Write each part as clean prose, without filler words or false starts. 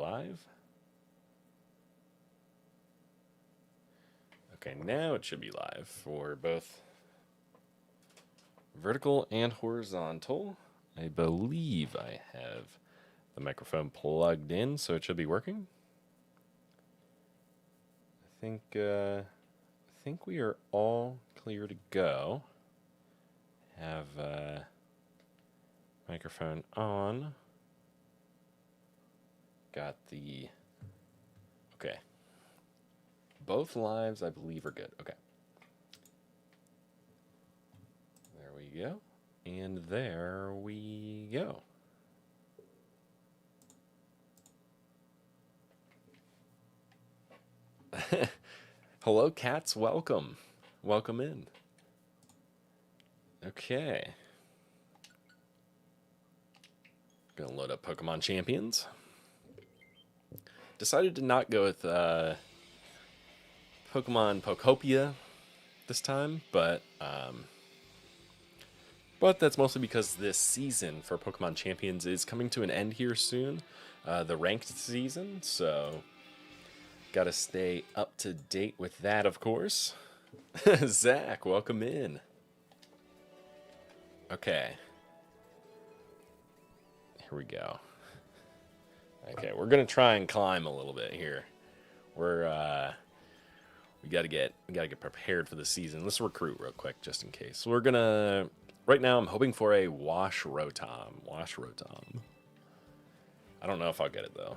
live? Okay, now it should be live for both vertical and horizontal. I believe I have the microphone plugged in, so it should be working. I think we are all clear to go. Have microphone on. Got the... Okay. Both lives, I believe, are good. Okay. There we go. And there we go. Hello, cats. Welcome. Welcome in. Okay. Gonna load up Pokemon Champions. Decided to not go with Pokemon Pokopia this time, but that's mostly because this season for Pokemon Champions is coming to an end here soon, the ranked season, so gotta stay up to date with that, of course. Zach, welcome in. Okay. Here we go. Okay, we're gonna try and climb a little bit here. We gotta get prepared for the season. Let's recruit real quick just in case. So we're gonna right now. I'm hoping for a Wash Rotom. I don't know if I'll get it though.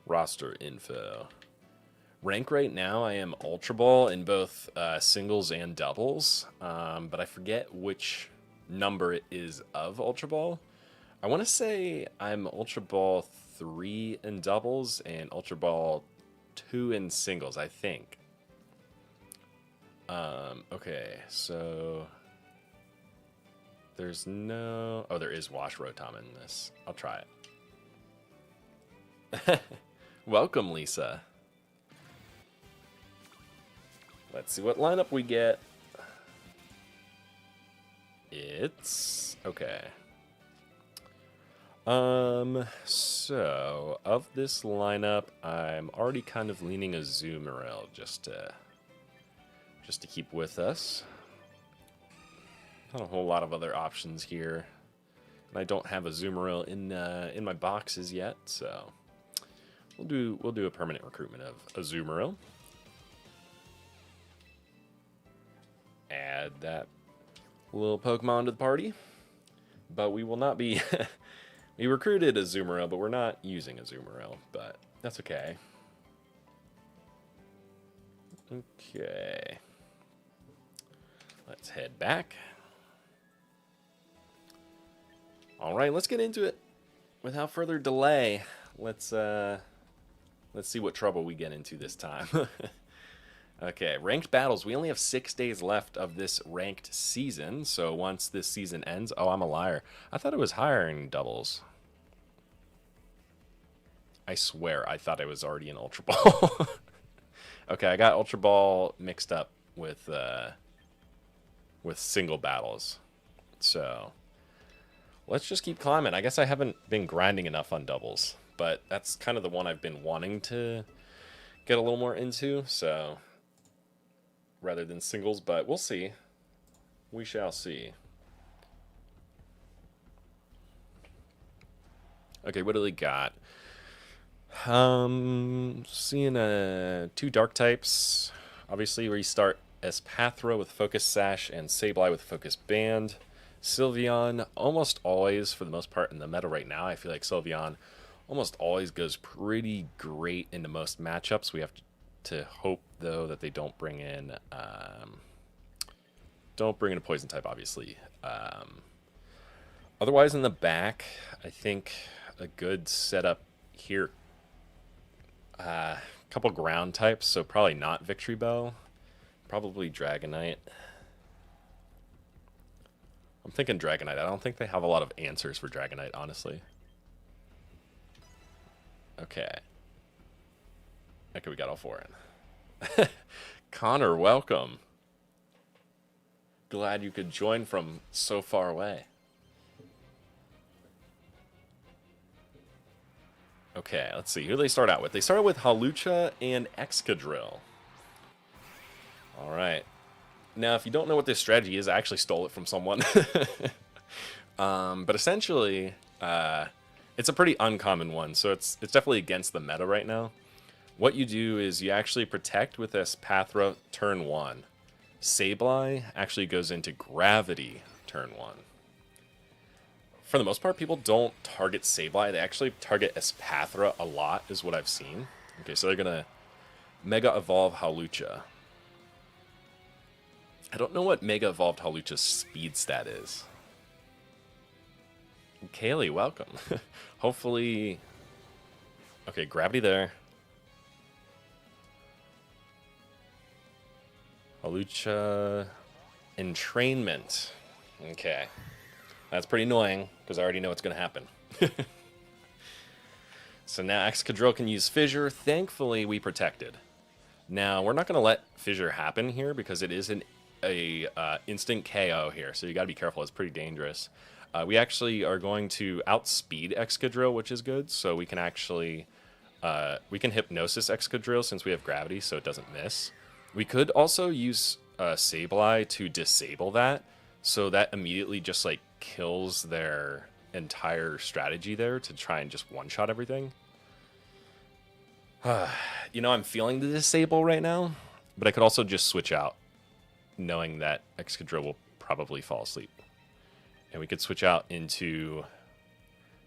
Roster info. Rank right now, I am Ultra Ball in both singles and doubles, but I forget which number it is of Ultra Ball. I want to say I'm Ultra Ball 3 in doubles and Ultra Ball 2 in singles, I think. Okay, so there's no... Oh, there is Wash Rotom in this. I'll try it. Welcome, Lisa. Let's see what lineup we get. It's... okay. So, of this lineup, I'm already kind of leaning Azumarill just to keep with us. Not a whole lot of other options here. And I don't have Azumarill in my boxes yet, so we'll do a permanent recruitment of Azumarill. Add that little Pokemon to the party. But we will not be... We recruited Azumarill, but we're not using Azumarill, but that's okay. Okay. Let's head back. All right, let's get into it. Without further delay, let's see what trouble we get into this time. Okay, ranked battles. We only have 6 days left of this ranked season, so once this season ends... Oh, I'm a liar. I thought it was higher in doubles. I swear I thought I was already in Ultra Ball. Okay, I got Ultra Ball mixed up with single battles. So, let's just keep climbing. I guess I haven't been grinding enough on doubles, but that's kind of the one I've been wanting to get a little more into, so... rather than singles, but we'll see. We shall see. Okay, what do we got? Seeing 2 dark types. Obviously, restart Espathra with Focus Sash and Sableye with Focus Band. Sylveon, almost always, for the most part in the meta right now, I feel like Sylveon almost always goes pretty great into most matchups. We have to hope though that they don't bring in a poison type, obviously. Otherwise, in the back, I think a good setup here. Couple ground types, so probably not Victory Bell. Probably Dragonite. I'm thinking Dragonite. I don't think they have a lot of answers for Dragonite, honestly. Okay. Okay, we got all 4 in. Connor, welcome. Glad you could join from so far away. Okay, let's see. Who do they start out with? They started with Hawlucha and Excadrill. All right. Now, if you don't know what this strategy is, I actually stole it from someone. But essentially, it's a pretty uncommon one, so it's definitely against the meta right now. What you do is you actually protect with Espathra turn 1. Sableye actually goes into Gravity turn 1. For the most part, people don't target Sableye. They actually target Espathra a lot, is what I've seen. Okay, so they're going to Mega Evolve Hawlucha. I don't know what Mega Evolved Hawlucha's speed stat is. Kaylee, welcome. Hopefully... Okay, Gravity there. Hawlucha... Entrainment. Okay. That's pretty annoying, because I already know what's going to happen. So now Excadrill can use Fissure. Thankfully, we protected. Now, we're not going to let Fissure happen here, because it is an instant KO here, so you got to be careful. It's pretty dangerous. We actually are going to outspeed Excadrill, which is good, so we can actually... we can Hypnosis Excadrill since we have Gravity, so it doesn't miss. We could also use Sableye to disable that, so that immediately just, like, kills their entire strategy there to try and just one-shot everything. You know, I'm feeling the disable right now, but I could also just switch out, knowing that Excadrill will probably fall asleep. And we could switch out into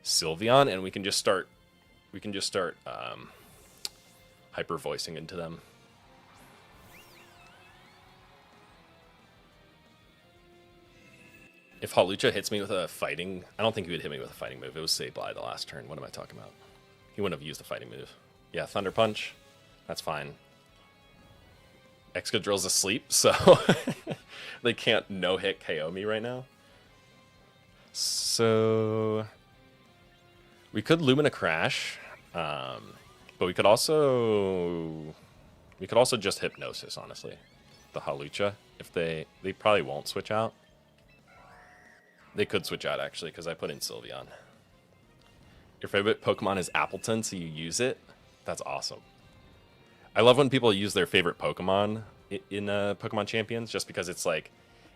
Sylveon, and we can just start hyper voicing into them. If Hawlucha hits me with a fighting... I don't think he would hit me with a fighting move. It was Sableye the last turn. What am I talking about? He wouldn't have used the fighting move. Yeah, Thunder Punch. That's fine. Excadrill's asleep, so they can't no-hit KO me right now. So... we could Lumina Crash, but we could also just Hypnosis, honestly. The Hawlucha. If they probably won't switch out. They could switch out, actually, because I put in Sylveon. Your favorite Pokemon is Appleton, so you use it? That's awesome. I love when people use their favorite Pokemon in Pokemon Champions, just because it's like,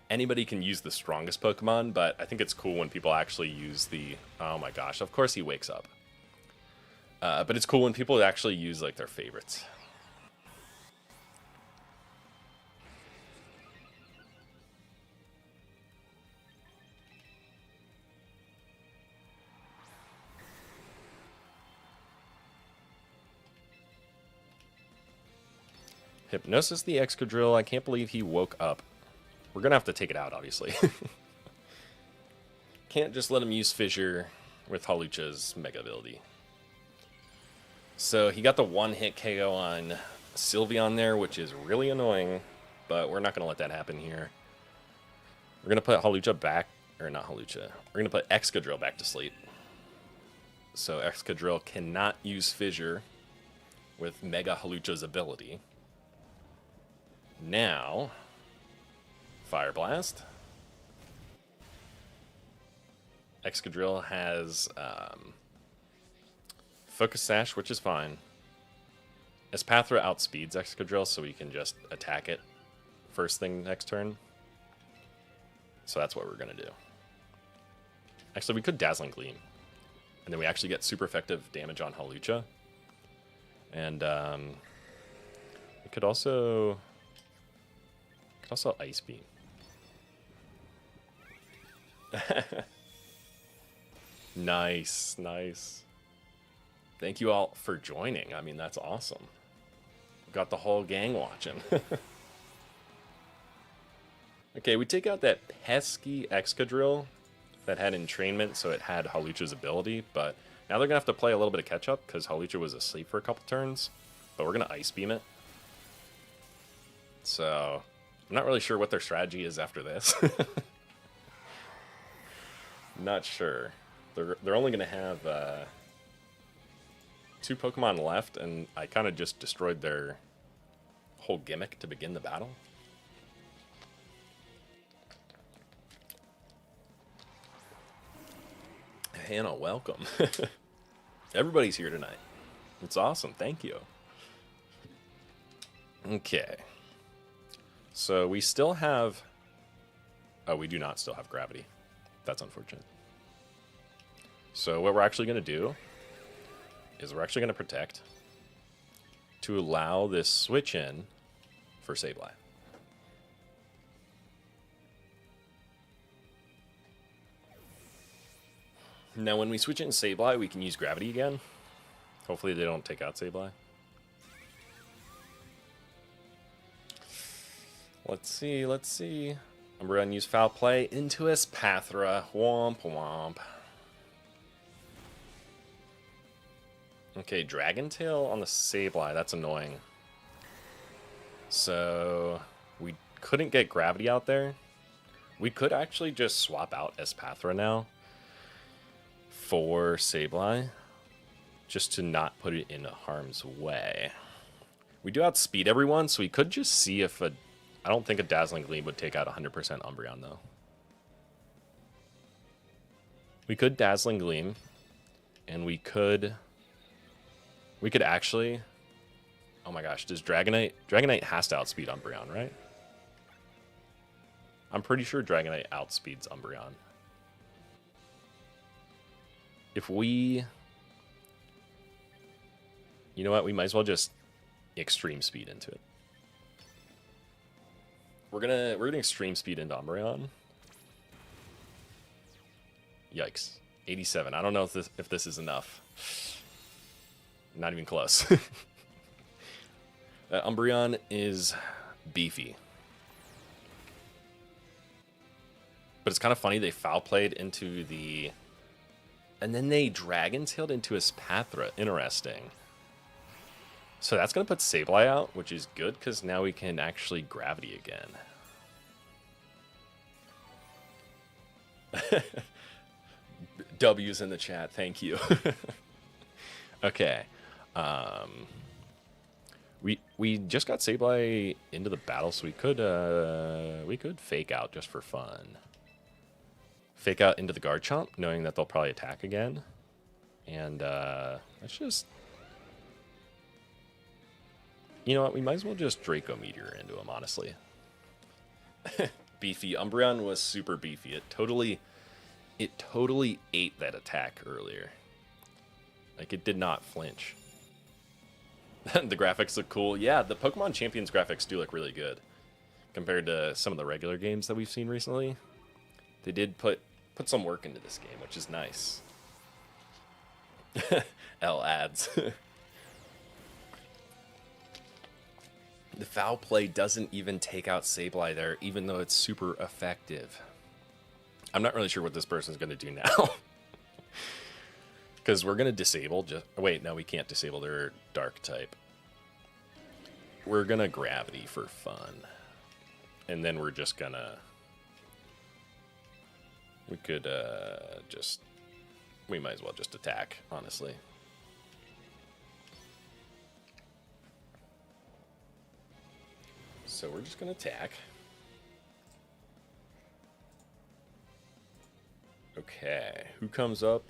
anybody can use the strongest Pokemon, but I think it's cool when people actually use the... Oh my gosh, of course he wakes up. But it's cool when people actually use, like, their favorites. Hypnosis the Excadrill. I can't believe he woke up. We're going to have to take it out, obviously. Can't just let him use Fissure with Hawlucha's Mega ability. So he got the one-hit KO on Sylveon there, which is really annoying. But we're not going to let that happen here. We're going to put Hawlucha back... Or not Hawlucha. We're going to put Excadrill back to sleep. So Excadrill cannot use Fissure with Mega Hawlucha's ability. Now, Fire Blast. Excadrill has Focus Sash, which is fine. Espathra outspeeds Excadrill, so we can just attack it first thing next turn. So that's what we're going to do. Actually, we could Dazzling Gleam. And then we actually get super effective damage on Hawlucha. And we could also Ice Beam. Nice, nice. Thank you all for joining. I mean, that's awesome. Got the whole gang watching. Okay, we take out that pesky Excadrill that had entrainment, so it had Hawlucha's ability, but now they're going to have to play a little bit of catch-up because Hawlucha was asleep for a couple turns, but we're going to Ice Beam it. So... I'm not really sure what their strategy is after this. Not sure. They're only going to have 2 Pokemon left, and I kind of just destroyed their whole gimmick to begin the battle. Hannah, welcome. Everybody's here tonight. It's awesome. Thank you. Okay. So we still have... Oh, we do not still have gravity. That's unfortunate. So what we're actually going to do is we're actually going to protect to allow this switch in for Sableye. Now when we switch in Sableye, we can use gravity again. Hopefully they don't take out Sableye. Let's see, let's see. We're going to use Foul Play into Espathra. Womp womp. Okay, Dragon Tail on the Sableye. That's annoying. So we couldn't get gravity out there. We could actually just swap out Espathra now for Sableye, just to not put it in harm's way. We do outspeed everyone, so we could just see if a... I don't think a Dazzling Gleam would take out 100% Umbreon, though. We could Dazzling Gleam, and we could actually... Oh my gosh, does Dragonite... Dragonite has to outspeed Umbreon, right? I'm pretty sure Dragonite outspeeds Umbreon. If we... You know what? We might as well just extreme speed into it. We're gonna extreme speed into Umbreon. Yikes. 87. I don't know if this is enough. Not even close. Umbreon is beefy. But it's kind of funny they foul played into the... And then they Dragon Tailed into Espathra. Interesting. So that's going to put Sableye out, which is good, because now we can actually gravity again. W's in the chat, thank you. Okay. We just got Sableye into the battle, so we could fake out just for fun. Fake out into the Garchomp, knowing that they'll probably attack again. And let's just... You know what? We might as well just Draco Meteor into him, honestly. Beefy. Umbreon was super beefy. It totally ate that attack earlier. Like, it did not flinch. The graphics look cool. Yeah, the Pokemon Champions graphics do look really good compared to some of the regular games that we've seen recently. They did put some work into this game, which is nice. L ads. The foul play doesn't even take out Sableye there, even though it's super effective. I'm not really sure what this person's going to do now. Because we're going to disable... Wait, no, we can't disable their dark type. We're going to gravity for fun. And then we're just going to... We could just... We might as well just attack, honestly. So we're just going to attack. Okay, who comes up?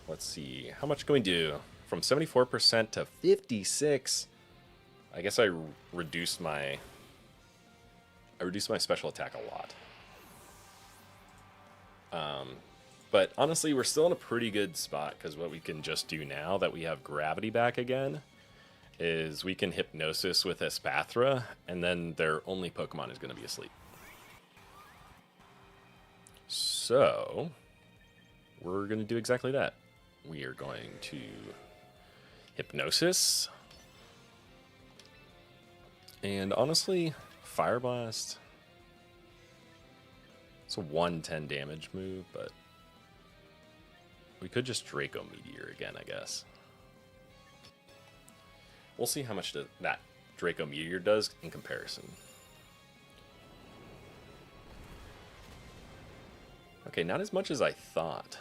Let's see. How much can we do? From 74% to 56%. I guess I reduced my special attack a lot. But honestly, we're still in a pretty good spot, because what we can just do now that we have gravity back again is we can Hypnosis with Espathra, and then their only Pokemon is going to be asleep. So, we're going to do exactly that. We are going to Hypnosis. And honestly, Fire Blast. It's a 110 damage move, but we could just Draco Meteor again, I guess. We'll see how much that Draco Meteor does in comparison. Okay, not as much as I thought.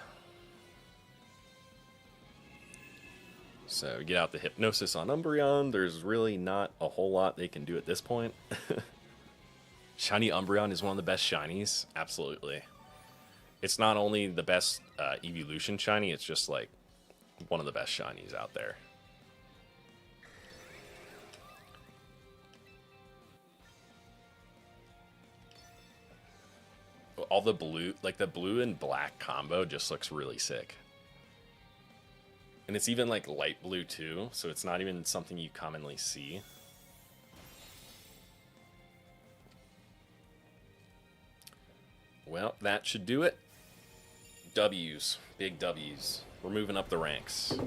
So we get out the Hypnosis on Umbreon. There's really not a whole lot they can do at this point. Shiny Umbreon is one of the best shinies. Absolutely. It's not only the best evolution shiny, it's just like one of the best shinies out there. all the blue, like the blue and black combo just looks really sick. And it's even like light blue too, so it's not even something you commonly see. Well, that should do it. W's. Big W's. We're moving up the ranks.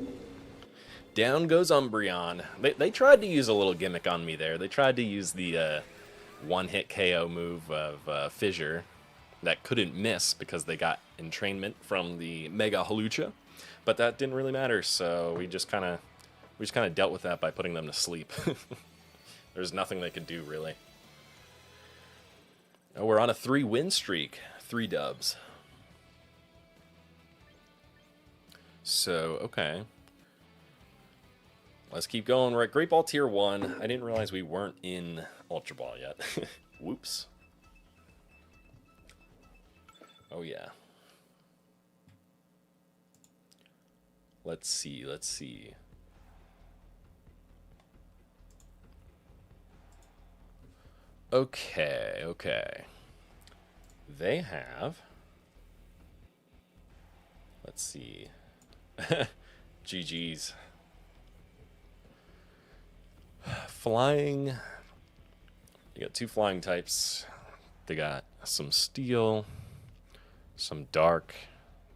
Down goes Umbreon. They tried to use a little gimmick on me there. They tried to use the one-hit KO move of Fissure that couldn't miss because they got entrainment from the Mega Halucha. But that didn't really matter, so we just kind of dealt with that by putting them to sleep. There's nothing they could do, really. Oh, we're on a 3-win streak. 3 dubs. So, okay. Let's keep going. We're at Great Ball Tier 1. I didn't realize we weren't in Ultra Ball yet. Whoops. Oh, yeah. Let's see, let's see. Okay, okay. They have... Let's see. GG's. Flying. You got 2 flying types. They got some steel, some dark.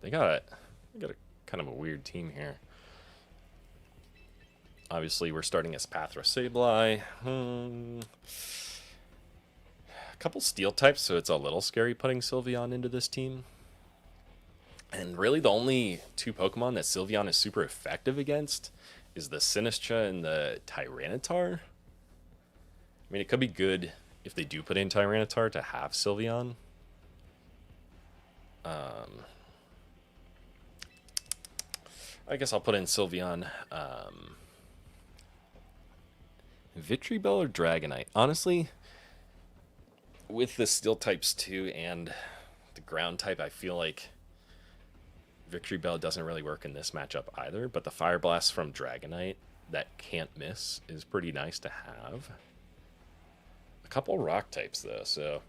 They got a kind of a weird team here. Obviously, we're starting Espathra Sableye. A couple steel types, so it's a little scary putting Sylveon into this team. And really, the only 2 Pokemon that Sylveon is super effective against is the Sinistcha and the Tyranitar. I mean, it could be good if they do put in Tyranitar to have Sylveon. I guess I'll put in Sylveon. Victreebel or Dragonite? Honestly, with the Steel types too and the Ground type, I feel like Victreebel doesn't really work in this matchup either, but the Fire Blast from Dragonite that can't miss is pretty nice to have. A couple Rock types though, so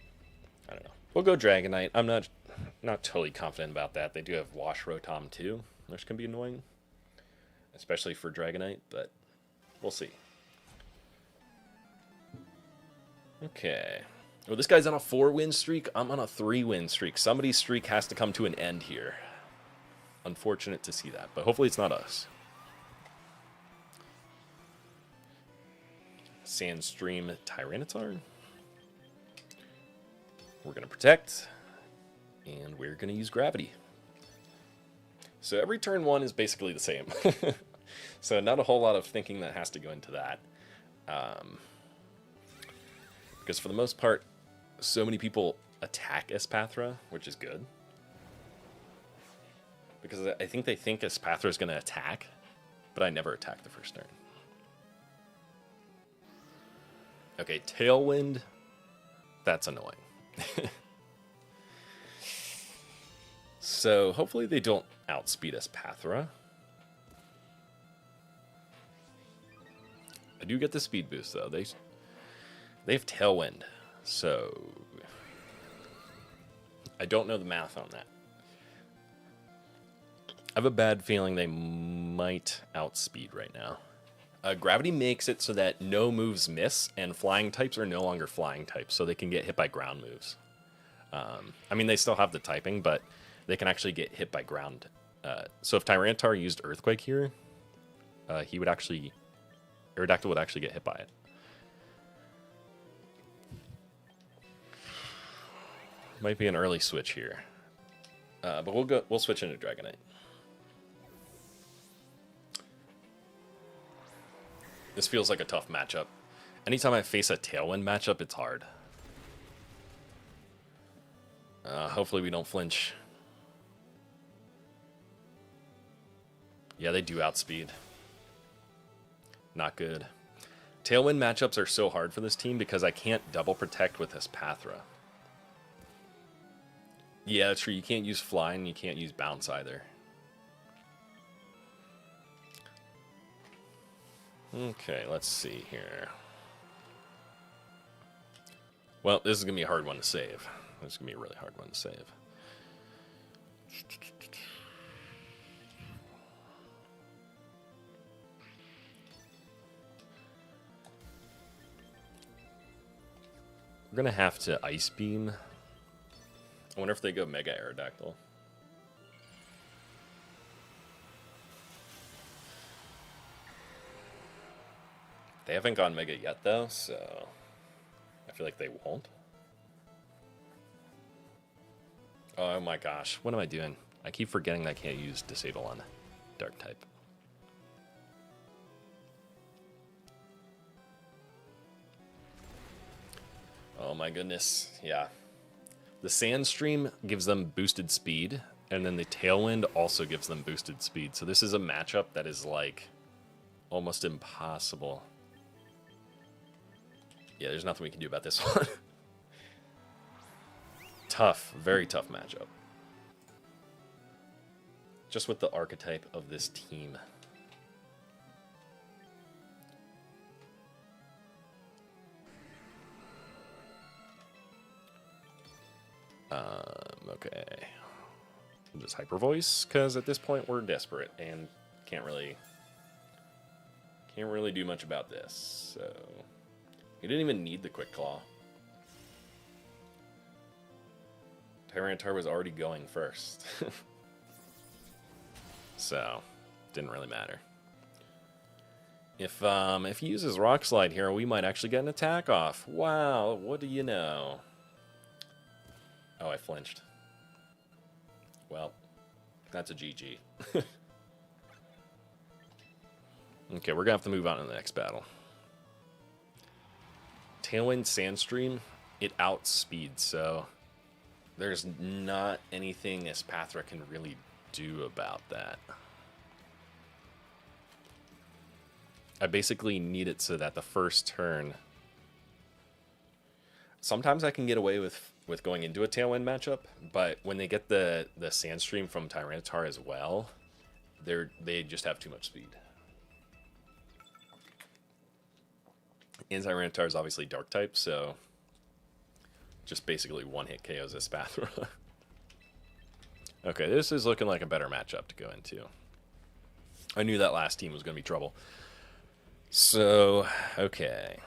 I don't know. We'll go Dragonite. I'm not totally confident about that. They do have Wash Rotom too, which can be annoying, especially for Dragonite, but we'll see. Okay. Well, this guy's on a 4-win streak. I'm on a 3-win streak. Somebody's streak has to come to an end here. Unfortunate to see that, but hopefully it's not us. Sandstream Tyranitar. We're going to protect, and we're going to use Gravity. So every turn 1 is basically the same. So not a whole lot of thinking that has to go into that. Because for the most part, so many people attack Espathra, which is good. Because I think they think Espathra is going to attack, but I never attack the first turn. Okay, Tailwind. That's annoying. So hopefully they don't outspeed Espathra. I do get the speed boost though. They have Tailwind, so I don't know the math on that. I have a bad feeling they might outspeed right now. Gravity makes it so that no moves miss, and flying types are no longer flying types, so they can get hit by ground moves. I mean, they still have the typing, but they can actually get hit by ground. So if Tyranitar used Earthquake here, he would actually... Aerodactyl would actually get hit by it. Might be an early switch here. But we'll switch into Dragonite. This feels like a tough matchup. Anytime I face a Tailwind matchup, it's hard. Hopefully we don't flinch. Yeah, they do outspeed. Not good. Tailwind matchups are so hard for this team because I can't double protect with Espathra. Yeah, that's true. You can't use Fly and you can't use Bounce either. Okay, let's see here. Well, this is going to be a hard one to save. This is going to be a really hard one to save. We're going to have to Ice Beam. I wonder if they go Mega Aerodactyl. They haven't gone Mega yet, though, so I feel like they won't. Oh my gosh, what am I doing? I keep forgetting that I can't use Disable on Dark type. Oh my goodness, yeah. The Sandstream gives them boosted speed, and then the Tailwind also gives them boosted speed. So this is a matchup that is like almost impossible. Yeah, there's nothing we can do about this one. Tough, very tough matchup. Just with the archetype of this team. Okay. Just Hyper Voice, because at this point we're desperate and can't really do much about this. So we didn't even need the Quick Claw. Tyranitar was already going first. So didn't really matter. If he uses Rock Slide here, we might actually get an attack off. Wow, what do you know? Oh, I flinched. Well, that's a GG. Okay, we're gonna have to move on to the next battle. Tailwind Sandstream, it outspeeds, so there's not anything Espathra can really do about that. I basically need it so that the first turn... Sometimes I can get away with going into a Tailwind matchup, but when they get the Sandstream from Tyranitar as well, they just have too much speed. And Tyranitar is obviously Dark type, so just basically one-hit KOs Espathra. Okay, this is looking like a better matchup to go into. I knew that last team was going to be trouble. So, okay.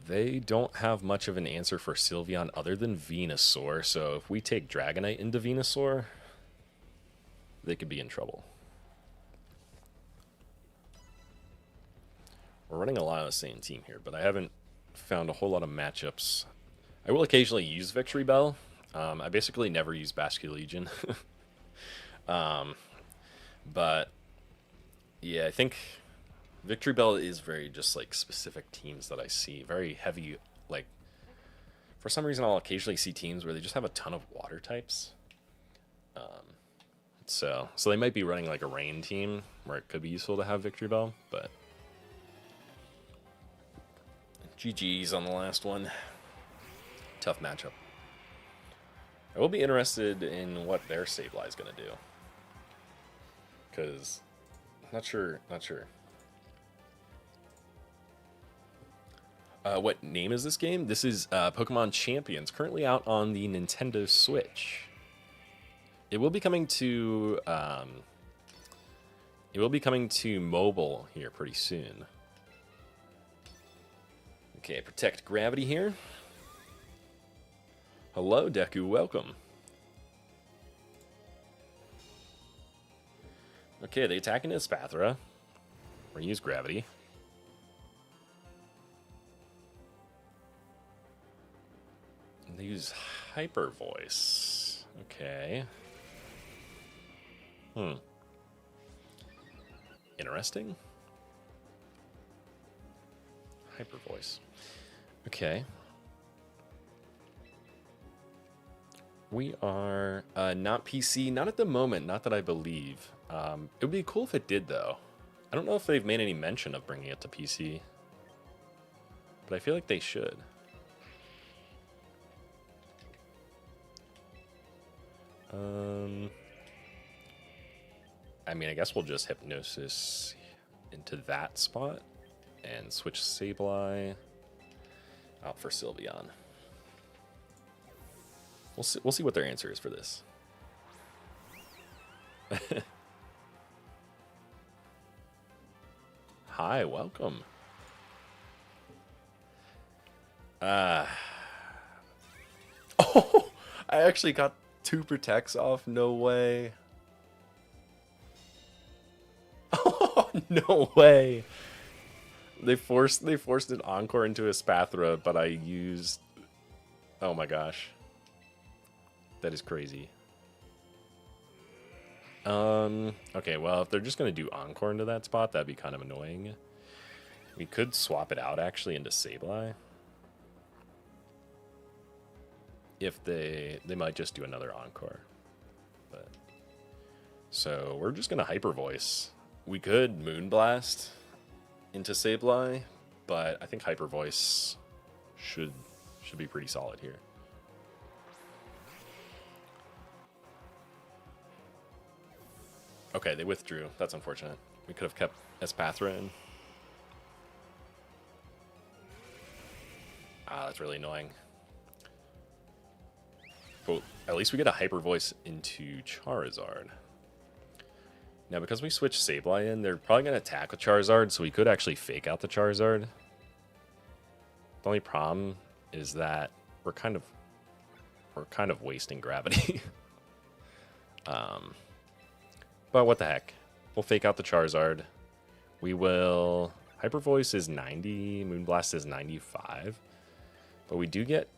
They don't have much of an answer for Sylveon other than Venusaur, so if we take Dragonite into Venusaur, they could be in trouble. We're running a lot of the same team here, but I haven't found a whole lot of matchups. I will occasionally use Victory Bell. I basically never use Basculegion. But yeah, I think Victory Bell is very just like specific teams that I see. Very heavy, like for some reason I'll occasionally see teams where they just have a ton of water types. So they might be running like a rain team where it could be useful to have Victory Bell, but GG's on the last one. Tough matchup. I will be interested in what their Sableye is going to do. Because, not sure. What name is this game? This is Pokemon Champions, currently out on the Nintendo Switch. It will be coming to mobile here pretty soon. Okay, Protect Gravity here. Hello, Deku, welcome. Okay, they attack into Espathra. We're gonna use Gravity. And they use Hyper Voice. Okay. Interesting. Hyper Voice. Okay. We are not PC, not at the moment, not that I believe. It would be cool if it did, though. I don't know if they've made any mention of bringing it to PC, but I feel like they should. I mean, I guess we'll just Hypnosis into that spot and switch Sableye out for Sylveon. We'll see what their answer is for this. Hi, welcome. Oh, I actually got 2 protects off. No way. Oh, no way. They forced an encore into Espathra, but I used... Oh my gosh. That is crazy. Okay, well, if they're just going to do encore into that spot, that'd be kind of annoying. We could swap it out, actually, into Sableye. If they might just do another encore. But so we're just going to Hyper Voice. We could Moonblast into Sableye, but I think Hyper Voice should be pretty solid here. Okay, they withdrew. That's unfortunate. We could have kept Espathra in. Ah, that's really annoying. But at least we get a Hyper Voice into Charizard. Now, because we switched Sableye in, they're probably going to attack with Charizard, so we could actually fake out the Charizard. The only problem is that we're kind of wasting gravity. But what the heck? We'll fake out the Charizard. We will... Hyper Voice is 90, Moonblast is 95. But we do get...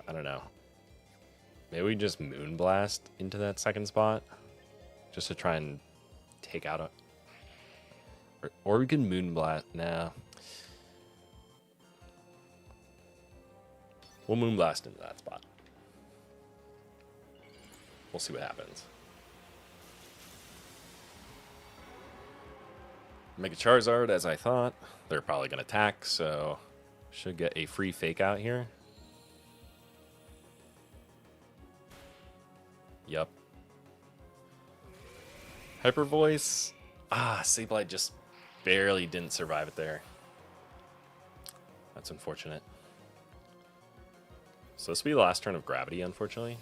I don't know. Maybe we just Moonblast into that second spot. Just to try and take out a... Or we can Moonblast... Nah. We'll Moonblast into that spot. We'll see what happens. Make a Charizard, as I thought. They're probably going to attack, so... Should get a free fake out here. Yup. Hyper Voice. Ah, Sableye just barely didn't survive it there. That's unfortunate. So this will be the last turn of Gravity, unfortunately.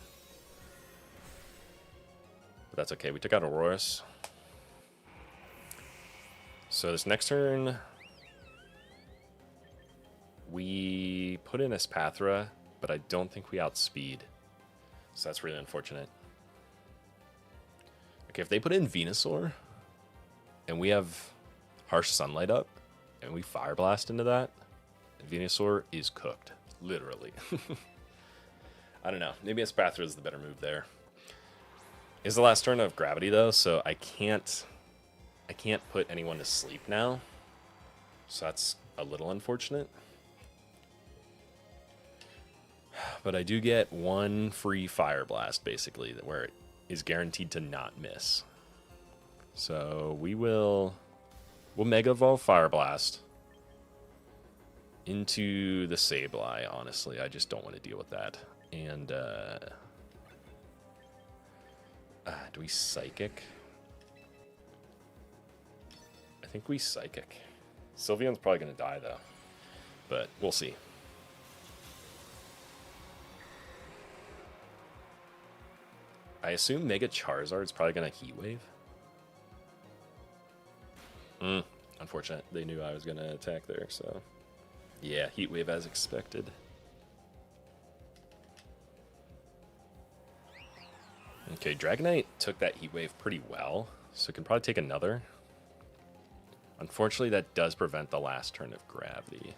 But that's okay. We took out Aurorus. So this next turn, we put in Espathra, but I don't think we outspeed. So that's really unfortunate. Okay, if they put in Venusaur, and we have Harsh Sunlight up, and we Fire Blast into that, Venusaur is cooked. Literally. I don't know. Maybe Espathra is the better move there. It's the last turn of Gravity, though, so I can't put anyone to sleep now. So that's a little unfortunate. But I do get one free Fire Blast, basically, where it is guaranteed to not miss. So we'll Mega Evolve Fire Blast into the Sableye, honestly. I just don't want to deal with that. And, do we Psychic? I think we Psychic. Sylveon's probably going to die, though. But we'll see. I assume Mega Charizard's probably going to Heat Wave. Unfortunate. They knew I was going to attack there, so... Yeah, Heat Wave as expected. Okay, Dragonite took that Heat Wave pretty well, so it can probably take another. Unfortunately, that does prevent the last turn of Gravity.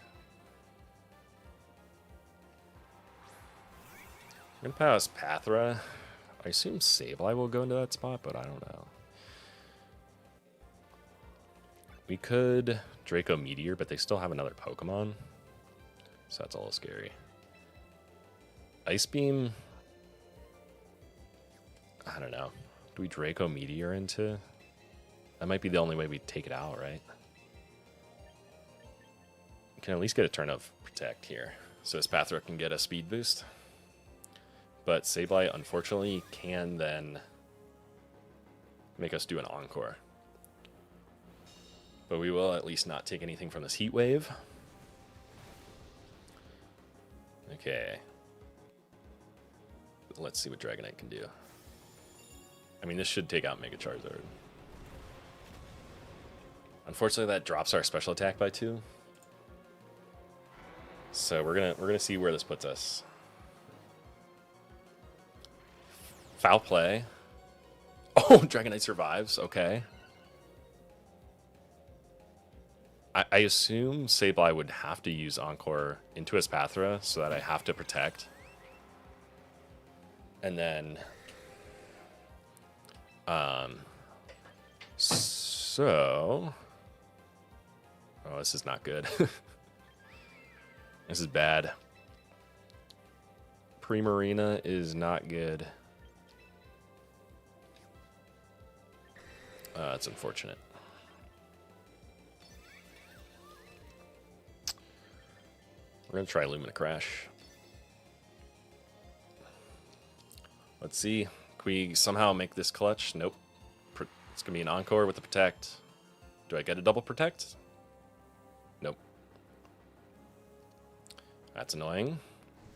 I'm going to pass Espathra. I assume Sableye will go into that spot, but I don't know. We could Draco Meteor, but they still have another Pokemon. So that's a little scary. Ice Beam. I don't know. Do we Draco Meteor into? That might be the only way we take it out, right? We can at least get a turn of Protect here. So Espathra can get a speed boost. But Sableye, unfortunately, can then make us do an Encore. But we will at least not take anything from this Heat Wave. Okay. Let's see what Dragonite can do. I mean, this should take out Mega Charizard. Unfortunately, that drops our special attack by 2. So we're gonna see where this puts us. Foul play. Oh, Dragonite survives. Okay. I assume Sableye would have to use Encore into Espathra so that I have to protect. And then... So... Oh, this is not good. This is bad. Primarina is not good. It's unfortunate. We're going to try Lumina Crash. Let's see. Can we somehow make this clutch? Nope. It's going to be an Encore with the Protect. Do I get a double Protect? Nope. That's annoying.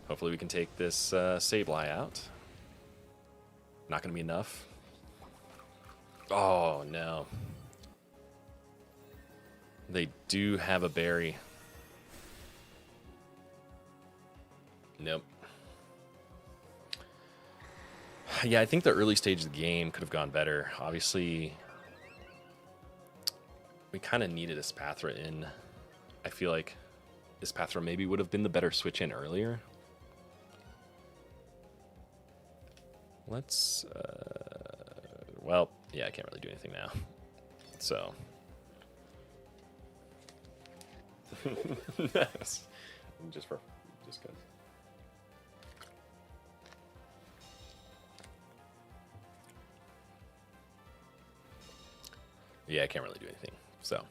Hopefully we can take this Sableye out. Not going to be enough. Oh, no. They do have a berry. Nope. Yeah, I think the early stage of the game could have gone better. Obviously, we kind of needed Espathra in. I feel like Espathra maybe would have been the better switch in earlier. Let's... well, yeah, I can't really do anything now. So... Just because. Yeah, I can't really do anything, so.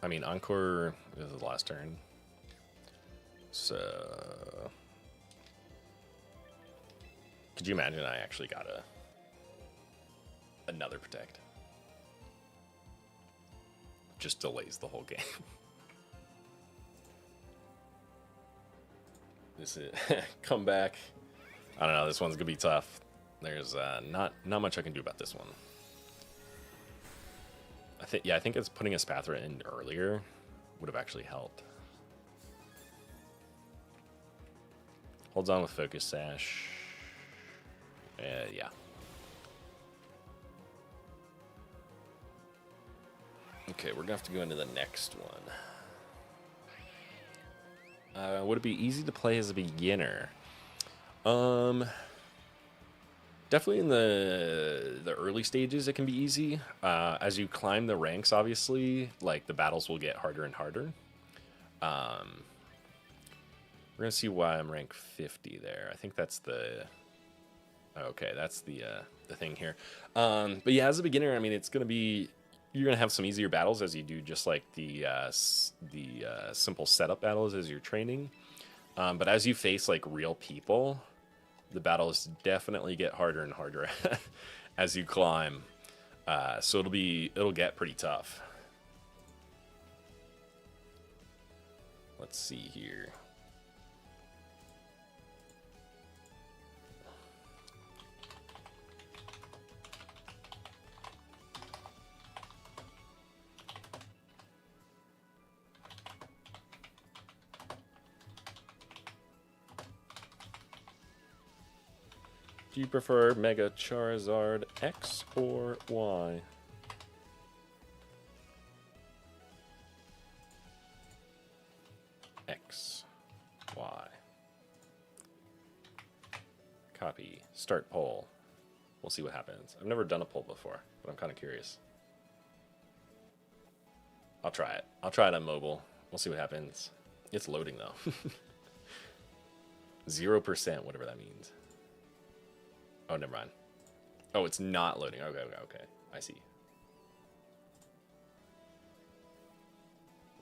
I mean, Encore is the last turn. So. Could you imagine I actually got another Protect? Just delays the whole game. This is come back. I don't know. This one's gonna be tough. There's not much I can do about this one. I think it's putting Espathra in earlier would have actually helped. Holds on with Focus Sash. Yeah. Okay, we're gonna have to go into the next one. Would it be easy to play as a beginner? Definitely in the early stages it can be easy. As you climb the ranks, obviously, like the battles will get harder and harder. We're gonna see why I'm rank 50 there. I think that's the okay. That's the thing here. But yeah, as a beginner, I mean, it's gonna be you're gonna have some easier battles as you do just like the simple setup battles as you're training. But as you face like real people, the battles definitely get harder and harder as you climb. So it'll get pretty tough. Let's see here. Do you prefer Mega Charizard X or Y? X. Y. Copy. Start poll. We'll see what happens. I've never done a poll before, but I'm kind of curious. I'll try it. I'll try it on mobile. We'll see what happens. It's loading, though. 0%, whatever that means. Oh, never mind. Oh, it's not loading. Okay. I see.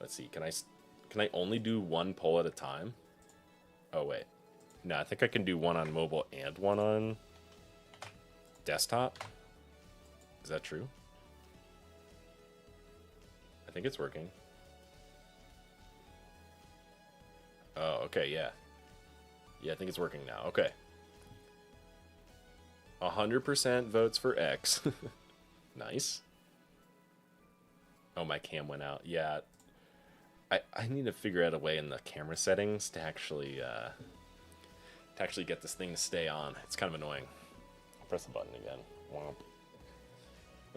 Let's see. Can I only do one poll at a time? Oh, wait. No, I think I can do one on mobile and one on desktop. Is that true? I think it's working. Oh, okay, yeah. Yeah, I think it's working now. Okay. 100% votes for X. Nice. Oh, my cam went out. Yeah. I need to figure out a way in the camera settings to actually get this thing to stay on. It's kind of annoying. I'll press the button again. Womp.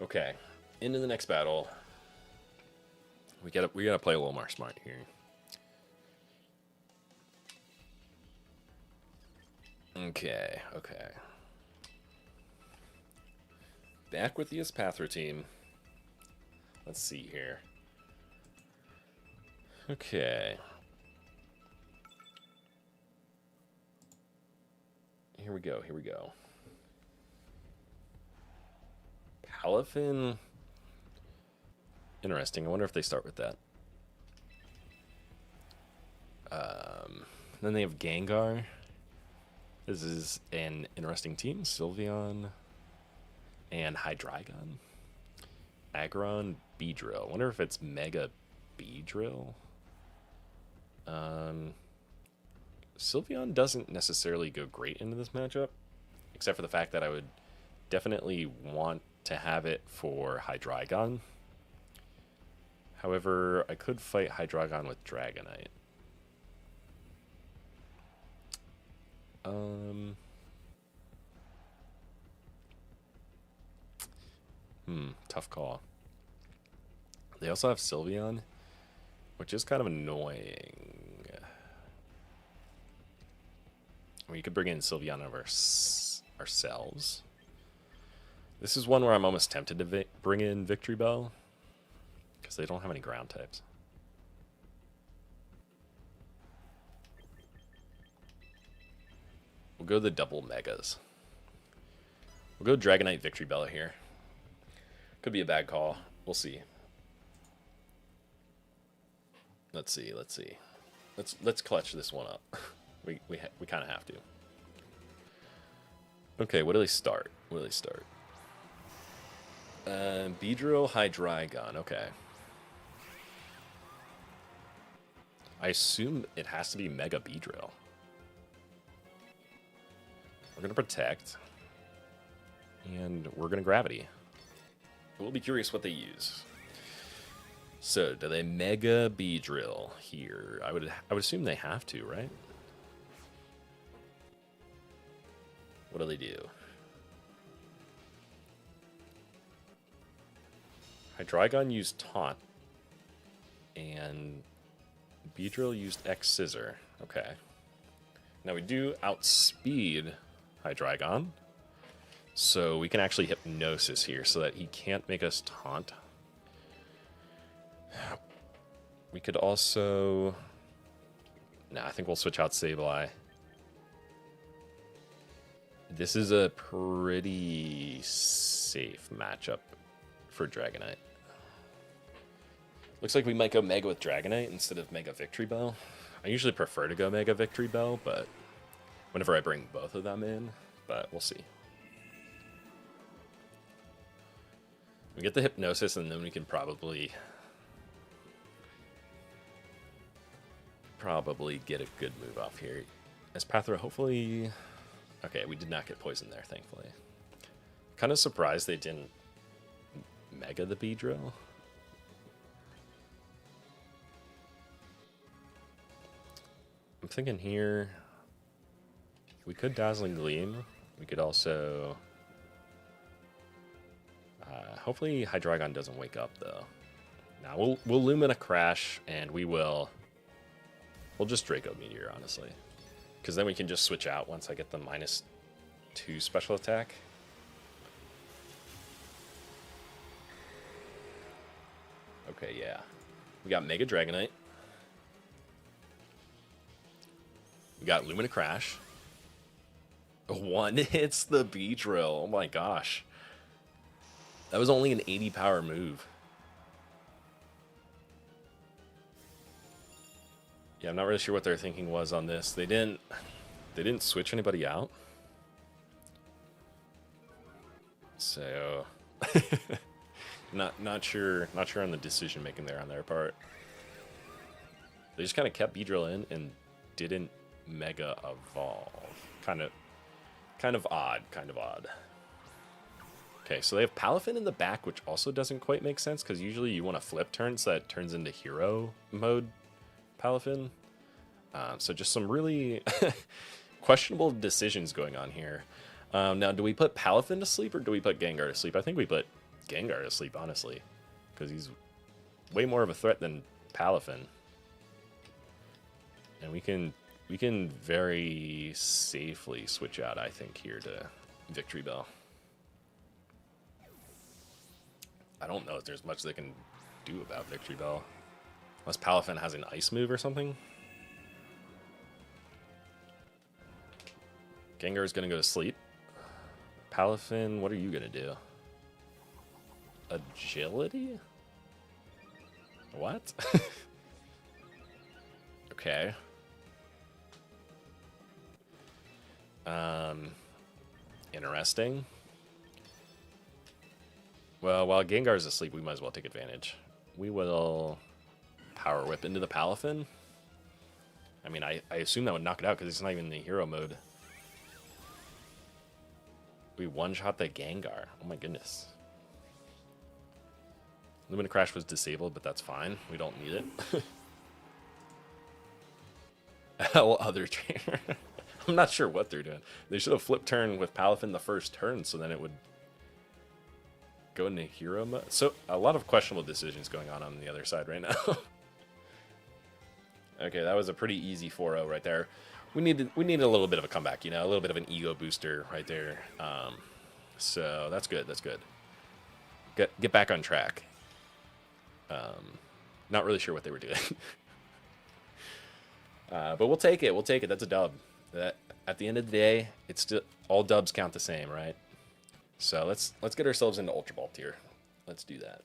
Okay. Into the next battle. We gotta play a little more smart here. Okay. Back with the Espathra team. Let's see here. Okay. Here we go. Palafin. Interesting. I wonder if they start with that. Then they have Gengar. This is an interesting team. Sylveon and Hydreigon. Aggron, Beedrill. I wonder if it's Mega Beedrill. Sylveon doesn't necessarily go great into this matchup, except for the fact that I would definitely want to have it for Hydreigon. However, I could fight Hydreigon with Dragonite. Tough call. They also have Sylveon, which is kind of annoying. We could bring in Sylveon of ourselves. This is one where I'm almost tempted to bring in Victory Bell, because they don't have any ground types. We'll go the double megas. We'll go Dragonite Victory Bell here. Could be a bad call. We'll see. Let's see. Let's clutch this one up. we kind of have to. Okay, what do they start? Beedrill, Hydreigon. Okay. I assume it has to be Mega Beedrill. We're gonna protect, and we're gonna Gravity. We'll be curious what they use. So, do they Mega Beedrill here? I would assume they have to, right? What do they do? Hydreigon used Taunt, and Beedrill used X Scissor. Okay. Now we do outspeed Hydreigon, so we can actually Hypnosis here so that he can't make us Taunt. We could also... Nah, I think we'll switch out Sableye. This is a pretty safe matchup for Dragonite. Looks like we might go Mega with Dragonite instead of Mega Victory Bell. I usually prefer to go Mega Victory Bell, but whenever I bring both of them in, but we'll see. We get the Hypnosis, and then we can probably get a good move off here. Espathra, hopefully... Okay, we did not get poisoned there, thankfully. Kind of surprised they didn't Mega the Beedrill. I'm thinking here, we could Dazzling Gleam. We could also... hopefully Hydreigon doesn't wake up, though. Now, we'll Lumina Crash, and we'll just Draco Meteor, honestly. Because then we can just switch out once I get the -2 special attack. Okay, yeah. We got Mega Dragonite. We got Lumina Crash. One hits the Beedrill. Oh my gosh. That was only an 80 power move. Yeah, I'm not really sure what their thinking was on this. They didn't switch anybody out. So not sure on the decision making there on their part. They just kind of kept Beedrill in and didn't Mega Evolve. Kind of odd, kind of odd. Okay, so they have Palafin in the back, which also doesn't quite make sense, because usually you want to flip turn so that it turns into hero mode Palafin. So just some really questionable decisions going on here. Now, do we put Palafin to sleep, or do we put Gengar to sleep? I think we put Gengar to sleep, honestly, because he's way more of a threat than Palafin. And we can very safely switch out, I think, here to Victory Bell. I don't know if there's much they can do about Victory Bell. Unless Palafin has an ice move or something. Gengar is going to go to sleep. Palafin, what are you going to do? Agility? What? Okay. Interesting. Well, while Gengar's asleep, we might as well take advantage. We will Power Whip into the Palafin. I mean, I assume that would knock it out because it's not even in the hero mode. We one-shot the Gengar. Oh my goodness. Lumina Crash was disabled, but that's fine. We don't need it. Hell, other trainer. I'm not sure what they're doing. They should have flipped turn with Palafin the first turn, so then it would go into hero mode. So a lot of questionable decisions going on the other side right now. Okay, that was a pretty easy 4-0 right there. We need a little bit of a comeback, you know, a little bit of an ego booster right there. So that's good. That's good. Get back on track. Not really sure what they were doing. But we'll take it. We'll take it. That's a dub. At the end of the day, it's still all dubs count the same, right? So let's get ourselves into Ultra Ball tier. Let's do that.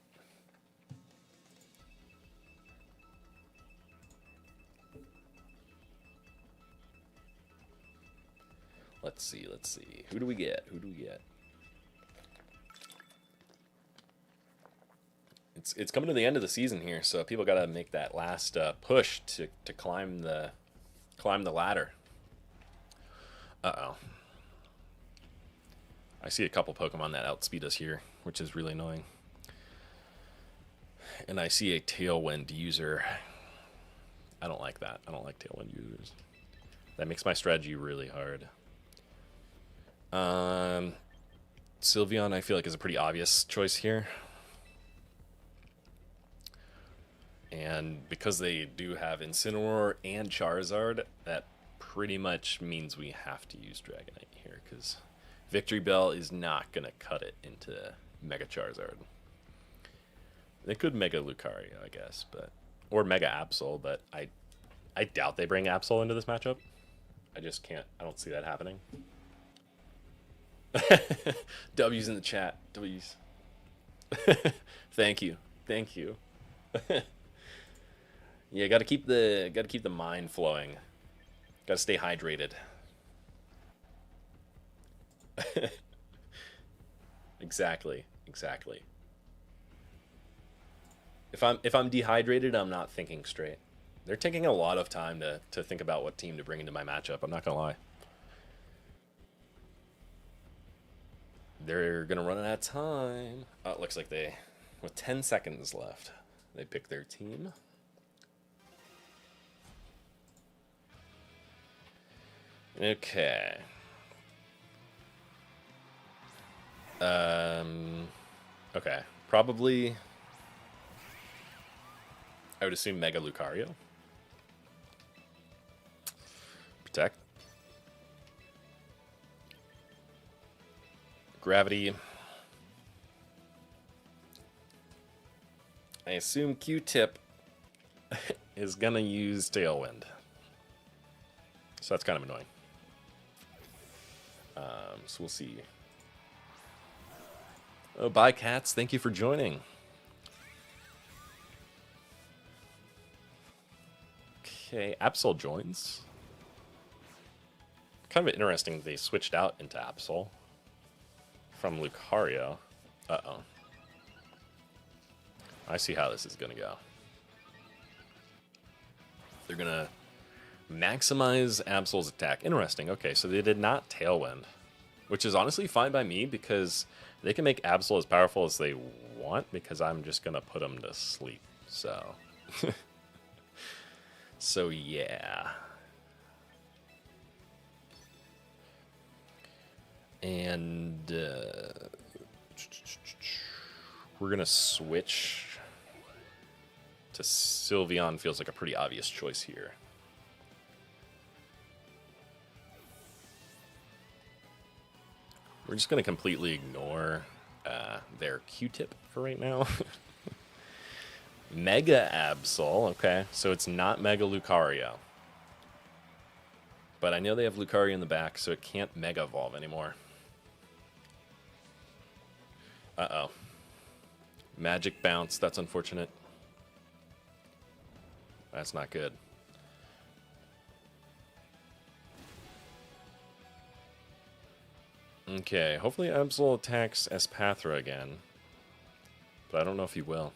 Let's see. Let's see. Who do we get? Who do we get? It's coming to the end of the season here, so people got to make that last push to climb the ladder. Uh-oh. I see a couple Pokemon that outspeed us here, which is really annoying. And I see a tailwind user. I don't like that. I don't like tailwind users. That makes my strategy really hard. Sylveon, I feel like, is a pretty obvious choice here. And because they do have Incineroar and Charizard, that pretty much means we have to use Dragonite here, because Victory Bell is not going to cut it into Mega Charizard. They could Mega Lucario, I guess, or Mega Absol, but I doubt they bring Absol into this matchup. I just can't. I don't see that happening. W's in the chat. W's. Thank you. Thank you. Yeah, got to keep the mind flowing. Got to stay hydrated. Exactly. If I'm dehydrated, I'm not thinking straight. They're taking a lot of time to think about what team to bring into my matchup. I'm not gonna lie. They're gonna run out of time. Oh, it looks like with 10 seconds left, they pick their team. Okay. Okay. Probably, I would assume Mega Lucario. Protect. Gravity. I assume Q-Tip is gonna use Tailwind. So that's kind of annoying. So we'll see. Oh, bye, cats. Thank you for joining. Okay, Absol joins. Kind of interesting they switched out into Absol from Lucario. Uh-oh. I see how this is going to go. They're Maximize Absol's attack. Interesting. Okay, so they did not tailwind, which is honestly fine by me because they can make Absol as powerful as they want because I'm just going to put them to sleep. So, so yeah. And we're going to switch to Sylveon. Feels like a pretty obvious choice here. We're just going to completely ignore their Q-tip for right now. Mega Absol, okay, so it's not Mega Lucario. But I know they have Lucario in the back, so it can't Mega Evolve anymore. Uh-oh. Magic Bounce, that's unfortunate. That's not good. Okay, hopefully Absol attacks Espathra again. But I don't know if he will.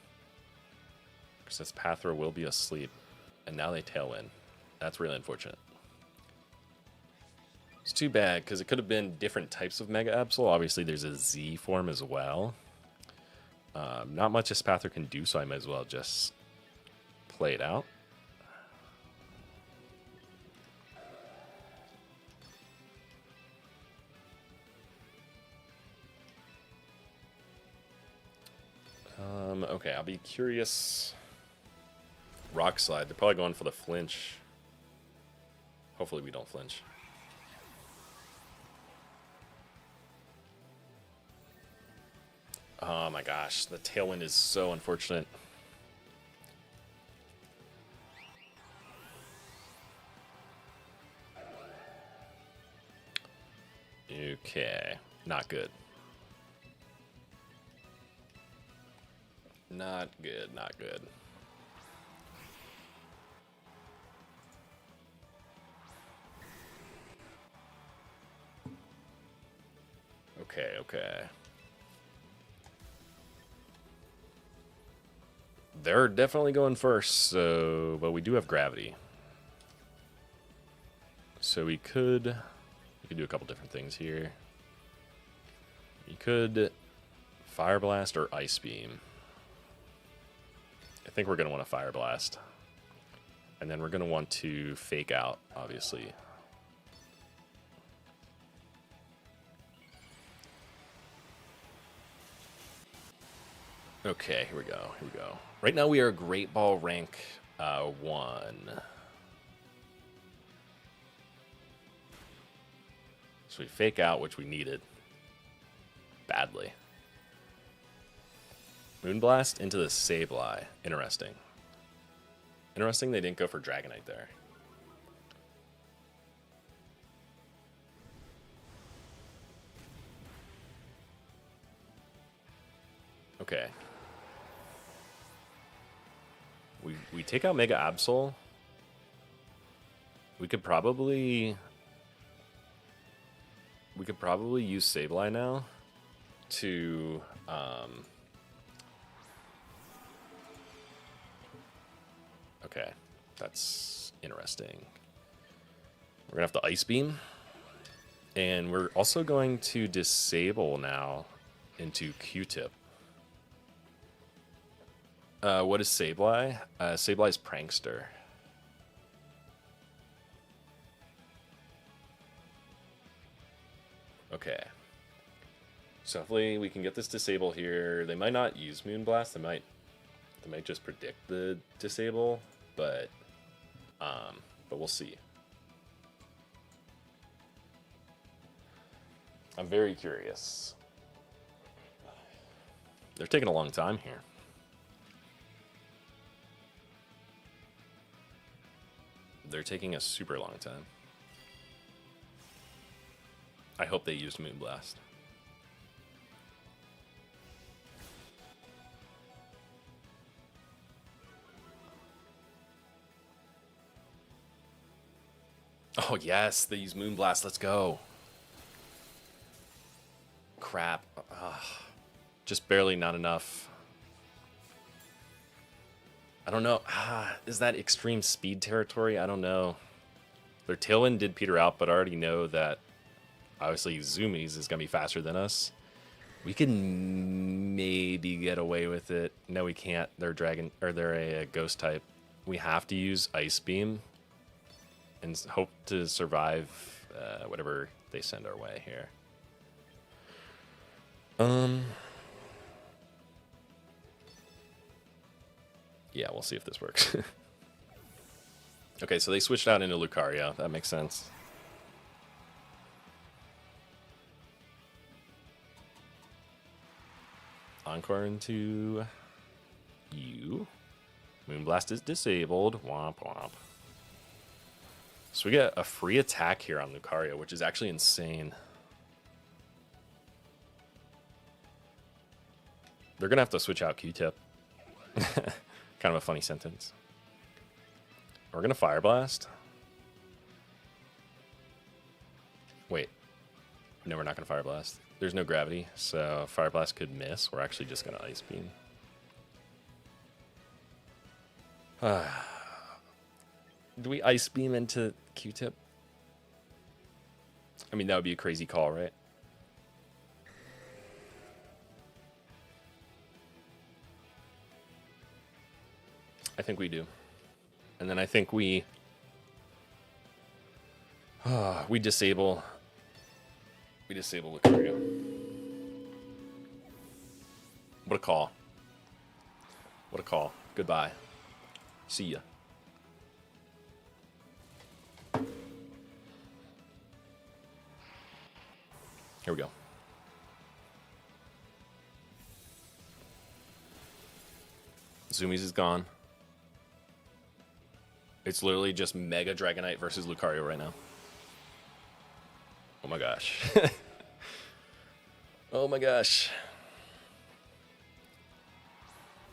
Because Espathra will be asleep. And now they tailwind. That's really unfortunate. It's too bad, because it could have been different types of Mega Absol. Obviously, there's a Z form as well. Not much Espathra can do, so I might as well just play it out. Okay, I'll be curious. Rock Slide. They're probably going for the flinch. Hopefully we don't flinch. Oh my gosh, the tailwind is so unfortunate. Okay, not good. Not good, not good. Okay, okay. They're definitely going first, so but we do have gravity. So we could do a couple different things here. You could Fire Blast or Ice Beam. I think we're going to want to Fire Blast. And then we're going to want to Fake Out, obviously. Okay, here we go, here we go. Right now we are Great Ball rank 1. So we Fake Out, which we needed badly. Moonblast into the Sableye. Interesting. Interesting they didn't go for Dragonite there. Okay. We take out Mega Absol. We could probably use Sableye now to okay, that's interesting. We're gonna have to Ice Beam, and we're also going to disable now into Q-tip. What is Sableye? Sableye's Prankster. Okay. So hopefully we can get this disable here. They might not use Moonblast. They might just predict the disable, but we'll see. I'm very curious. They're taking a long time here. They're taking a super long time. I hope they used Moonblast. Oh yes, they use Moonblast. Let's go. Crap. Ugh. Just barely not enough. I don't know. Is that extreme speed territory? I don't know. Their tailwind did peter out, but I already know that obviously Zoomies is going to be faster than us. We can maybe get away with it. No, we can't. They're dragon, or they're a ghost type. We have to use Ice Beam and hope to survive whatever they send our way here. Yeah, we'll see if this works. Okay, so they switched out into Lucario. That makes sense. Encore into you. Moonblast is disabled. Womp womp. So we get a free attack here on Lucario, which is actually insane. They're going to have to switch out Q-Tip. Kind of a funny sentence. We're going to Fire Blast. Wait. No, we're not going to Fire Blast. There's no gravity, so Fire Blast could miss. We're actually just going to Ice Beam. Do we Ice Beam into Q-Tip? I mean, that would be a crazy call, right? I think we do. And then I think we disable Lucario. What a call. What a call. Goodbye. See ya. Here we go. Zoomies is gone. It's literally just Mega Dragonite versus Lucario right now. Oh my gosh. Oh my gosh.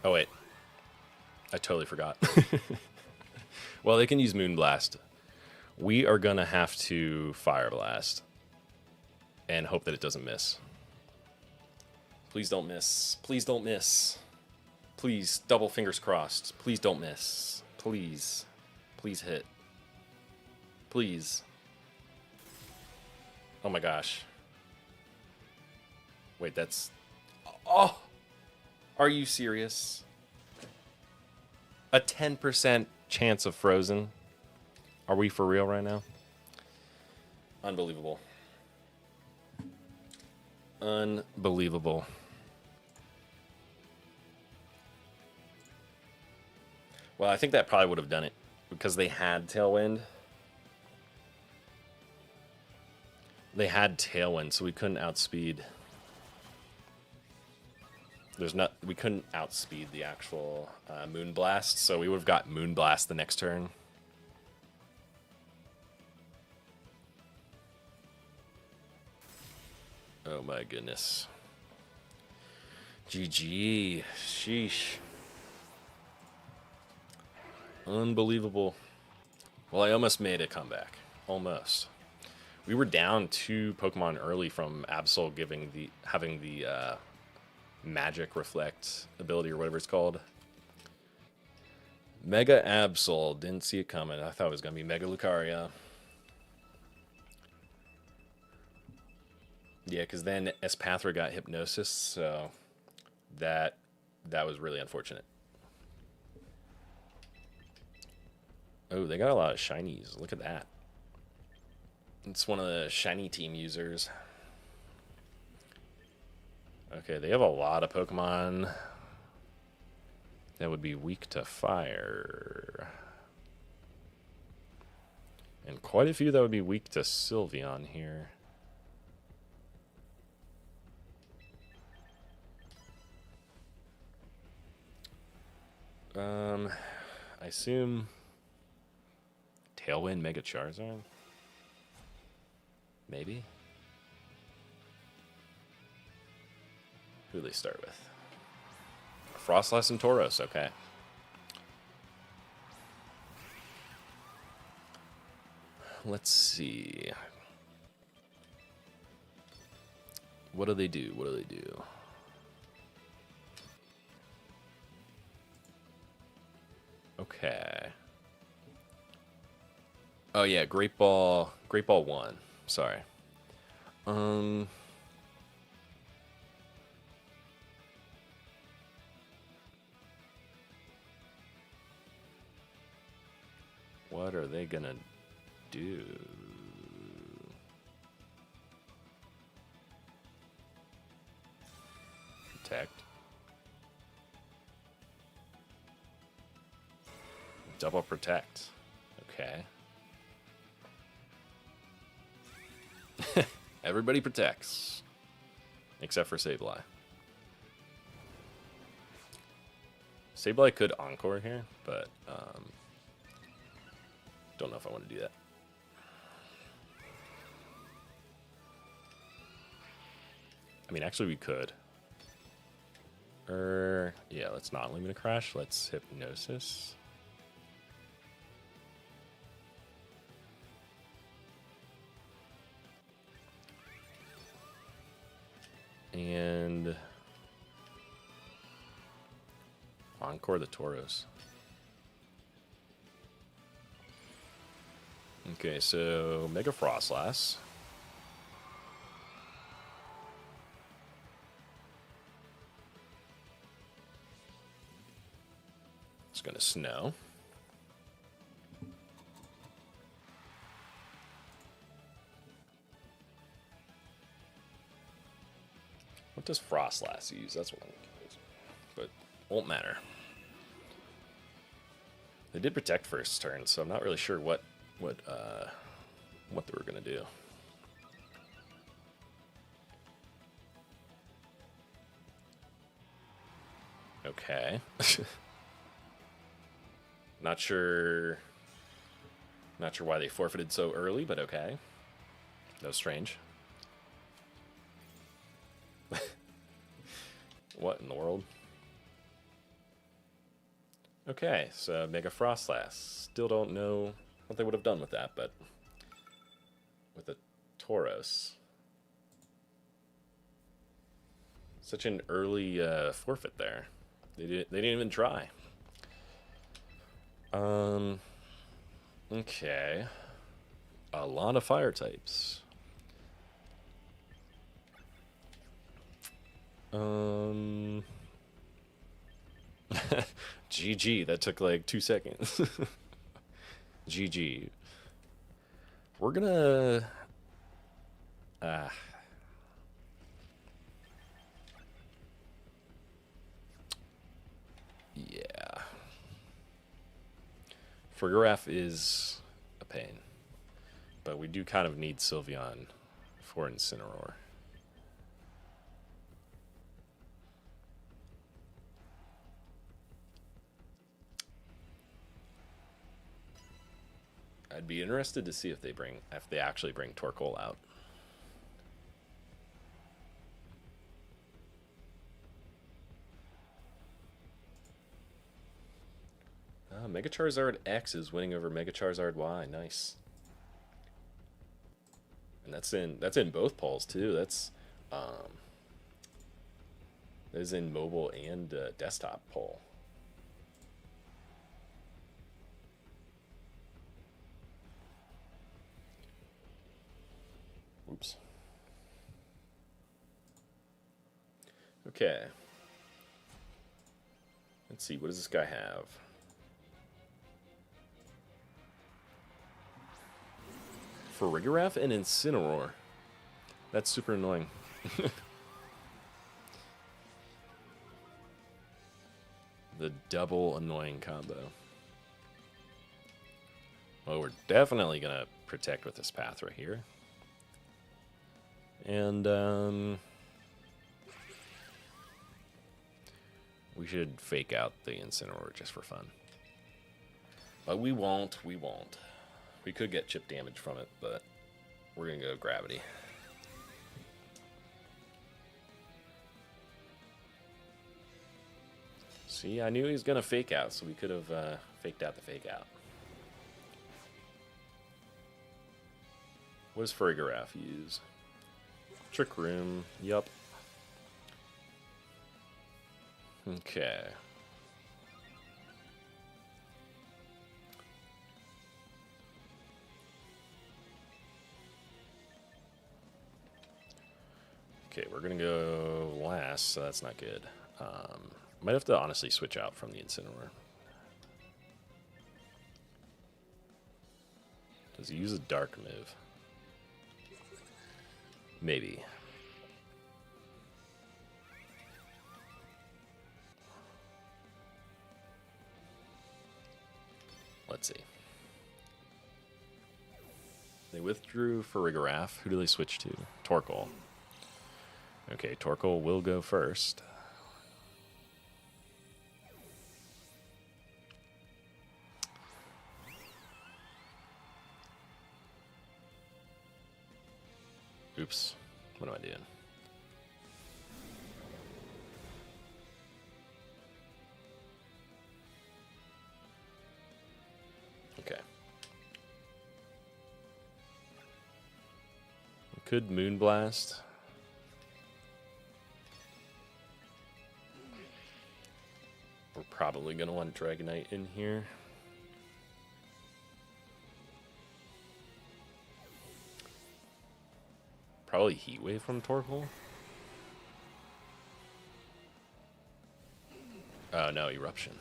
Oh wait. I totally forgot. Well, they can use Moonblast. We are gonna have to Fire Blast. And hope that it doesn't miss. Please don't miss. Please don't miss. Please, double fingers crossed. Please don't miss. Please. Please hit. Please. Oh my gosh. Wait, that's... Oh! Are you serious? A 10% chance of frozen? Are we for real right now? Unbelievable. Unbelievable. Well, I think that probably would have done it because they had Tailwind. They had Tailwind, so we couldn't outspeed. We couldn't outspeed the actual Moonblast, so we would have got Moonblast the next turn. Oh my goodness. GG. Sheesh. Unbelievable. Well, I almost made a comeback. Almost. We were down 2 Pokemon early from Absol having the magic reflect ability or whatever it's called. Mega Absol. Didn't see it coming. I thought it was going to be Mega Lucario. Yeah, because then Espathra got Hypnosis, so that was really unfortunate. Oh, they got a lot of shinies. Look at that. It's one of the shiny team users. Okay, they have a lot of Pokemon that would be weak to fire. And quite a few that would be weak to Sylveon here. I assume Tailwind Mega Charizard? Maybe? Who do they start with? Frostlass and Tauros, okay. Let's see. What do they do? What do they do? Okay. Oh yeah, Great Ball 1. Sorry. What are they gonna do? Protect. Double protect. Okay. Everybody protects. Except for Sableye. Sableye could Encore here, but don't know if I want to do that. I mean, actually we could. Yeah, let's not Lumina Crash. Let's Hypnosis. And Encore the Tauros. Okay, so Mega Frostlass. It's gonna snow. What does Frostlass use? That's what I'm confused. But won't matter. They did protect first turn, so I'm not really sure what they were gonna do. Okay. Not sure why they forfeited so early, but okay. That was strange. What in the world? Okay, so Mega Frostlass. Still don't know what they would have done with that, but with a Tauros. Such an early forfeit there. They didn't even try. Okay. A lot of fire types. GG, that took like 2 seconds. GG. We're gonna... yeah. Farigiraf is a pain. But we do kind of need Sylveon for Incineroar. I'd be interested to see if they actually bring Torkoal out. Mega Charizard X is winning over Mega Charizard Y. Nice. And that's in both polls too. That is in mobile and desktop poll. Oops. Okay. Let's see, what does this guy have? Farigiraf and Incineroar. That's super annoying. The double annoying combo. Well, we're definitely gonna protect with this Espathra here. And we should fake out the Incineroar just for fun. But we won't. We could get chip damage from it, but we're gonna go Gravity. See, I knew he was gonna fake out, so we could have faked out the fake out. What does Farigiraf use? Trick Room. Yup. Okay. Okay, we're gonna go last, so that's not good. Might have to honestly switch out from the Incineroar. Does he use a dark move? Maybe. Let's see. They withdrew for Rigoraph. Who do they switch to? Torkoal. Okay, Torkoal will go first. Oops. What am I doing? Okay. We could Moonblast. We're probably going to want Dragonite in here. Probably Heat Wave from Torkoal. Oh no, Eruption.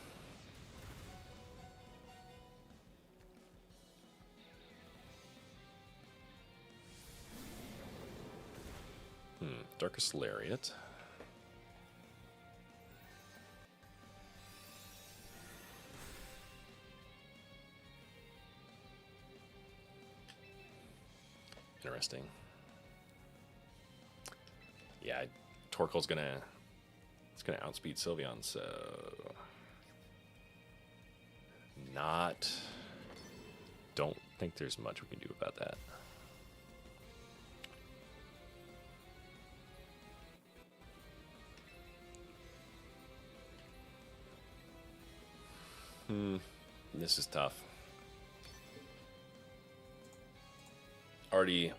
Darkest Lariat. Interesting. Yeah, Torkoal's gonna outspeed Sylveon, so don't think there's much we can do about that. This is tough.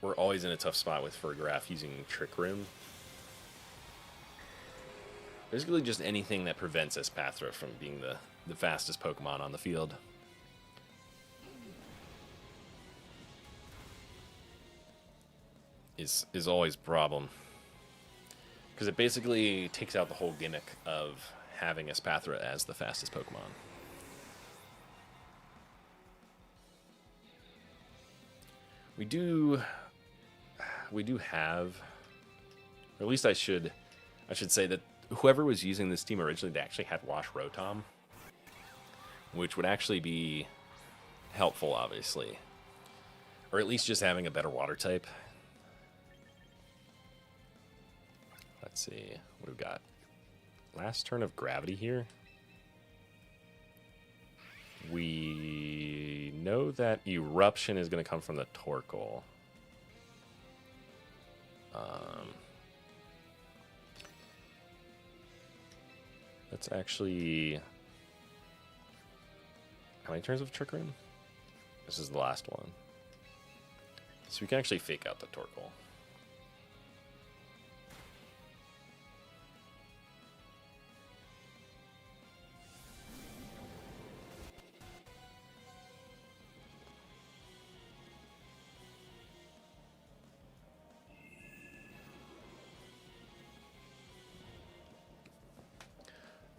We're always in a tough spot with Fergraph using Trick Room. Basically just anything that prevents Espathra from being the fastest Pokemon on the field. Is always a problem. Because it basically takes out the whole gimmick of having Espathra as the fastest Pokemon. We do have, or at least I should say that whoever was using this team originally, they actually had Wash Rotom, which would actually be helpful, obviously. Or at least just having a better water type. Let's see what we've got. Last turn of Gravity here. We know that Eruption is going to come from the Torkoal. That's actually... How many turns of Trick Room? This is the last one. So we can actually fake out the Torkoal.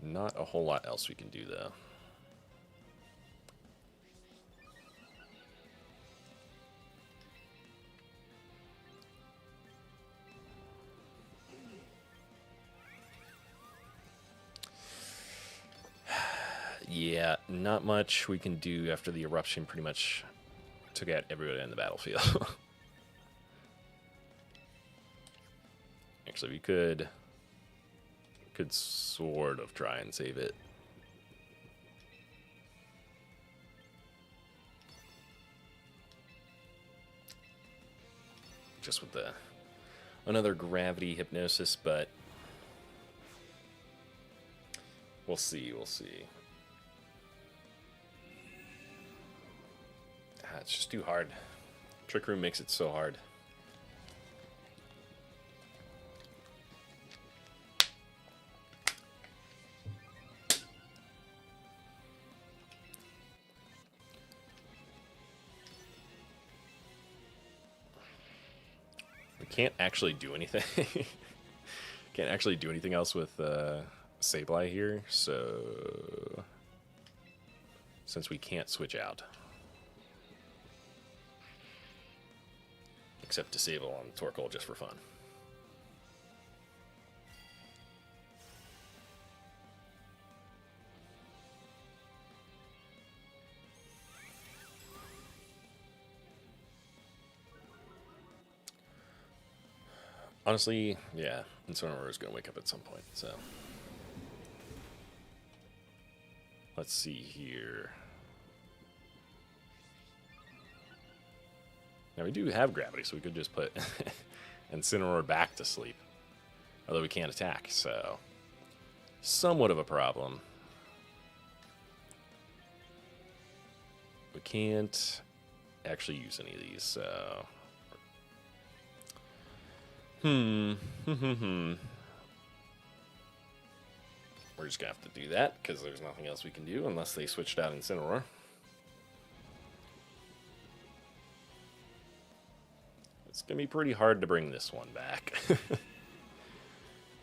Not a whole lot else we can do, though. Yeah, not much we can do after the Eruption pretty much took out everybody in the battlefield. Actually, we could sort of try and save it. Just with another Gravity Hypnosis, but we'll see. It's just too hard. Trick Room makes it so hard. We can't actually do anything. Can't actually do anything else with Sableye here, so since we can't switch out. Except disable on Torkoal just for fun. Honestly, yeah, Incineroar is going to wake up at some point, so. Let's see here. Now we do have gravity, so we could just put Incineroar back to sleep. Although we can't attack, so somewhat of a problem. We can't actually use any of these, so... We're just gonna have to do that, because there's nothing else we can do unless they switched out Incineroar. It's gonna be pretty hard to bring this one back.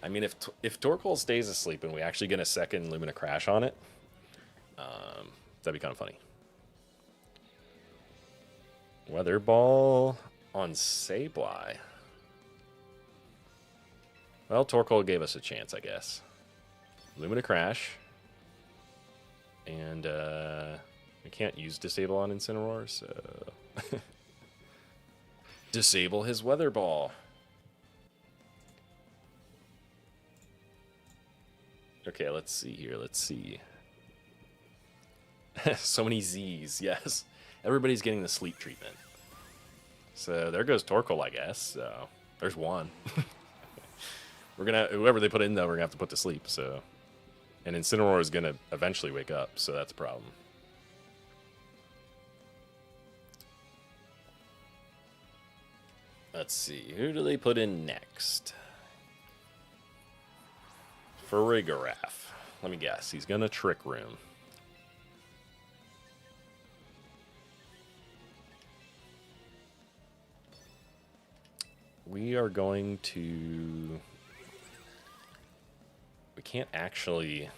I mean, if Torkoal stays asleep and we actually get a second Lumina Crash on it, that'd be kind of funny. Weather Ball on Sableye. Well, Torkoal gave us a chance, I guess. Lumina Crash. And we can't use Disable on Incineroar, so... Disable his Weather Ball. Okay, let's see here. Let's see. So many Z's, yes. Everybody's getting the sleep treatment. So there goes Torkoal, I guess. So there's one. We're gonna, whoever they put in though, we're gonna have to put to sleep. So, and Incineroar is gonna eventually wake up, so that's a problem. Let's see, who do they put in next? Farigiraf. Let me guess, he's gonna Trick Room. We are going to... We can't actually...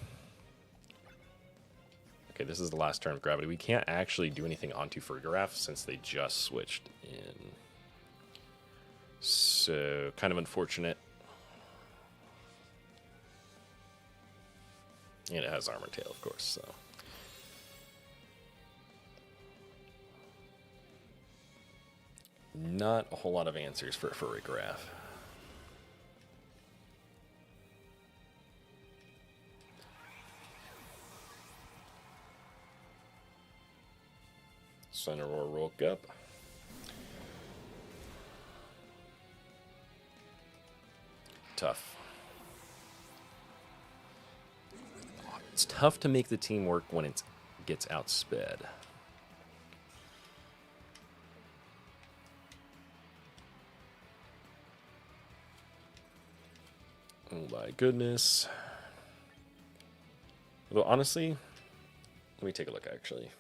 Okay, this is the last turn of Gravity. We can't actually do anything onto Farigiraf since they just switched in. So, kind of unfortunate. And it has Armor Tail, of course, so... Not a whole lot of answers for Farigiraf. Incineroar woke up. Tough. It's tough to make the team work when it gets outsped. Oh my goodness. Although honestly, let me take a look actually.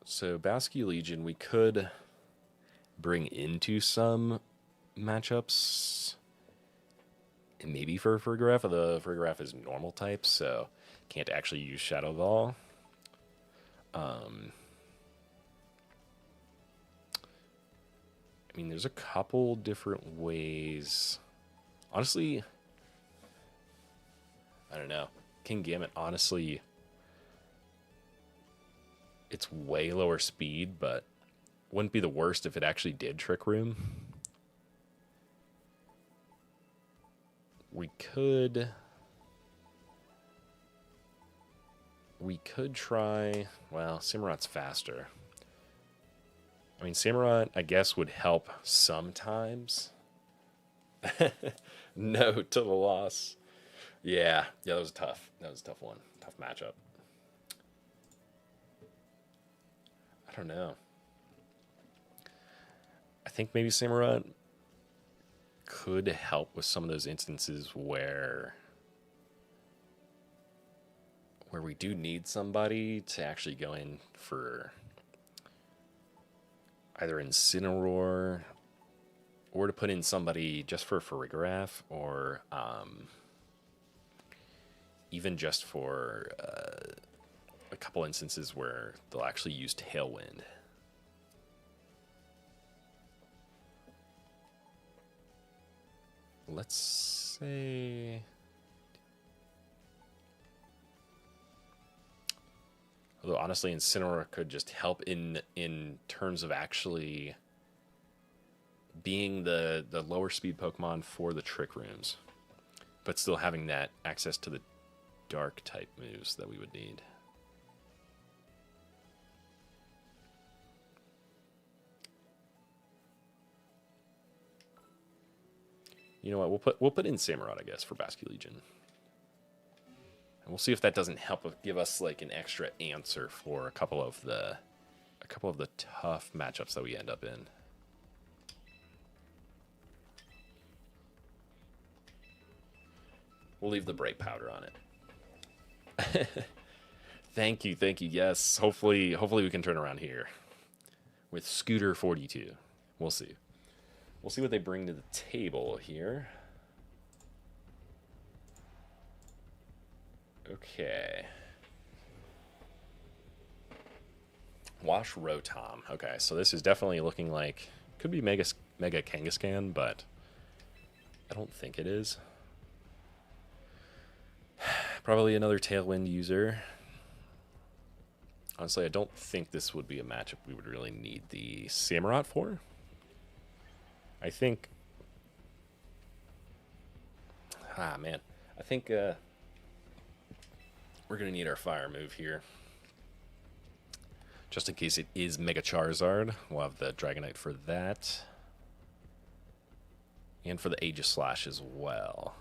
So Basque Legion we could bring into some matchups. And maybe for Farigiraf, although Farigiraf is normal type, so can't actually use Shadow Ball. I mean, there's a couple different ways. Honestly, I don't know. Kingambit, honestly, it's way lower speed, but wouldn't be the worst if it actually did Trick Room. We could try, well, Samurot's faster. I mean, Samurott, I guess, would help sometimes. No to the loss. Yeah, that was tough. That was a tough one. Tough matchup. I don't know. I think maybe Samurott could help with some of those instances where we do need somebody to actually go in for either Incineroar or to put in somebody just for Farigiraf, or even just for a couple instances where they'll actually use Tailwind. Let's say... Although honestly, Incineroar could just help in terms of actually being the lower speed Pokemon for the Trick Rooms, but still having that access to the Dark type moves that we would need. You know what? We'll put in Samurott, I guess, for Basculegion. And we'll see if that doesn't help give us like an extra answer for a couple of the tough matchups that we end up in. We'll leave the Bright Powder on it. Thank you. Yes, hopefully we can turn around here with Scooter 42. We'll see. We'll see what they bring to the table here. Okay. Wash Rotom. Okay, so this is definitely looking like... Could be Mega Kangaskhan, but I don't think it is. Probably another Tailwind user. Honestly, I don't think this would be a matchup we would really need the Samurott for. I think... man. I think we're going to need our fire move here. Just in case it is Mega Charizard. We'll have the Dragonite for that. And for the Aegis Slash as well.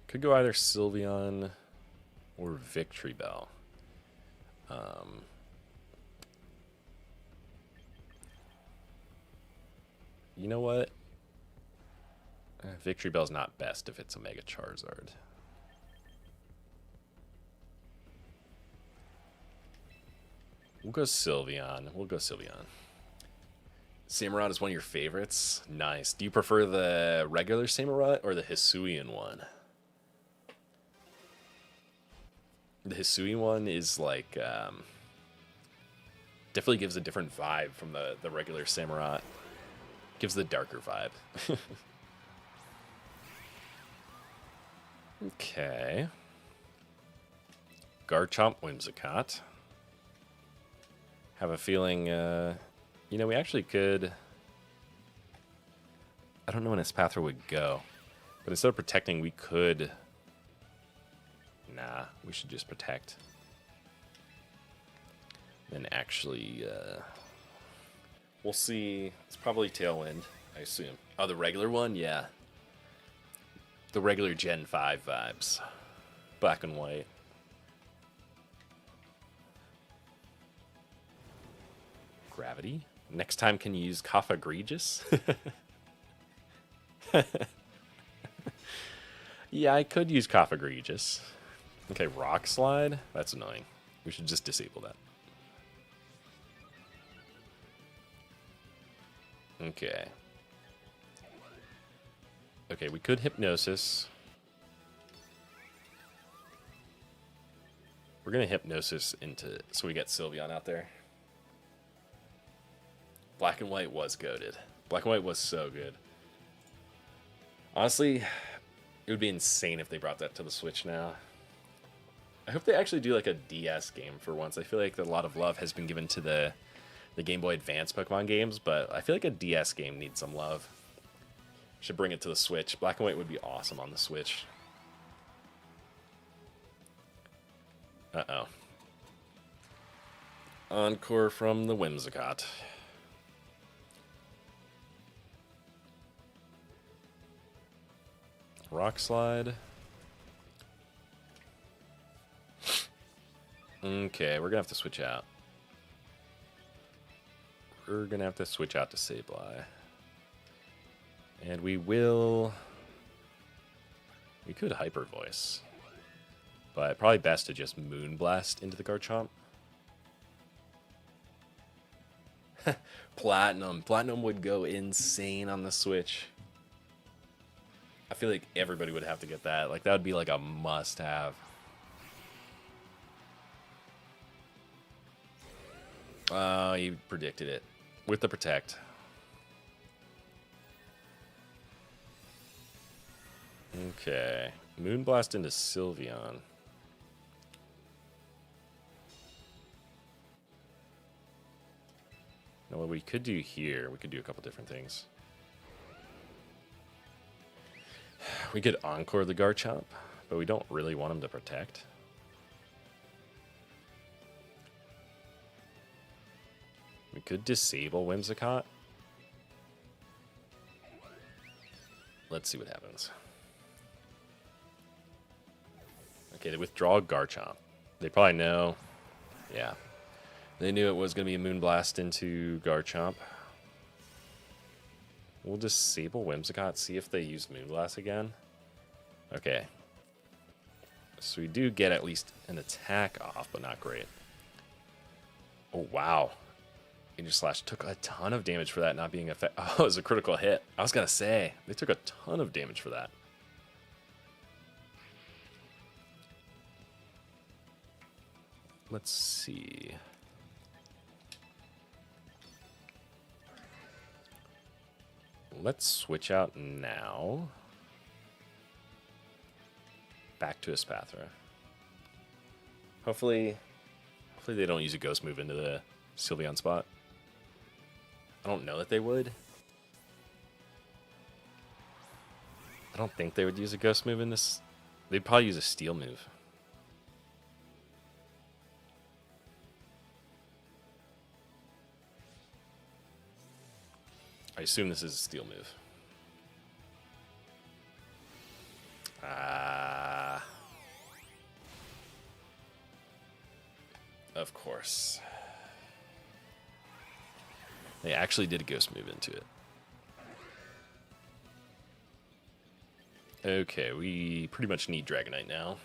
Could go either Sylveon or Victory Bell. You know what? Victory Bell's not best if it's a Mega Charizard. We'll go Sylveon. Samurott is one of your favorites? Nice. Do you prefer the regular Samurott or the Hisuian one? The Hisuian one is like... definitely gives a different vibe from the regular Samurott. Gives the darker vibe. Okay. Garchomp Whimsicott. Have a feeling, you know, we actually could... I don't know when Espathra would go. But instead of protecting, we could... Nah, we should just protect. Then actually, we'll see. It's probably Tailwind, I assume. Oh, the regular one? Yeah. The regular Gen 5 vibes. Black and white. Gravity? Next time can you use Cough Egregious? Yeah, I could use Cough Egregious. Okay, Rock Slide? That's annoying. We should just disable that. Okay. Okay, we could Hypnosis. We're going to Hypnosis into... So we get Sylveon out there. Black and White was goated. Black and White was so good. Honestly, it would be insane if they brought that to the Switch now. I hope they actually do like a DS game for once. I feel like a lot of love has been given to the Game Boy Advance Pokemon games, but I feel like a DS game needs some love. Should bring it to the Switch. Black and White would be awesome on the Switch. Uh-oh. Encore from the Whimsicott. Rock Slide. Okay, we're gonna have to switch out. We're gonna have to switch out to Sableye. And we will... We could Hyper Voice. But probably best to just Moonblast into the Garchomp. Platinum. Platinum would go insane on the Switch. I feel like everybody would have to get that. Like, that would be like a must-have. Oh, you predicted it. With the Protect. Okay. Moonblast into Sylveon. Now, what we could do here, we could do a couple different things. We could Encore the Garchomp, but we don't really want him to Protect. We could disable Whimsicott. Let's see what happens. Okay, they withdraw Garchomp. They probably know. Yeah. They knew it was going to be a Moonblast into Garchomp. We'll disable Whimsicott, see if they use Moonblast again. Okay. So we do get at least an attack off, but not great. Oh, wow. Aegislash took a ton of damage for that not being effective. Oh, it was a critical hit. I was going to say, they took a ton of damage for that. Let's see. Let's switch out now. Back to Espathra. Hopefully they don't use a ghost move into the Sylveon spot. I don't know that they would. I don't think they would use a ghost move in this. They'd probably use a steel move. I assume this is a steel move. Of course. They actually did a ghost move into it. Okay, we pretty much need Dragonite now.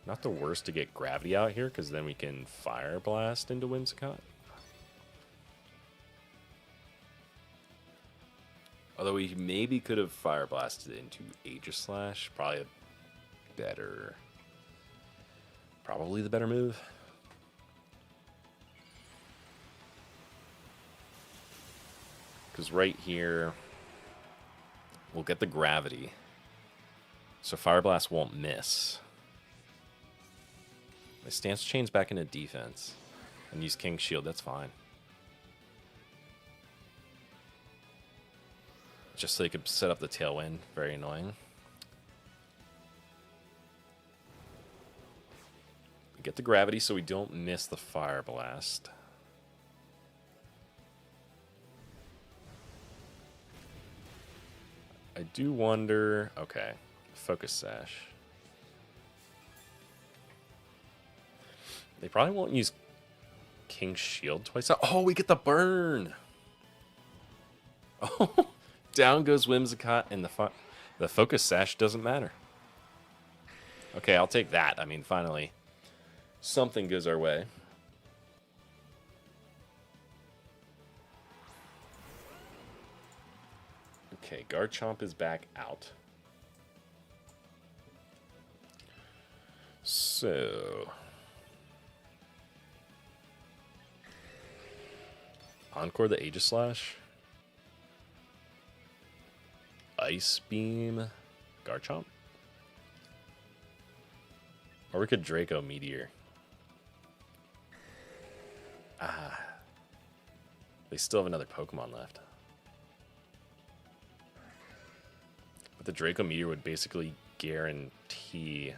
Not the worst to get Gravity out here, because then we can Fire Blast into Whimsicott. Although we maybe could have Fire Blasted into Aegislash. Probably the better move. Because right here, we'll get the Gravity. So Fire Blast won't miss. My stance chains back into defense. And use King's Shield, that's fine. Just so they could set up the tailwind. Very annoying. We get the Gravity so we don't miss the Fire Blast. I do wonder... Okay. Focus Sash. They probably won't use King's Shield twice. Oh, we get the burn! Oh, down goes Whimsicott, and the Focus Sash doesn't matter. Okay, I'll take that. I mean, finally, something goes our way. Okay, Garchomp is back out. So... Encore the Aegislash. Ice Beam Garchomp. Or we could Draco Meteor. They still have another Pokemon left. But the Draco Meteor would basically guarantee...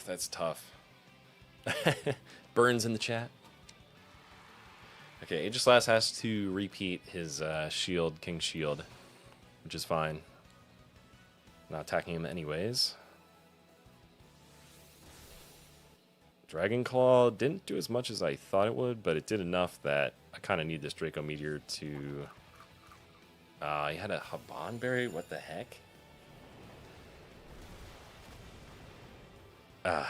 that's tough. Burns in the chat. Okay, Aegislash has to repeat his shield, King's Shield, which is fine. Not attacking him anyways. Dragon Claw didn't do as much as I thought it would, but it did enough that I kind of need this Draco Meteor to... he had a Haban Berry? What the heck? Of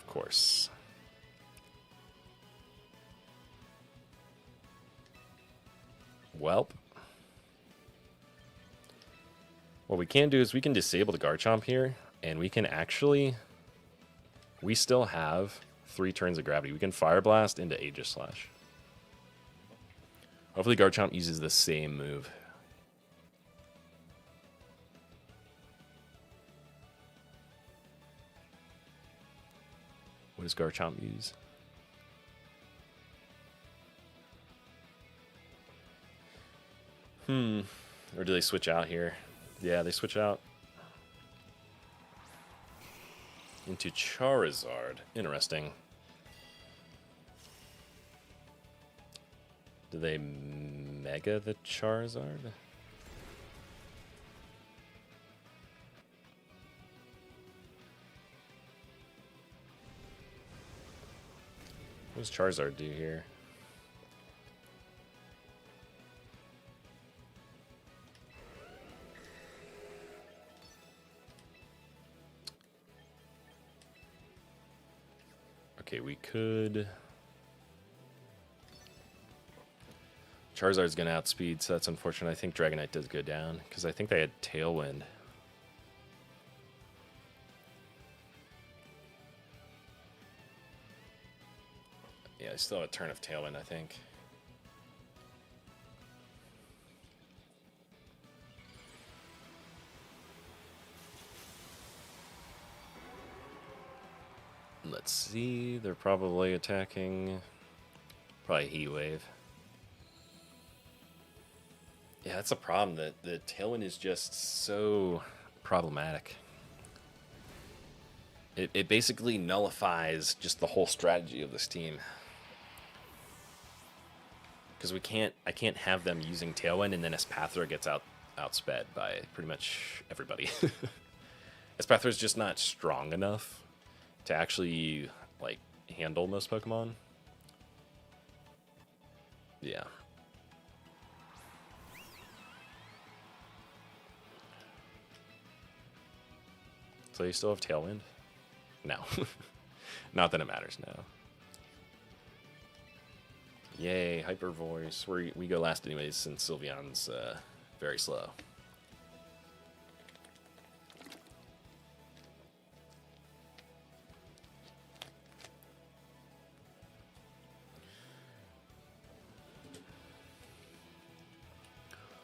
course. Welp. What we can do is we can disable the Garchomp here, and we can actually... We still have 3 turns of gravity. We can Fire Blast into Aegislash. Hopefully Garchomp uses the same move. What does Garchomp use? Or do they switch out here? Yeah, they switch out. Into Charizard. Interesting. Do they Mega the Charizard? What does Charizard do here? Okay, we could... Charizard's going to outspeed, so that's unfortunate. I think Dragonite does go down, because I think they had Tailwind. Yeah, I still have a turn of Tailwind, I think. Let's see, they're probably attacking... Probably Heat Wave. Yeah, that's a problem. The Tailwind is just so problematic. It basically nullifies just the whole strategy of this team. Because I can't have them using Tailwind and then Espathra gets outsped by pretty much everybody. Espathra's just not strong enough to actually like handle most Pokemon. Yeah. So you still have Tailwind? No. Not that it matters now. Yay, Hyper Voice. We go last anyways since Sylveon's very slow.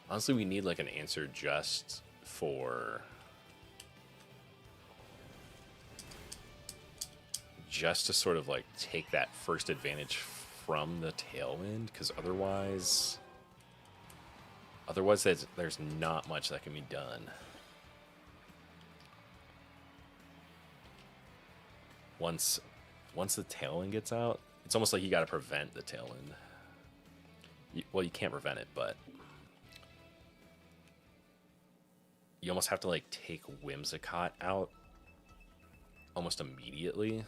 Honestly, we need like an answer just for... Just to sort of like take that first advantage from the Tailwind, because otherwise there's not much that can be done. Once the Tailwind gets out, it's almost like you got to prevent the Tailwind. Well, you can't prevent it, but you almost have to like take Whimsicott out almost immediately.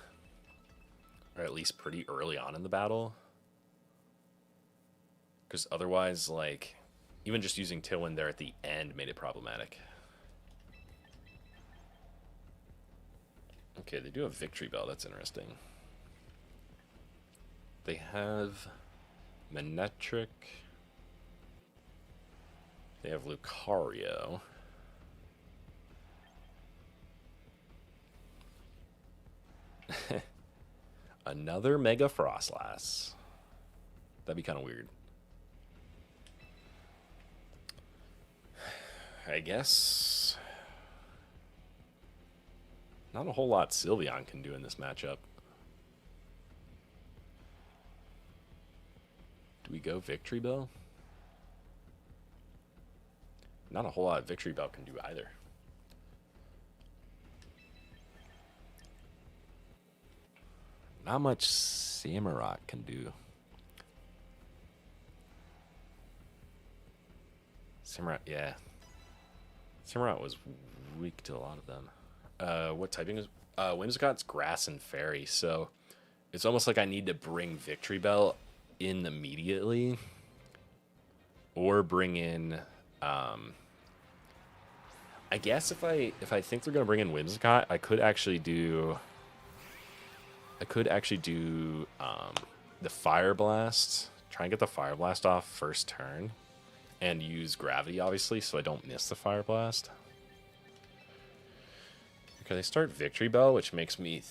Or at least pretty early on in the battle. Because otherwise, like, even just using Tailwind there at the end made it problematic. Okay, they do have Victory Bell. That's interesting. They have Manectric. They have Lucario. Another Mega Frostlass. That'd be kind of weird. I guess not a whole lot Sylveon can do in this matchup. Do we go Victory Bell? Not a whole lot Victory Bell can do either. Not much Samurott can do. Samurott, yeah. Samurott was weak to a lot of them. What typing is Whimsicott's grass and fairy, so it's almost like I need to bring Victory Bell in immediately, or bring in. I guess if I think they're gonna bring in Whimsicott, I could actually do. The Fire Blast. Try and get the Fire Blast off first turn, and use Gravity obviously, so I don't miss the Fire Blast. Okay, they start Victory Bell, which makes me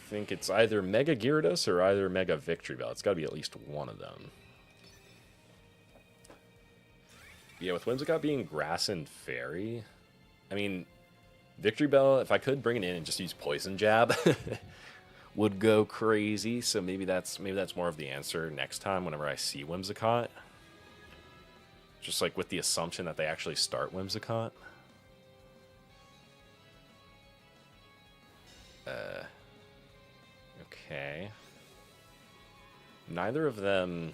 think it's either Mega Gyarados or either Mega Victory Bell. It's got to be at least one of them. Yeah, with Whimsicott being Grass and Fairy, I mean, Victory Bell, if I could bring it in and just use Poison Jab, would go crazy. So maybe that's more of the answer next time whenever I see Whimsicott. Just like with the assumption that they actually start Whimsicott. Okay. Neither of them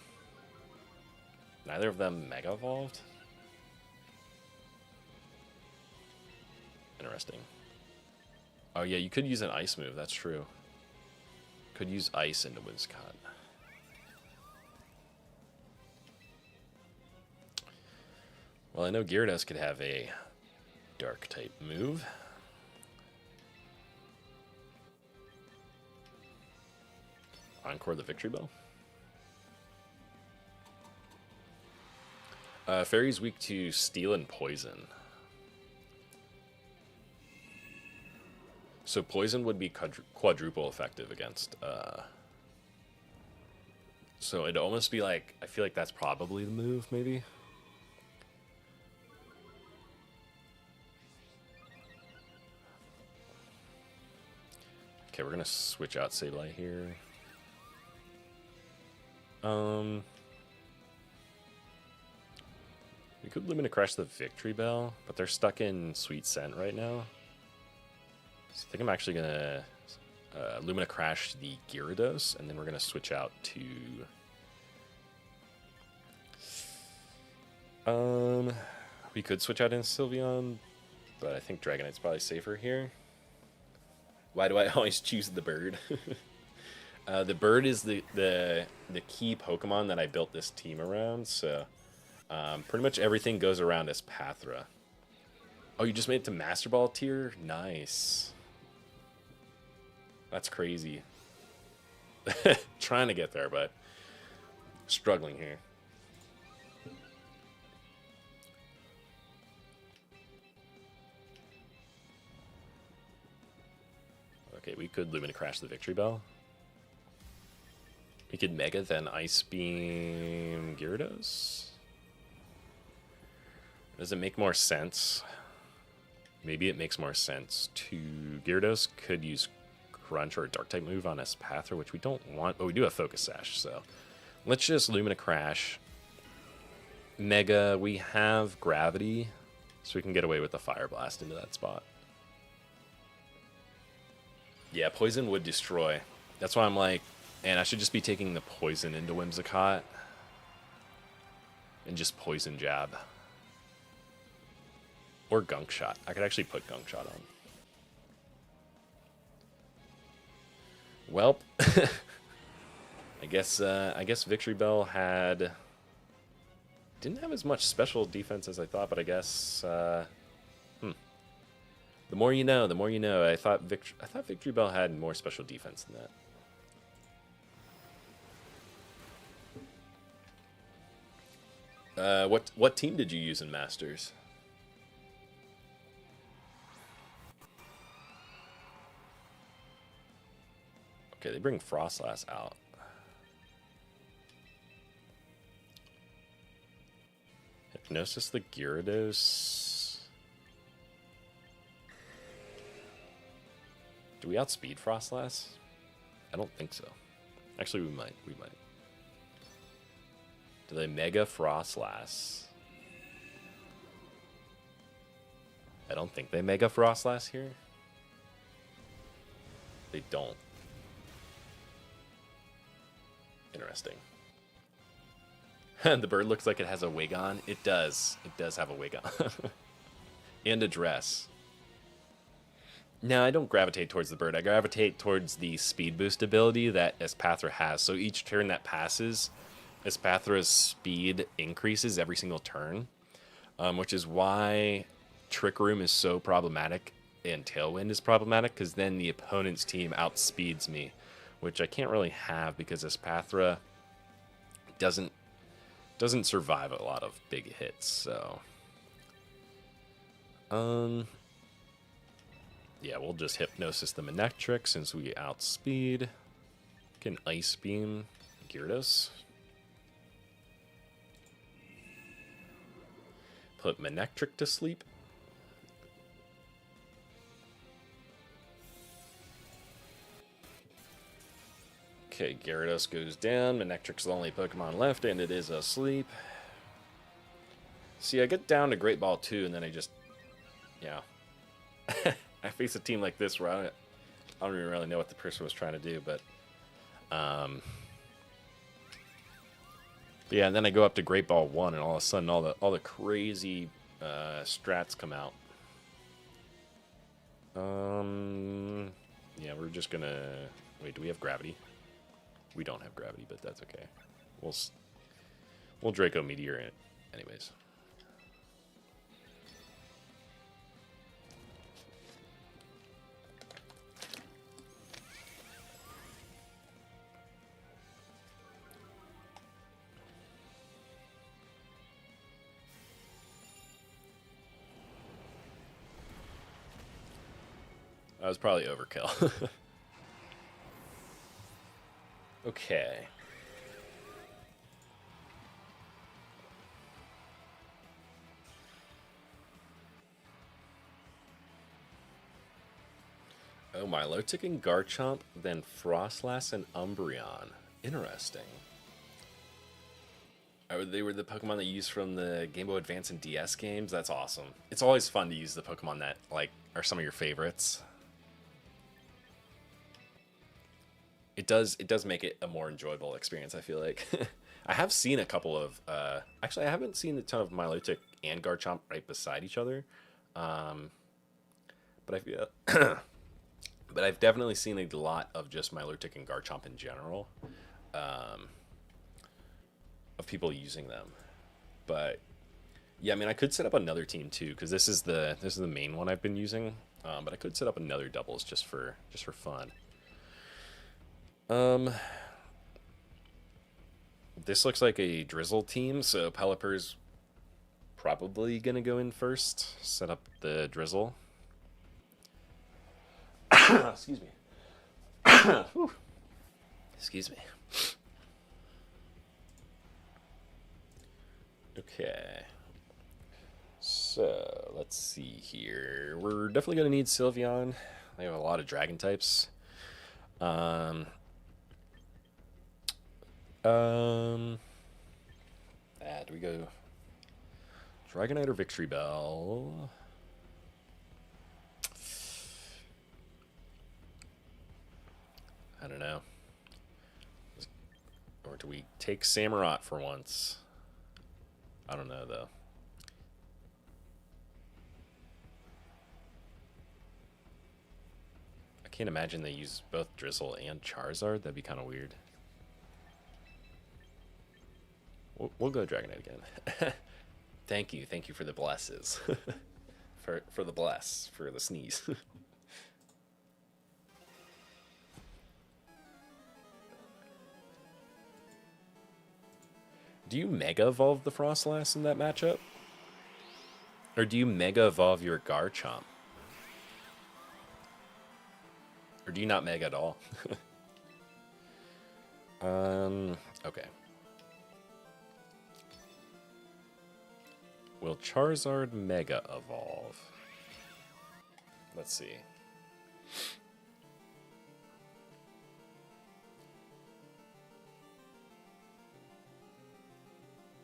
Mega Evolved? Interesting. Oh yeah, you could use an Ice move, that's true. Could use Ice into Whimsicott. Well, I know Gyarados could have a Dark type move. Encore the Victory Bell. Fairy's weak to Steel and Poison. So Poison would be quadruple effective against... So it'd almost be like... I feel like that's probably the move, maybe? Okay, we're going to switch out Sableye here. We could Lumina Crash the Victory Bell, but they're stuck in Sweet Scent right now. So I think I'm actually gonna Lumina Crash the Gyarados, and then we're gonna switch out to we could switch out in Sylveon, but I think Dragonite's probably safer here. Why do I always choose the bird? The bird is the key Pokemon that I built this team around, so pretty much everything goes around Espathra. Oh, you just made it to Master Ball tier? Nice. That's crazy. Trying to get there, but struggling here. Okay, we could Lumina Crash the Victory Bell. We could Mega, then Ice Beam Gyarados. Does it make more sense? Maybe it makes more sense to... Gyarados could use Crunch or a Dark-type move on Espathra, which we don't want, but we do have Focus Sash, so... Let's just Lumina Crash. Mega, we have Gravity, so we can get away with the Fire Blast into that spot. Yeah, Poison would destroy. That's why I'm like... And I should just be taking the Poison into Whimsicott. And just Poison Jab. Or Gunk Shot. I could actually put Gunk Shot on. Well, I guess Victory Bell didn't have as much special defense as I thought, but I guess the more you know, the more you know. I thought Victory Bell had more special defense than that. What team did you use in Masters? Okay, they bring Frostlass out. Hypnosis the Gyarados. Do we outspeed Frostlass? I don't think so. Actually, we might. We might. Do they Mega Frostlass? I don't think they Mega Frostlass here. They don't. Interesting. The bird looks like it has a wig on. It does. It does have a wig on. And a dress. No, I don't gravitate towards the bird. I gravitate towards the speed boost ability that Espathra has. So each turn that passes, Espathra's speed increases every single turn, which is why Trick Room is so problematic and Tailwind is problematic, because then the opponent's team outspeeds me, which I can't really have because Espathra doesn't survive a lot of big hits. So, yeah, we'll just Hypnosis the Manectric since we outspeed. Can Ice Beam Gyarados. Put Manectric to sleep. Okay, Gyarados goes down. Manectric's the only Pokemon left, and it is asleep. See, I get down to Great Ball 2, and then I just... Yeah. I face a team like this where I don't even really know what the person was trying to do, but... yeah, and then I go up to Great Ball 1, and all of a sudden all the crazy strats come out. Yeah, we're just gonna... Wait, do we have Gravity? We don't have Gravity, but that's okay. We'll Draco Meteor it anyways. That was probably overkill. Okay. Oh, Milotic and Garchomp, then Frostlass and Umbreon. Interesting. Oh, they were the Pokemon that you used from the Game Boy Advance and DS games? That's awesome. It's always fun to use the Pokemon that, like, are some of your favorites. It does make it a more enjoyable experience, I feel like. I have seen a couple of... actually, I haven't seen a ton of Milotic and Garchomp right beside each other. But I feel... but I've definitely seen a lot of just Milotic and Garchomp in general. Of people using them. But... yeah, I mean, I could set up another team too, because this is the main one I've been using. But I could set up another doubles just for fun. This looks like a Drizzle team, so Pelipper's probably gonna go in first. Set up the Drizzle. Excuse me. Excuse me. Okay. So, let's see here. We're definitely gonna need Sylveon. They have a lot of Dragon types. Do we go Dragonite or Victory Bell? I don't know. Or do we take Samurott for once? I don't know, though. I can't imagine they use both Drizzle and Charizard. That'd be kind of weird. We'll go Dragonite again. Thank you for the blesses. for the bless, for the sneeze. Do you Mega Evolve the Frostlass in that matchup? Or do you Mega Evolve your Garchomp? Or do you not Mega at all? Okay. Will Charizard Mega Evolve? Let's see.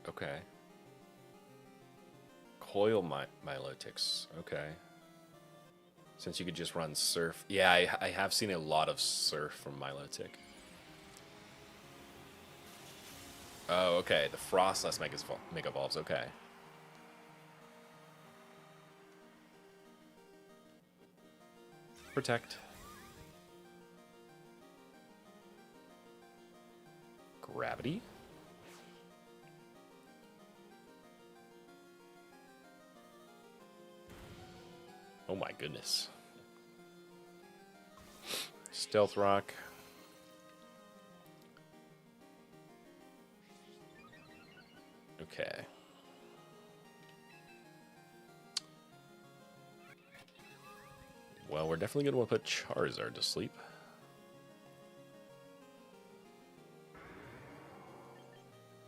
Okay. Coil Milotics. Okay. Since you could just run Surf. Yeah, I have seen a lot of Surf from Milotic. Oh, okay. The Frostless Mega Evolves. Okay. protect. Gravity. Oh my goodness. Stealth Rock. Okay. Well, we're definitely going to want to put Charizard to sleep.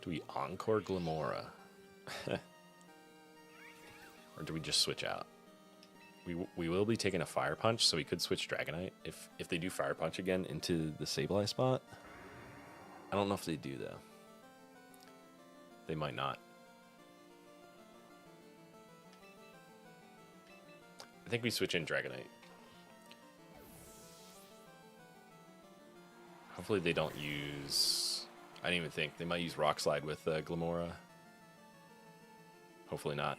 Do we Encore Glamora? Or do we just switch out? We will be taking a Fire Punch, so we could switch Dragonite if they do Fire Punch again into the Sableye spot. I don't know if they do, though. They might not. I think we switch in Dragonite. Hopefully they don't use... I didn't even think. They might use Rock Slide with Glamora. Hopefully not.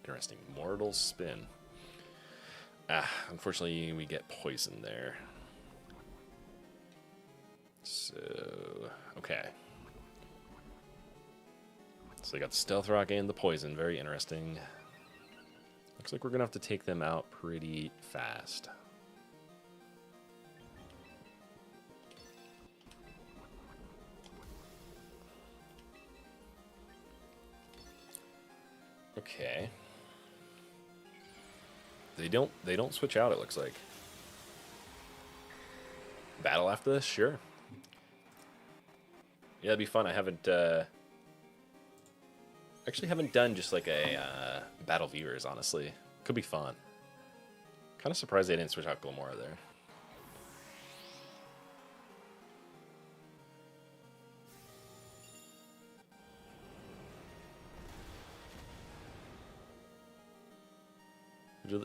Interesting. Mortal Spin. Unfortunately, we get poison there. So, okay. So they got the Stealth Rock and the poison. Very interesting. Looks like we're going to have to take them out pretty fast. Okay. They don't switch out, it looks like. Battle after this? Sure. Yeah, it'd be fun. I haven't actually haven't done just like a battle viewers, honestly. Could be fun. Kind of surprised they didn't switch out Glamora there.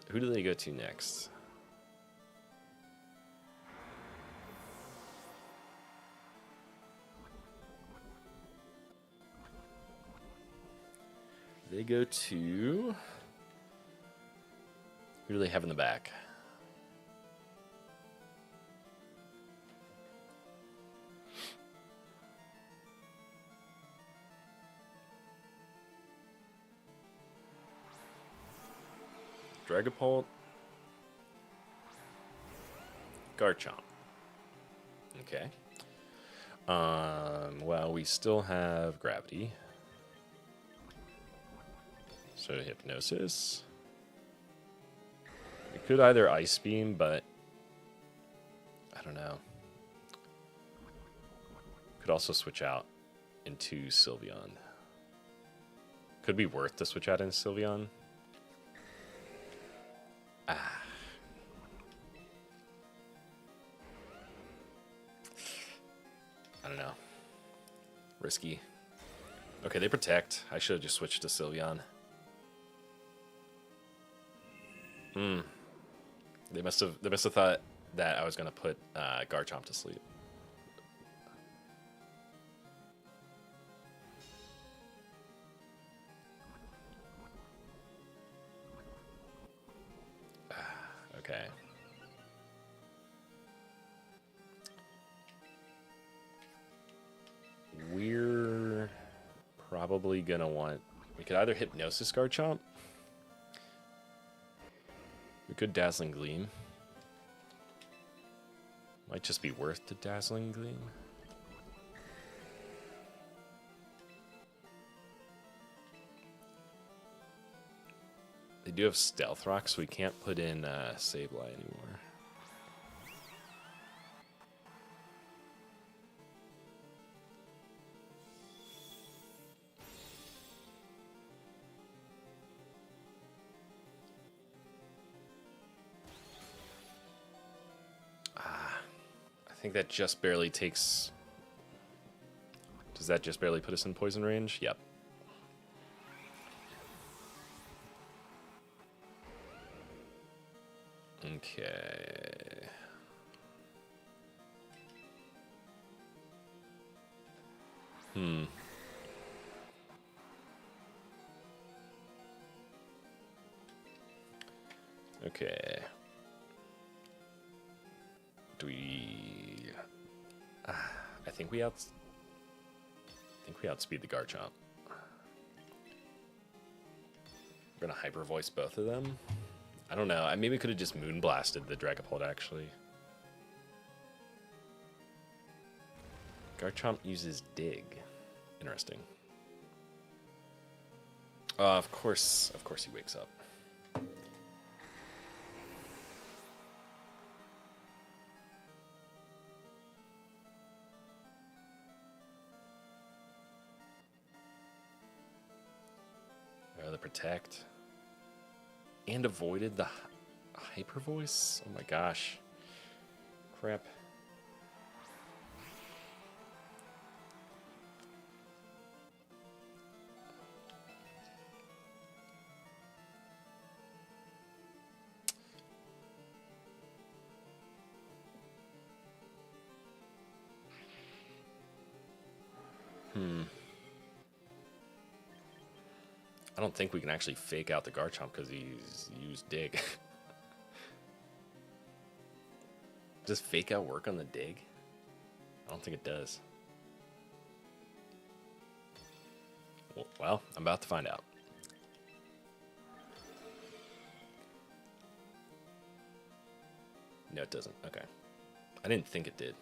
Who do they go to next? They go to... Who do they have in the back? Dragapult. Garchomp. Okay. Well, we still have Gravity. So Hypnosis. We could either Ice Beam, but I don't know. Could also switch out into Sylveon. Could be worth to switch out into Sylveon. I don't know. Risky. Okay, they protect. I should have just switched to Sylveon. They must have thought that I was gonna put Garchomp to sleep. Okay. We're probably gonna want... We could either Hypnosis Garchomp. We could Dazzling Gleam. Might just be worth the Dazzling Gleam. They do have Stealth Rock, so we can't put in Sableye anymore. I think that just barely takes... Does that just barely put us in poison range? Yep. Okay. Hmm. Okay. Do we... I think we outspeed the Garchomp. We're gonna hyper voice both of them. I don't know. I maybe could have just moonblasted the Dragapult actually. Garchomp uses Dig. Interesting. Of course he wakes up. The protect. And avoided the hyper voice? Oh my gosh. Crap. I don't think we can actually fake out the Garchomp because he's used Dig. Does fake out work on the Dig? I don't think it does. Well, I'm about to find out. No, it doesn't. Okay. I didn't think it did.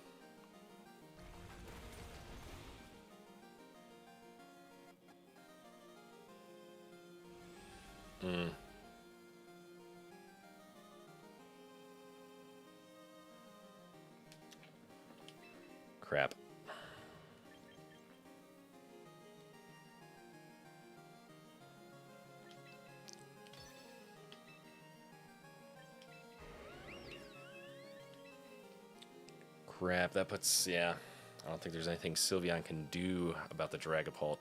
Crap. Crap, that puts, yeah. I don't think there's anything Sylveon can do about the Dragapult.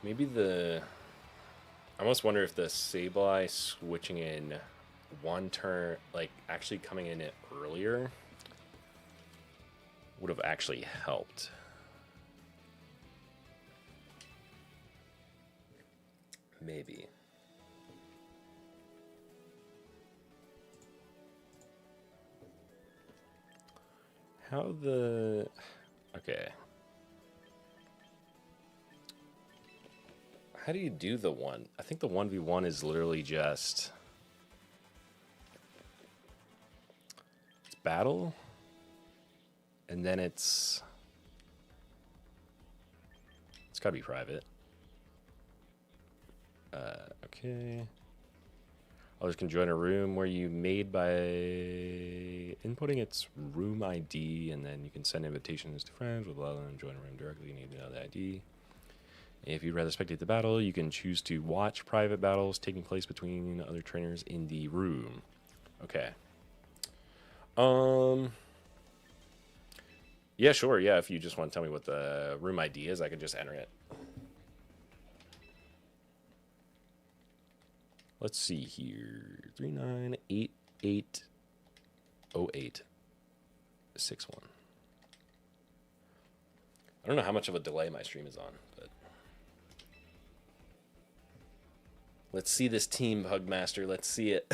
Maybe the... I almost wonder if the Sableye switching in one turn, like actually coming in it earlier, would have actually helped. Maybe. How the... Okay. How do you do the one? I think the 1v1 is literally just... It's battle. And then it's gotta be private. Okay. Others can join a room where you made by inputting its room ID, and then you can send invitations to friends with blah, blah, and join a room directly. You need to know the ID. If you'd rather spectate the battle, you can choose to watch private battles taking place between other trainers in the room. Okay. Yeah, sure. Yeah, if you just want to tell me what the room ID is, I can just enter it. Let's see here. 39880861. I don't know how much of a delay my stream is on, but let's see this team, Hugmaster. Let's see it.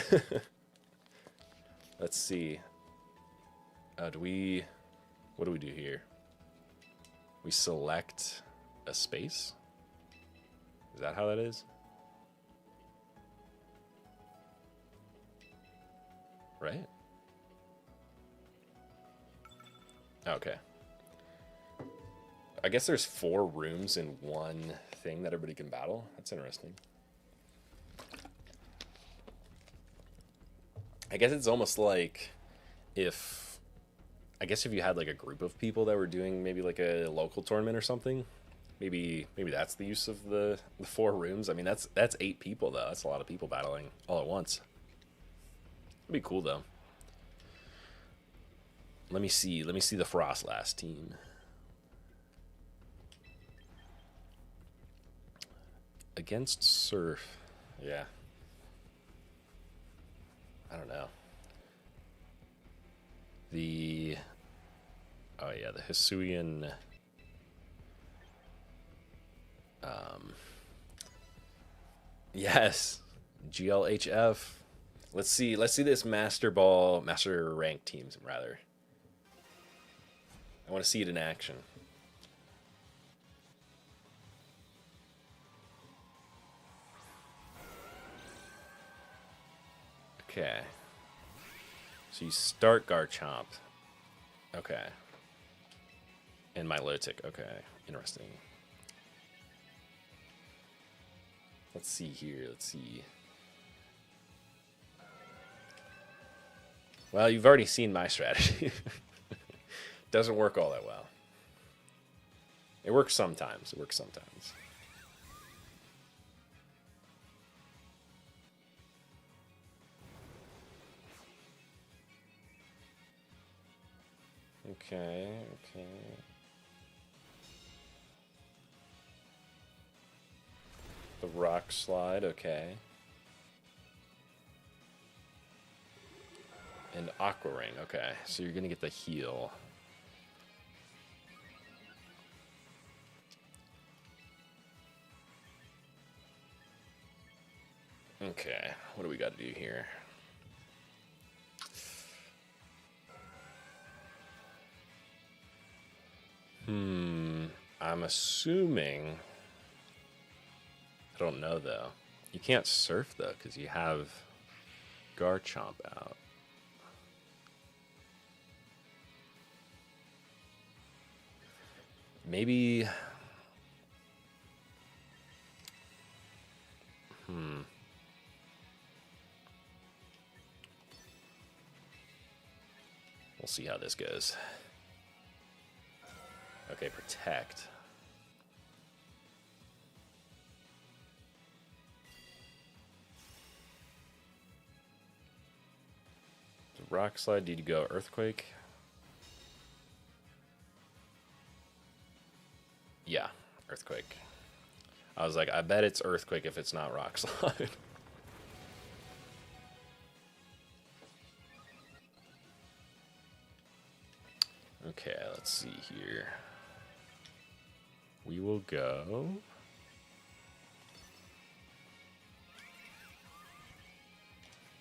Let's see. What do we do here? We select a space? Is that how that is? Right? Okay. I guess there's 4 rooms in one thing that everybody can battle. That's interesting. I guess it's almost like I guess if you had like a group of people that were doing maybe like a local tournament or something, Maybe that's the use of the 4 rooms. I mean, that's 8 people though. That's a lot of people battling all at once. It'd be cool though. Let me see the Frostlast team. Against Surf. Yeah. I don't know. Oh yeah, the Hisuian yes. GLHF. Let's see this master rank teams rather. I want to see it in action. Okay. So you start Garchomp. Okay. And Milotic. Okay. Interesting. Let's see here. Let's see. Well, you've already seen my strategy. Doesn't work all that well. It works sometimes. It works sometimes. Okay, okay. The Rock Slide, okay. And Aqua Ring, okay. So you're gonna get the heal. Okay, what do we got to do here? I'm assuming... I don't know, though. You can't surf, though, because you have Garchomp out. Maybe... We'll see how this goes. Okay, Protect. The Rock Slide, did you go Earthquake? Yeah, Earthquake. I was like, I bet it's Earthquake if it's not Rock Slide. Okay, let's see here. We will go...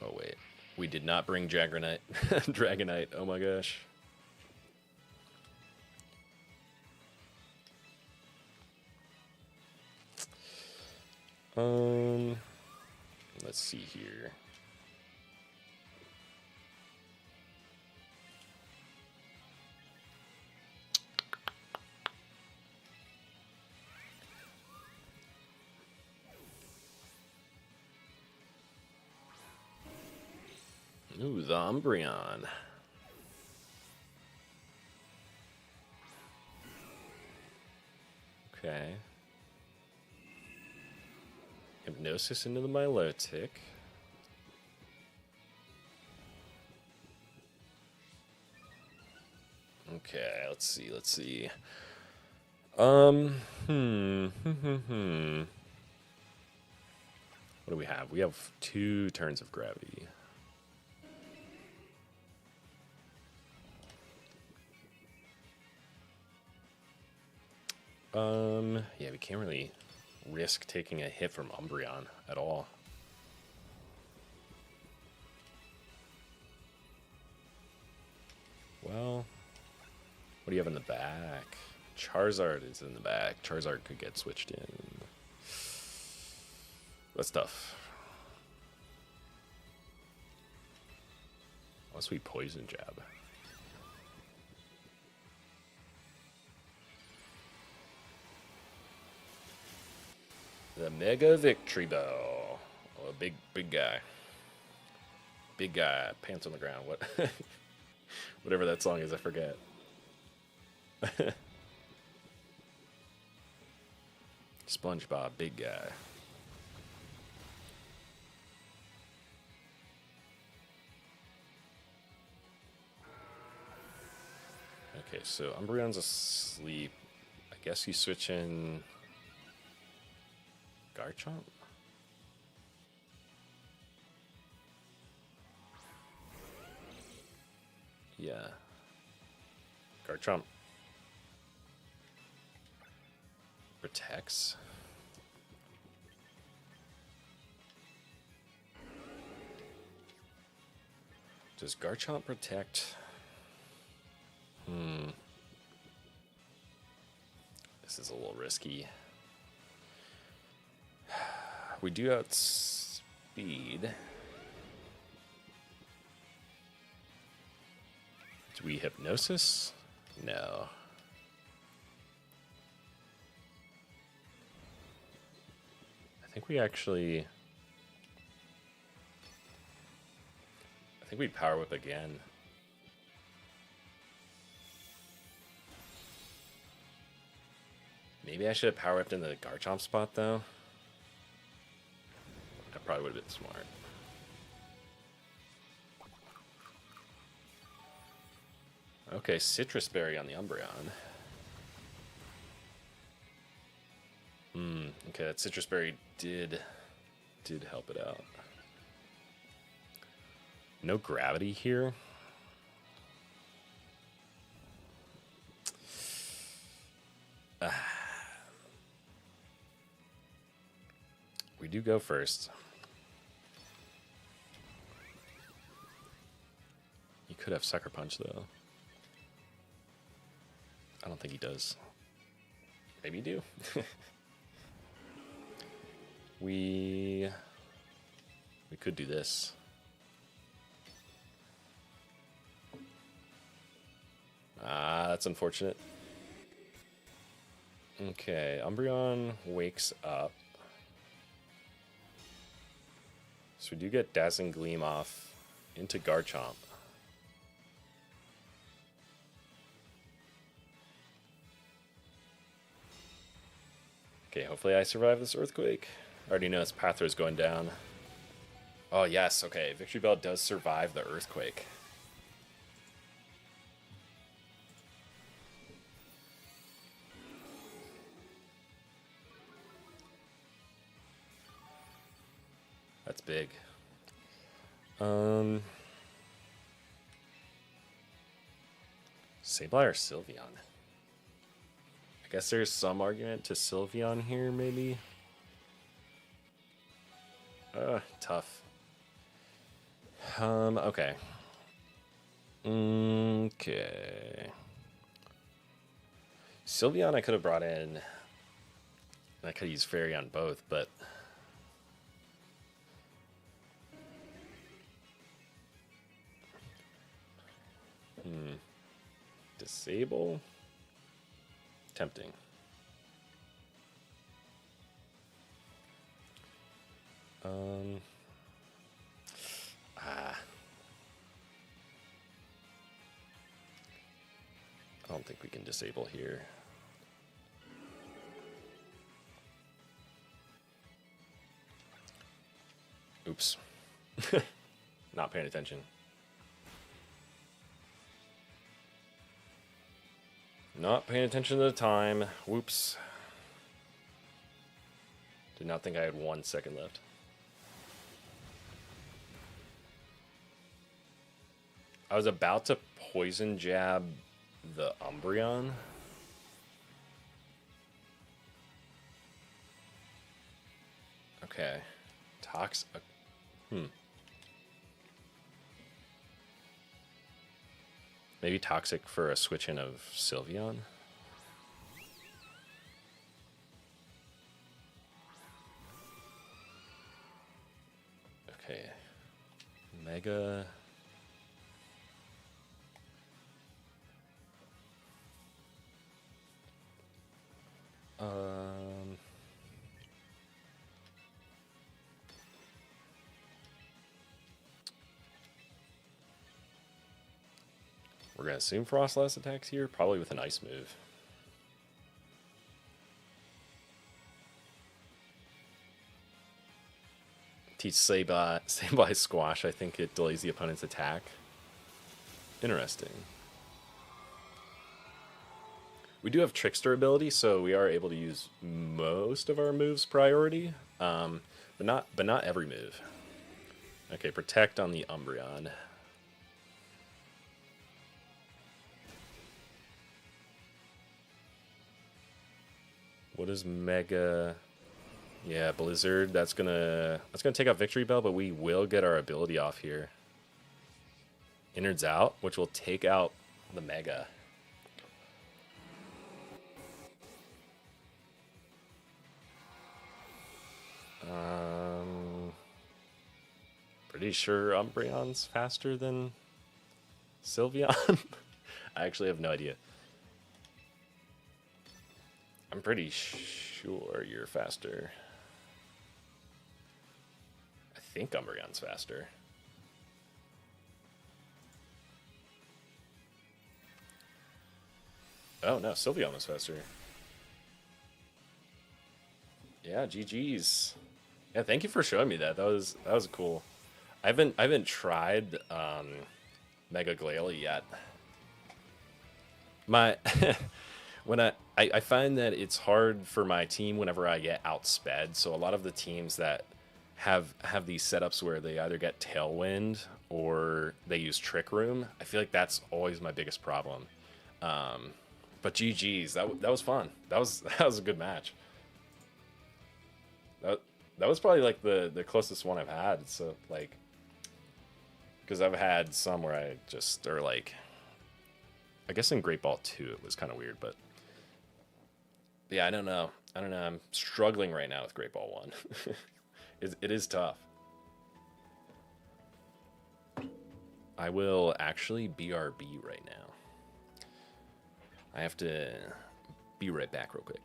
Oh, wait. We did not bring Dragonite. Dragonite, oh my gosh. Let's see here. Ooh, the Umbreon. Okay. Hypnosis into the Milotic. Okay, let's see. What do we have? We have 2 turns of gravity. Yeah, we can't really risk taking a hit from Umbreon at all. Well, what do you have in the back? Charizard is in the back. Charizard could get switched in. That's tough. Oh, sweet Poison Jab. The Mega Victory Bell. Oh, a big guy. Big guy, pants on the ground. What? Whatever that song is, I forget. SpongeBob, big guy. Okay, so Umbreon's asleep. I guess he's switching Garchomp? Yeah. Garchomp protects. Does Garchomp protect? This is a little risky. We do outspeed. Do we hypnosis? No. I think we actually... I think we power whip again. Maybe I should have power whipped in the Garchomp spot though. That probably would have been smart. Okay, Citrus Berry on the Umbreon. Okay, that Citrus Berry did help it out. No gravity here. We do go first. He could have Sucker Punch though. I don't think he does. Maybe you do. We could do this. That's unfortunate. Okay, Umbreon wakes up. So we do get Dazzling Gleam off into Garchomp. Okay, hopefully I survive this earthquake. I already know Espathra is going down. Oh yes, okay, Victory Bell does survive the earthquake. That's big. Sableye or Sylveon? I guess there's some argument to Sylveon here, maybe. Tough. Okay. Okay. Sylveon I could have brought in. I could use Fairy on both, but... Disable? Tempting. I don't think we can disable here. Oops. Not paying attention. Not paying attention to the time. Whoops. Did not think I had 1 second left. I was about to poison jab the Umbreon. Okay. Toxic. Maybe Toxic for a switch in of Sylveon. Okay. Mega. We're going to assume Frostlass attacks here, probably with an Ice move. Teach Sableye Squash. I think it delays the opponent's attack. Interesting. We do have Trickster ability, so we are able to use most of our moves priority, but not every move. Okay, Protect on the Umbreon. What is Mega? Yeah, Blizzard. That's gonna take out Victory Bell, but we will get our ability off here. Innards out, which will take out the Mega. Pretty sure Umbreon's faster than Sylveon. I actually have no idea. I'm pretty sure you're faster. I think Umbreon's faster. Oh no, Sylveon was faster. Yeah, GG's. Yeah, thank you for showing me that. That was cool. I haven't tried Mega Glalie yet. My when I find that it's hard for my team whenever I get outsped. So a lot of the teams that have these setups where they either get tailwind or they use Trick Room, I feel like that's always my biggest problem. But GG's, that was fun. That was a good match. That was probably like the closest one I've had. So like, because I've had some where I just are like, I guess in Great Ball 2 it was kind of weird, but yeah, I don't know. I'm struggling right now with Great Ball 1. It is tough. I will actually BRB right now. I have to be right back real quick.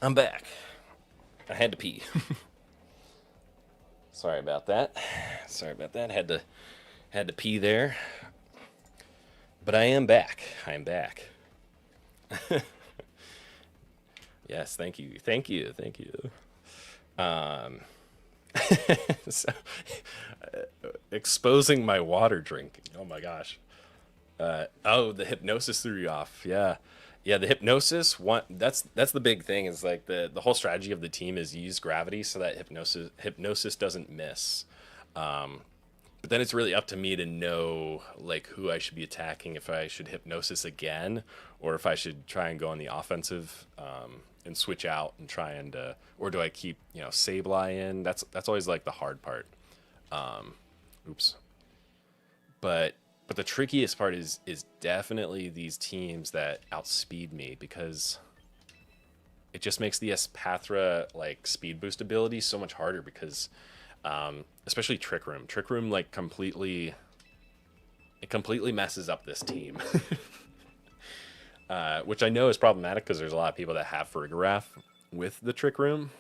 I'm back. I had to pee. Sorry about that. Had to pee there. But I am back. Yes, thank you. So, exposing my water drinking. Oh my gosh. Oh, the hypnosis threw you off. Yeah, yeah. The hypnosis one. That's the big thing. Is like the whole strategy of the team is use gravity so that hypnosis doesn't miss. But then it's really up to me to know like who I should be attacking, if I should hypnosis again, or if I should try and go on the offensive and switch out and try and or do I keep Sableye in? That's always like the hard part. Oops. But the trickiest part is definitely these teams that outspeed me, because it just makes the Espathra like speed boost ability so much harder, because especially Trick Room. Trick Room like completely messes up this team. Which I know is problematic because there's a lot of people that have Farigiraf with the Trick Room.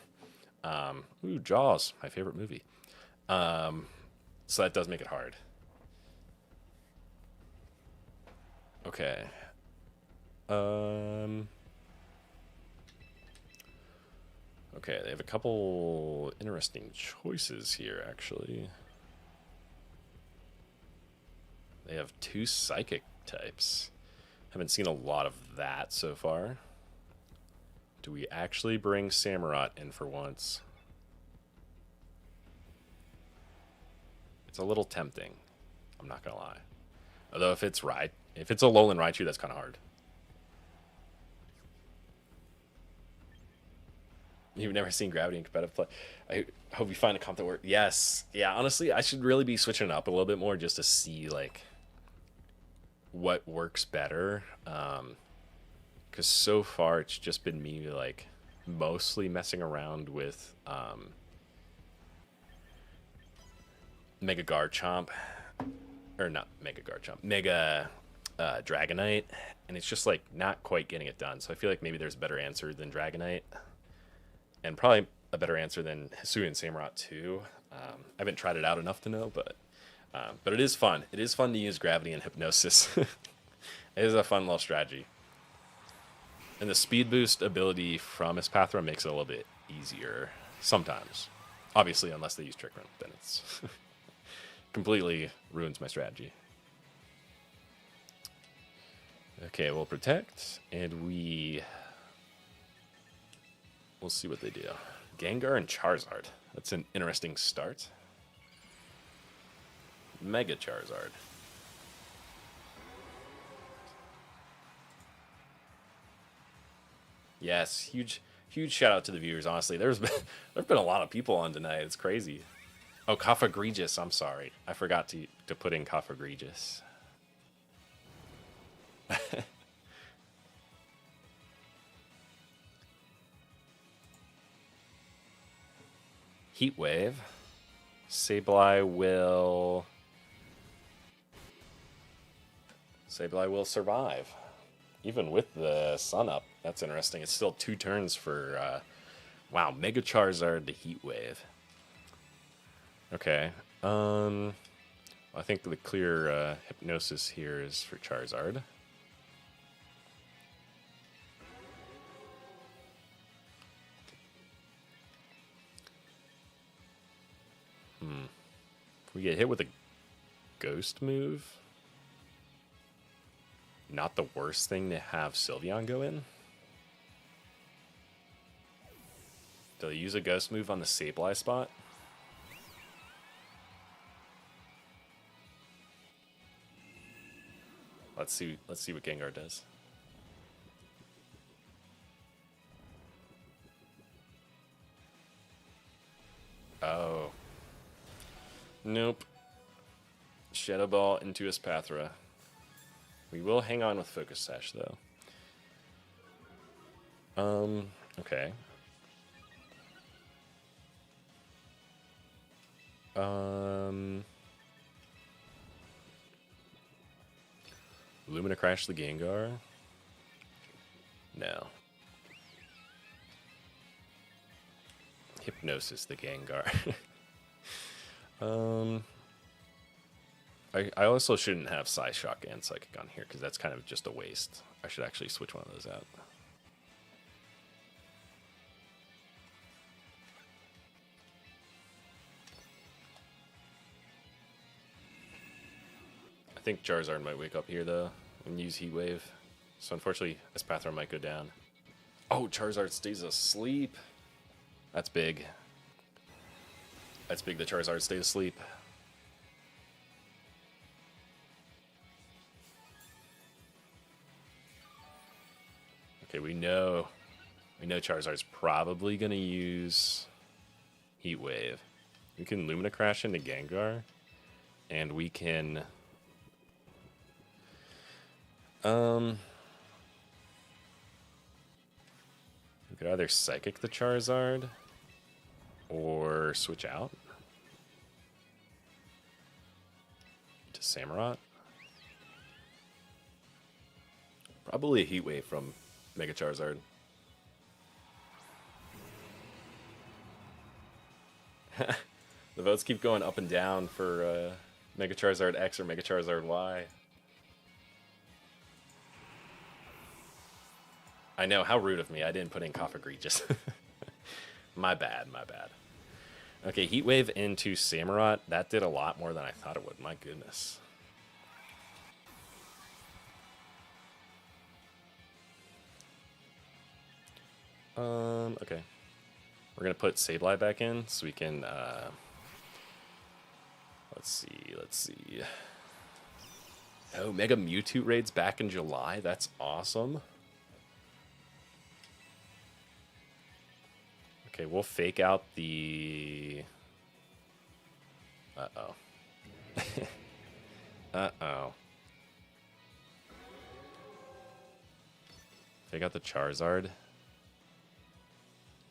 Ooh, Jaws, my favorite movie. So that does make it hard. Okay. Okay, they have a couple interesting choices here, actually. They have 2 psychic types. Haven't seen a lot of that so far. Do we actually bring Samurott in for once? It's a little tempting. I'm not gonna lie. Although if it's a Alolan Raichu, that's kind of hard. You've never seen Gravity in competitive play. I hope you find a comp that works. Yes. Yeah, honestly, I should really be switching it up a little bit more just to see, like, what works better. Because so far, it's just been me, like, mostly messing around with Mega Garchomp. Or not Mega Garchomp. Mega Dragonite. And it's just, like, not quite getting it done. So I feel like maybe there's a better answer than Dragonite. And probably a better answer than Hisuian Samurott too. I haven't tried it out enough to know, but it is fun. It is fun to use Gravity and Hypnosis. It is a fun little strategy. And the speed boost ability from Espathra makes it a little bit easier sometimes. Obviously, unless they use Trick Room, then it's completely ruins my strategy. Okay, we'll protect, and we'll see what they do. Gengar and Charizard. That's an interesting start. Mega Charizard. Yes, huge shout out to the viewers. Honestly, there've been a lot of people on tonight. It's crazy. Oh, Cofagrigus. I'm sorry, I forgot to put in Cofagrigus. Heat Wave. Sableye will survive. Even with the sun up. That's interesting. It's still 2 turns for wow, Mega Charizard to Heat Wave. Okay. I think the clear hypnosis here is for Charizard. We get hit with a ghost move. Not the worst thing to have Sylveon go in. Do they use a ghost move on the Sableye spot? Let's see what Gengar does. Oh. Nope. Shadow Ball into Espathra. We will hang on with Focus Sash, though. Okay. Lumina Crash the Gengar? No. Hypnosis the Gengar. I also shouldn't have Psyshock and Psychic on here because that's kind of just a waste. I should actually switch one of those out. think Charizard might wake up here, though, and use Heat Wave. So unfortunately, Espathra might go down. Oh, Charizard stays asleep. That's big. That's big that Charizard stayed asleep. Okay, we know Charizard's probably going to use Heat Wave. We can Lumina Crash into Gengar, and we can... we could either Psychic the Charizard, or switch out to Samurott. Probably a Heat Wave from Mega Charizard. The votes keep going up and down for Mega Charizard X or Mega Charizard Y. I know, how rude of me. I didn't put in Cough Egregious. My bad, my bad. Okay, Heat Wave into Samurott. That did a lot more than I thought it would. My goodness. Okay. We're going to put Sableye back in so we can, let's see. Oh, Mega Mewtwo raids back in July. That's awesome. Okay, we'll fake out the... Uh-oh. Uh-oh. Fake out the Charizard.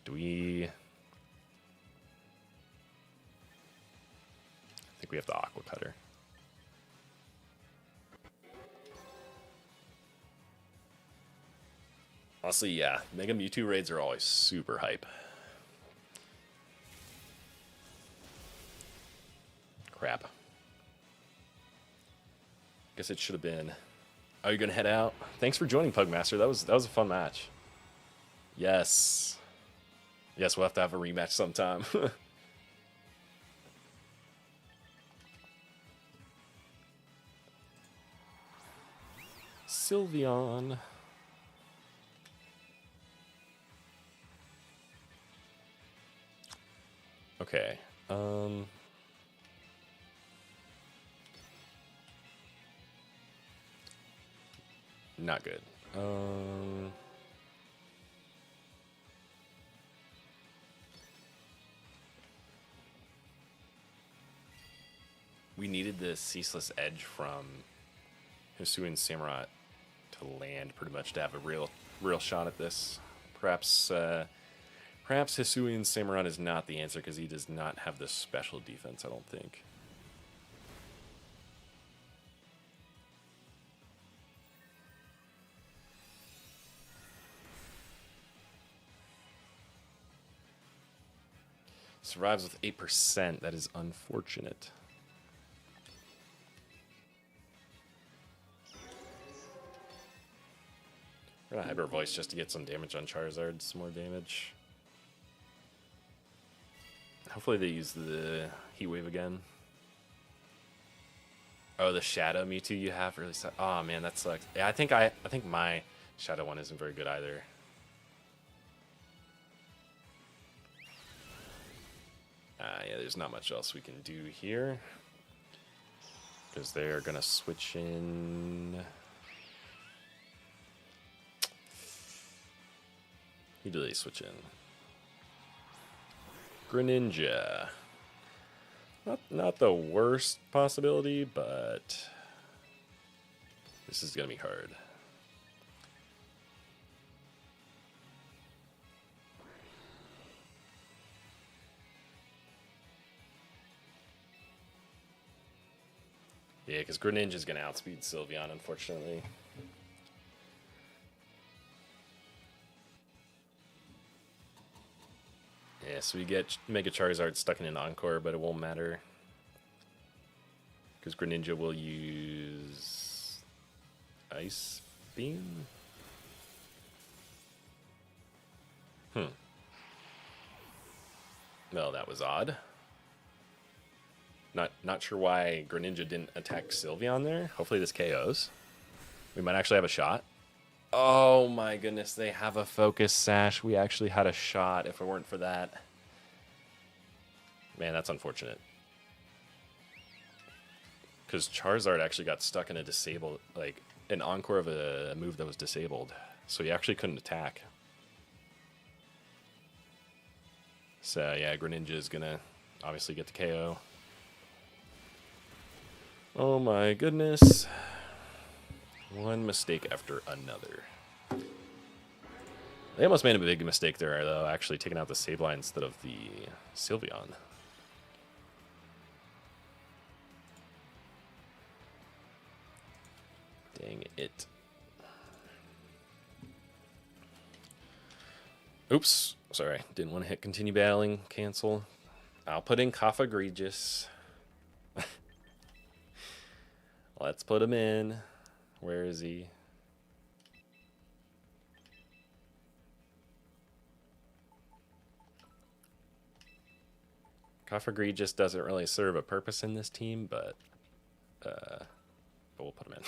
Do we... I think we have the Aqua Cutter. Honestly, yeah. Mega Mewtwo raids are always super hype. Crap. Guess it should have been... Oh, you're gonna head out? Thanks for joining, Pugmaster. That was a fun match. Yes. Yes, we'll have to have a rematch sometime. Sylveon. Okay. Not good. We needed the Ceaseless Edge from Hisuian Samurott to land pretty much to have a real shot at this. Perhaps Hisuian Samurott is not the answer because he does not have the special defense, I don't think. Survives with 8%. That is unfortunate. We're gonna Hyper Voice just to get some damage on Charizard, some more damage. Hopefully they use the Heat Wave again. Oh, the Shadow Mewtwo you have really sucks. Oh man, that sucks. Yeah, I think my Shadow one isn't very good either. Yeah, there's not much else we can do here. Because they're going to switch in... Who do they switch in? Greninja. Not the worst possibility, but... This is going to be hard. Yeah, because Greninja's going to outspeed Sylveon, unfortunately. Yeah, so we get Mega Charizard stuck in an Encore, but it won't matter. Because Greninja will use... Ice Beam? No, that was odd. Not sure why Greninja didn't attack Sylveon there. Hopefully this KOs. We might actually have a shot. Oh my goodness, they have a Focus Sash. We actually had a shot if it weren't for that. Man, that's unfortunate. Because Charizard actually got stuck in a disabled, like, an encore of a move that was disabled. So he actually couldn't attack. So, yeah, Greninja is going to obviously get the KO. Oh my goodness. One mistake after another. They almost made a big mistake there, though, actually taking out the Sableye instead of the Sylveon. Dang it. Oops. Sorry. Didn't want to hit continue battling. Cancel. I'll put in Coffagregis. Let's put him in. Where is he? Coffagregis doesn't really serve a purpose in this team, but we'll put him in.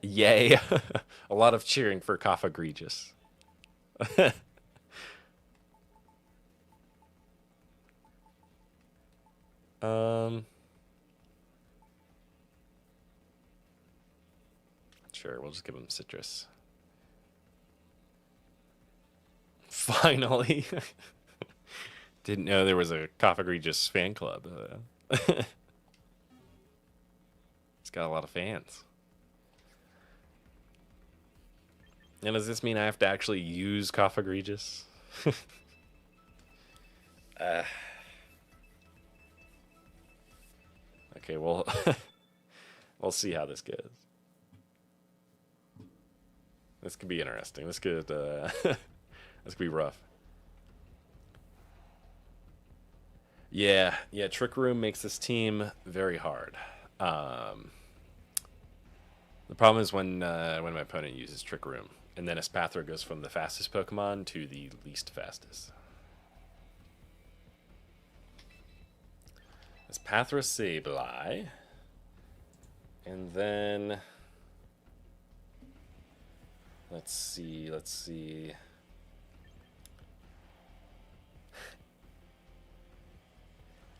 Yay. A lot of cheering for Coffagregis. Sure, we'll just give him Citrus. Finally. Didn't know there was a Coffagregis fan club. It's got a lot of fans. And does this mean I have to actually use Coffagregis? Okay, well, we'll see how this goes. This could be interesting. This could this could be rough. Yeah, Trick Room makes this team very hard. The problem is when my opponent uses Trick Room, and then Espathra goes from the fastest Pokemon to the least fastest. Espathra Sableye, and then let's see.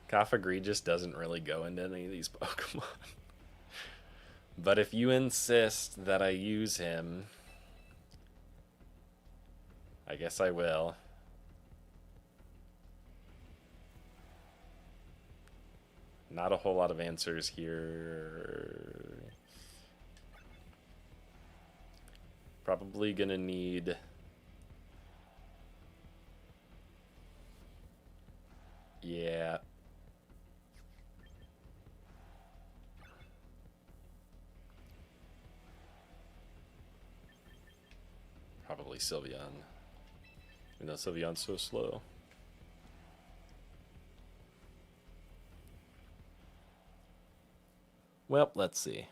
Coffagregis doesn't really go into any of these Pokemon. But if you insist that I use him, I guess I will. Not a whole lot of answers here. Probably gonna need... Yeah. Probably Sylveon. You know, Sylveon's so slow. Well, let's see.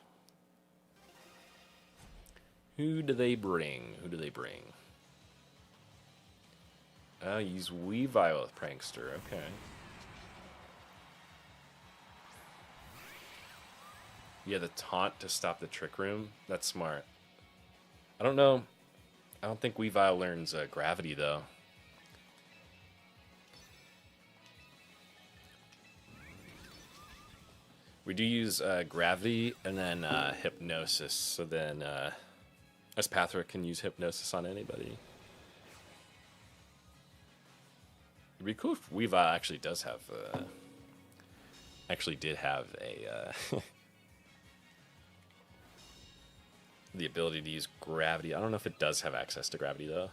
Who do they bring? Use Weavile with Prankster. Okay. Yeah, the taunt to stop the Trick Room. That's smart. I don't know. I don't think Weavile learns Gravity, though. We do use Gravity and then Hypnosis, so then Espathra can use Hypnosis on anybody. It'd be cool if Weavile actually does have... actually did have a... the ability to use Gravity. I don't know if it does have access to Gravity, though.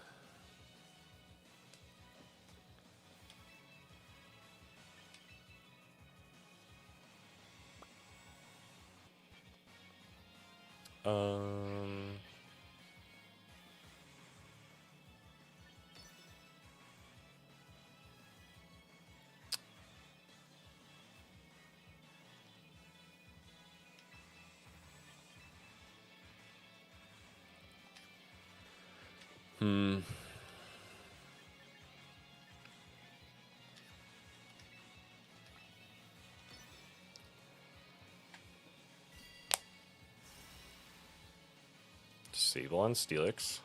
Sable on Steelix.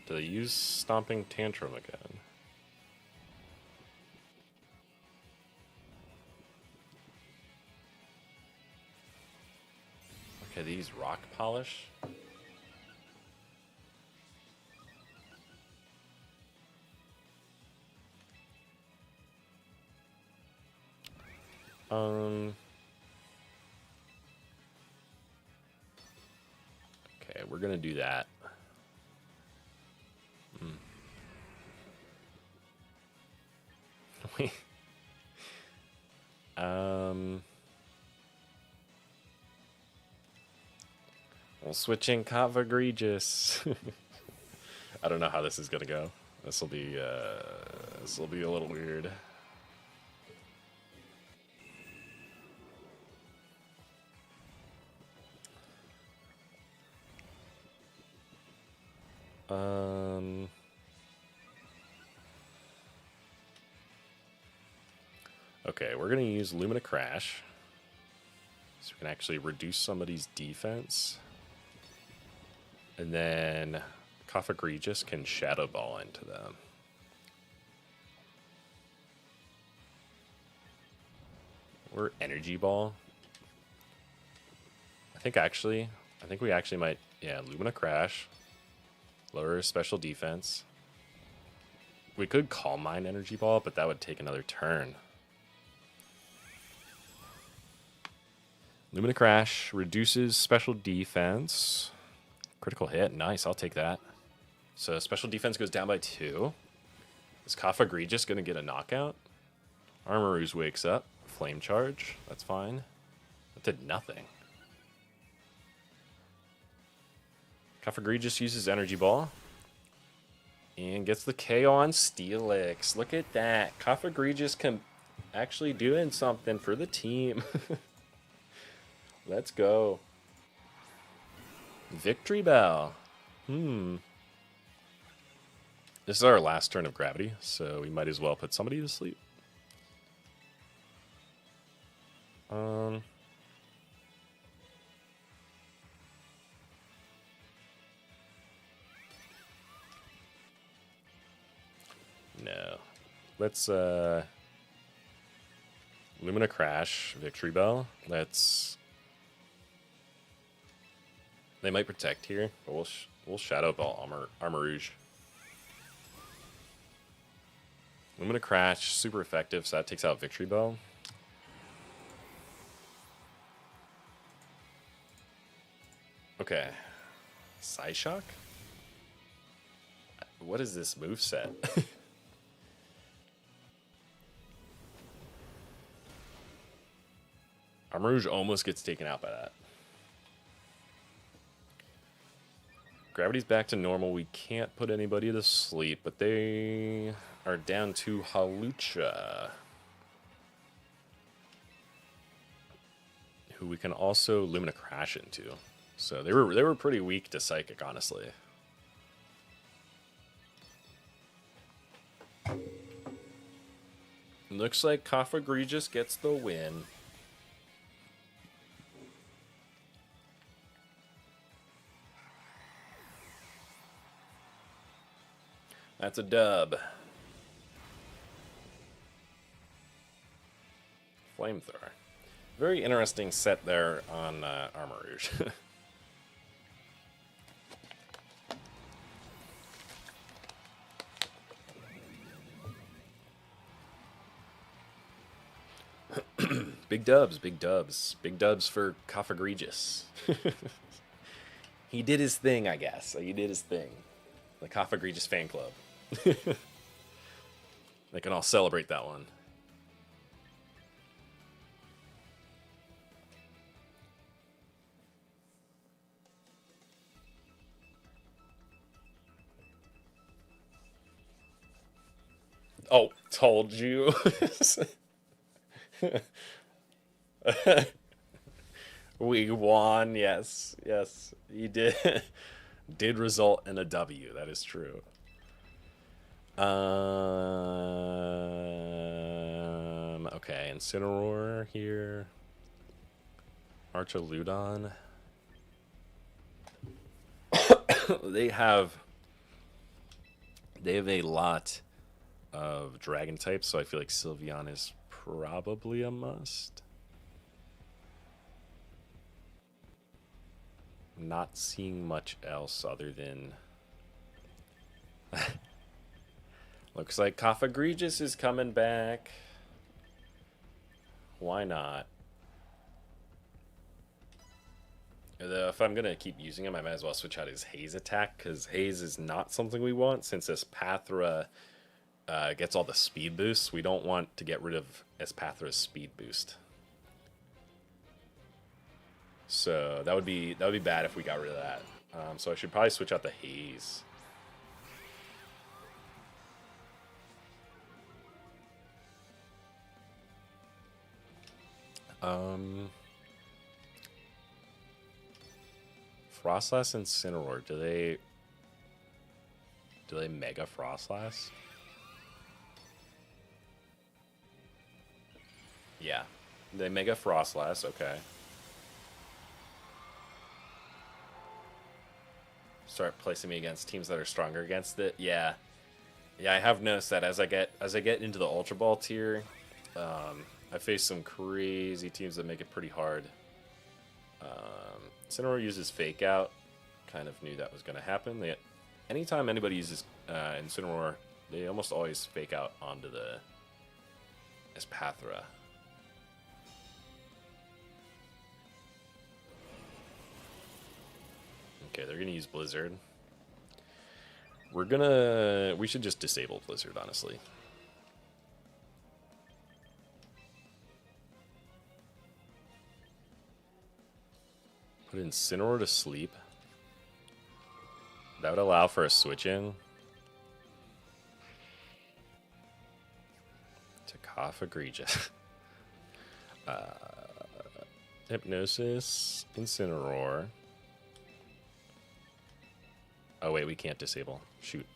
Do they use Stomping Tantrum again? Okay, they use Rock Polish. Okay, we're gonna do that. We'll switch in Egregious. I don't know how this is gonna go. This will be a little weird. Okay, we're gonna use Lumina Crash, so we can actually reduce somebody's defense, and then Egregious can Shadow Ball into them. Or Energy Ball. I think we actually might, yeah, Lumina Crash, lower special defense. We could Calm Mind Energy Ball, but that would take another turn. Lumina Crash reduces special defense. Critical hit, nice, I'll take that. So special defense goes down by 2. Is Egregious going to get a knockout? Armorooz wakes up. Flame Charge, that's fine. That did nothing. Egregious uses Energy Ball. And gets the KO on Steelix. Look at that. Egregious can actually doing something for the team. Let's go. Victory Bell. This is our last turn of Gravity, so we might as well put somebody to sleep. No. Let's Lumina Crash, Victory Bell. They might protect here, but we'll Shadow Ball Armorooz. Lumina Crash, super effective, so that takes out Victory Bell. Okay. Psyshock? What is this moveset? Armorooz almost gets taken out by that. Gravity's back to normal. We can't put anybody to sleep, but they are down to Hawlucha, who we can also Lumina Crash into. So they were pretty weak to Psychic, honestly. Looks like Egregious gets the win. That's a dub. Flamethrower. Very interesting set there on Armorooz. Big dubs, big dubs. Big dubs for Egregious. He did his thing, I guess. He did his thing. The Egregious fan club. They can all celebrate that one. Oh, told you. We won, yes, yes, you did. did result in a W. That is true. Okay, Incineroar here. Archaludon. they have a lot of dragon types, so I feel like Sylveon is probably a must. Not seeing much else other than looks like Cofagrigus is coming back. Why not? If I'm gonna keep using him, I might as well switch out his Haze attack, because Haze is not something we want since Espathra gets all the speed boosts. We don't want to get rid of Espathra's speed boost. So that would be bad if we got rid of that. So I should probably switch out the Haze. Frostlass and Incineroar, do they Mega Frostlass? Yeah. They Mega Frostlass, okay. Start placing me against teams that are stronger against it. Yeah. Yeah, I have noticed that as I get into the Ultra Ball tier, I face some crazy teams that make it pretty hard. Incineroar uses Fake Out. Kind of knew that was going to happen. Anytime anybody uses Incineroar, they almost always Fake Out onto the Espathra. Okay, they're going to use Blizzard. We should just disable Blizzard, honestly. Put Incineroar to sleep. That would allow for a switch in. To Cofagrigus. Hypnosis, Incineroar. Oh wait, we can't disable. Shoot.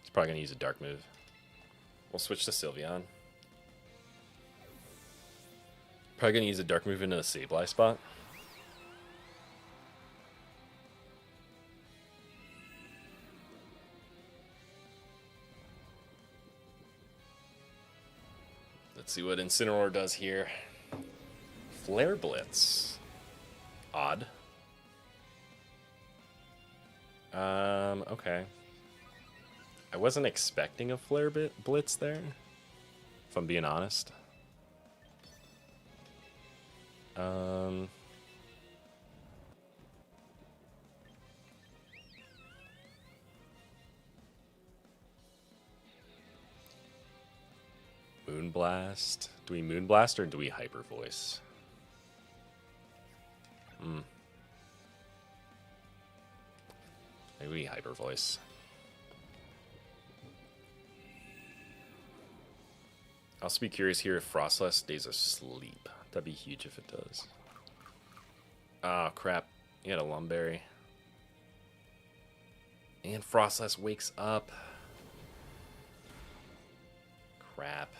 He's probably gonna use a dark move. We'll switch to Sylveon. Probably gonna use a dark move into the Sableye spot. Let's see what Incineroar does here. Flare Blitz. Odd. Okay. I wasn't expecting a Flare Blitz there, if I'm being honest. Moonblast. Do we Moonblast or do we Hyper Voice? Maybe we Hyper Voice. I'll also be curious here if Frostlass stays asleep. That'd be huge if it does. Oh, crap. He had a Lumberry. And Frostlass wakes up. Crap.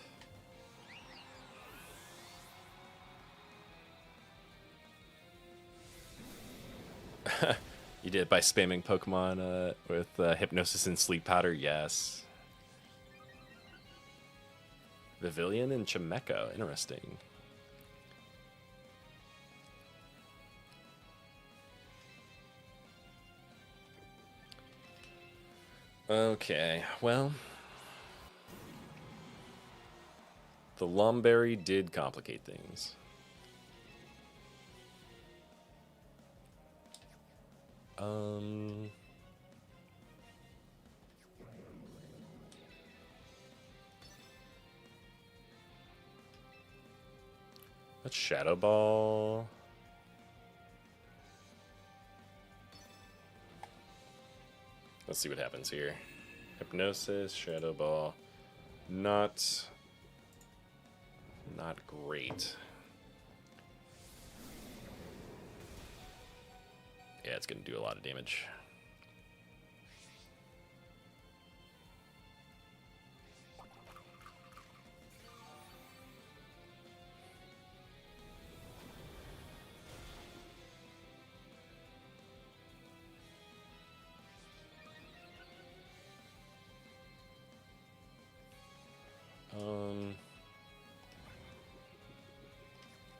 You did it by spamming Pokemon with Hypnosis and Sleep Powder, yes. Vivillon and Chimecho, interesting. Okay, well. The Lumberry did complicate things. Let's Shadow Ball. Let's see what happens here. Hypnosis, Shadow Ball. Not not great. Yeah, it's going to do a lot of damage.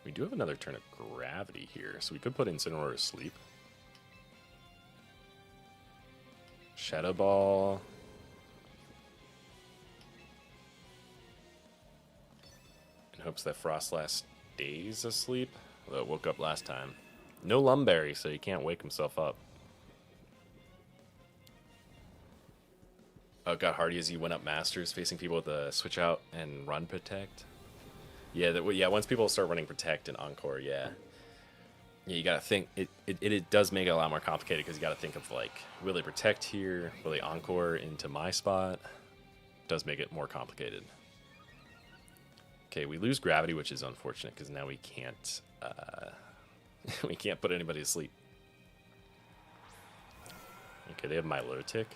We do have another turn of gravity here, so we could put Incineroar to sleep. Shadow Ball. In hopes that Frostlass stays asleep. Although it woke up last time. No Lumberry, so he can't wake himself up. Oh, got hardy as he went up Masters, facing people with a switch out and run Protect. Yeah, yeah. Once people start running Protect and Encore, yeah, you gotta think. It does make it a lot more complicated because you gotta think of like, will they Protect here? Will they Encore into my spot? It does make it more complicated. Okay, we lose Gravity, which is unfortunate because now we can't we can't put anybody to sleep. Okay, they have Milotic.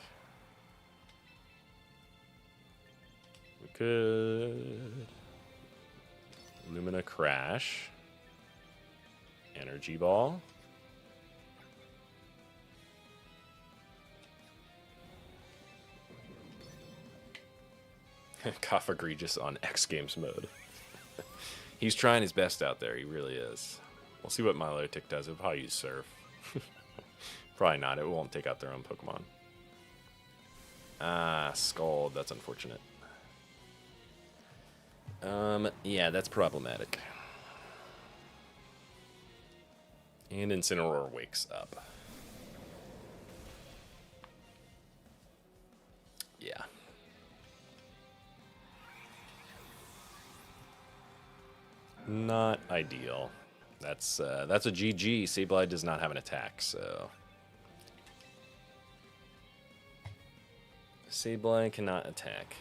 We could Lumina Crash. Energy Ball. Cough Egregious on X Games mode. He's trying his best out there. He really is. We'll see what Milotic does. It'll probably use Surf. Probably not. It won't take out their own Pokemon. Ah, Scald. That's unfortunate. Yeah, that's problematic. And Incineroar wakes up. Yeah. Not ideal. That's a GG. Sableye does not have an attack, so Sableye cannot attack.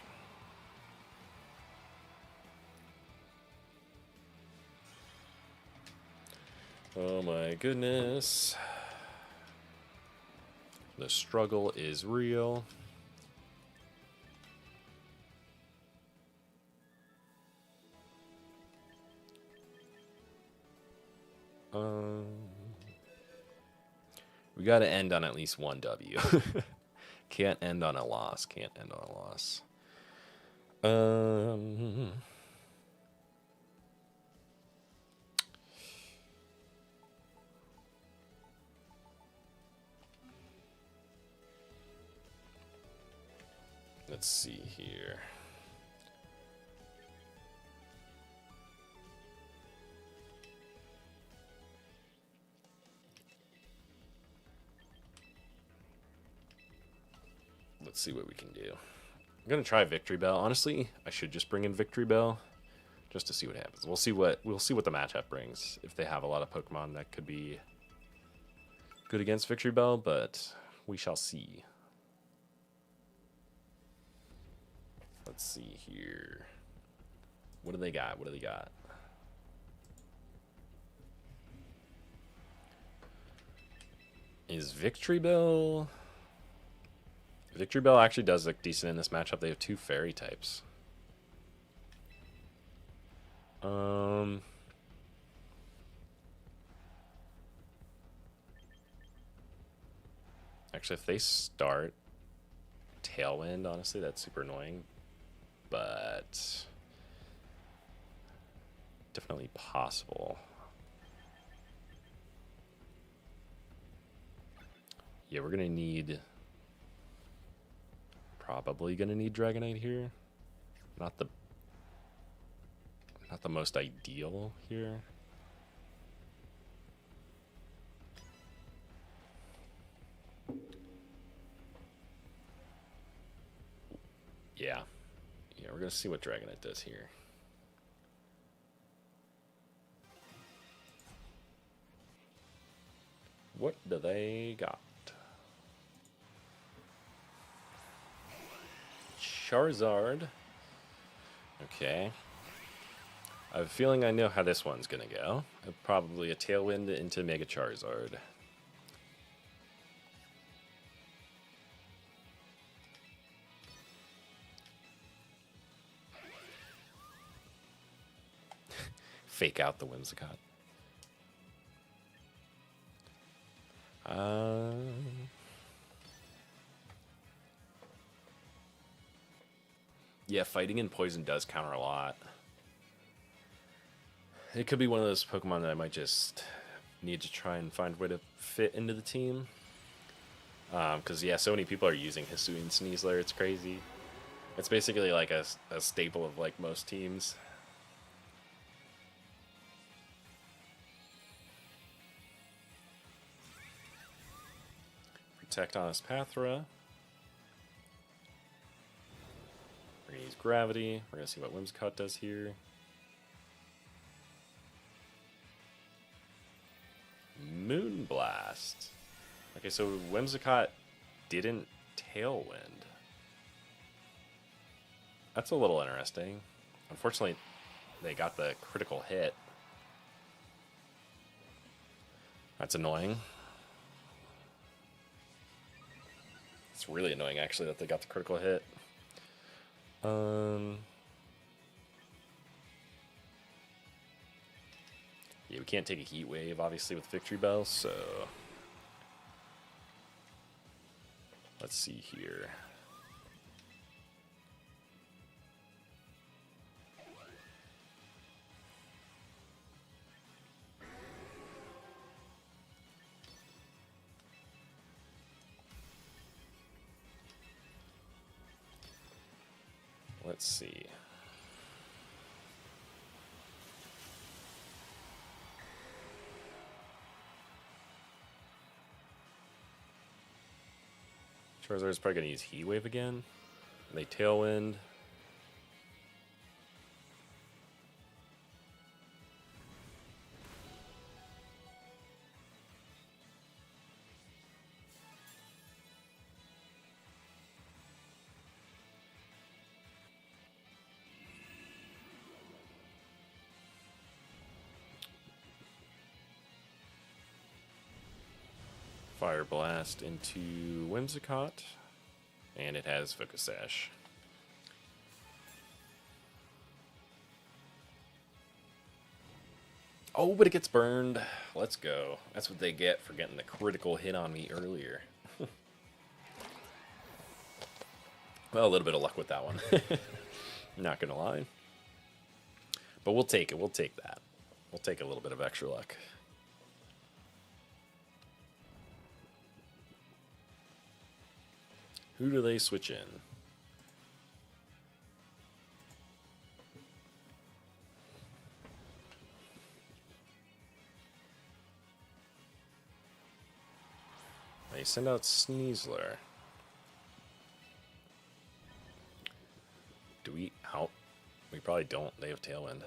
Oh my goodness. The struggle is real. We got to end on at least one W. Can't end on a loss. Can't end on a loss. Let's see here. Let's see what we can do. I'm gonna try Victory Bell. Honestly, I should just bring in Victory Bell just to see what happens. We'll see what the matchup brings. If they have a lot of Pokemon that could be good against Victory Bell, but we shall see. Let's see here. What do they got? What do they got? Is Victory Bell... Victory Bell actually does look decent in this matchup. They have two fairy types. Actually, if they start Tailwind, honestly, that's super annoying. But definitely possible. Yeah, we're gonna need... Probably gonna need Dragonite here. Not the most ideal here. Yeah. Yeah, we're gonna see what Dragonite does here. What do they got? Charizard. Okay. I have a feeling I know how this one's gonna go. Probably a tailwind into Mega Charizard. Fake out the Whimsicott. Yeah, fighting in poison does counter a lot. It could be one of those Pokemon that I might just need to try and find a way to fit into the team. Because, yeah, so many people are using Hisuian Sneasler, it's crazy. It's basically like a staple of like most teams. Protect on Espathra. We're gonna use Gravity. We're gonna see what Whimsicott does here. Moonblast. Okay, so Whimsicott didn't Tailwind. That's a little interesting. Unfortunately, they got the critical hit. That's annoying. It's really annoying, actually, that they got the critical hit. Yeah, we can't take a Heat Wave, obviously, with Victory Bell, so... Let's see here. Let's see. Charizard's probably going to use Heat Wave again. They Tailwind. Fire Blast into Whimsicott, and it has Focus Sash. Oh, but it gets burned. Let's go. That's what they get for getting the critical hit on me earlier. Well, a little bit of luck with that one. Not gonna lie. But we'll take it. We'll take that. We'll take a little bit of extra luck. Who do they switch in? They send out Sneasler. Do we out? We probably don't. They have Tailwind.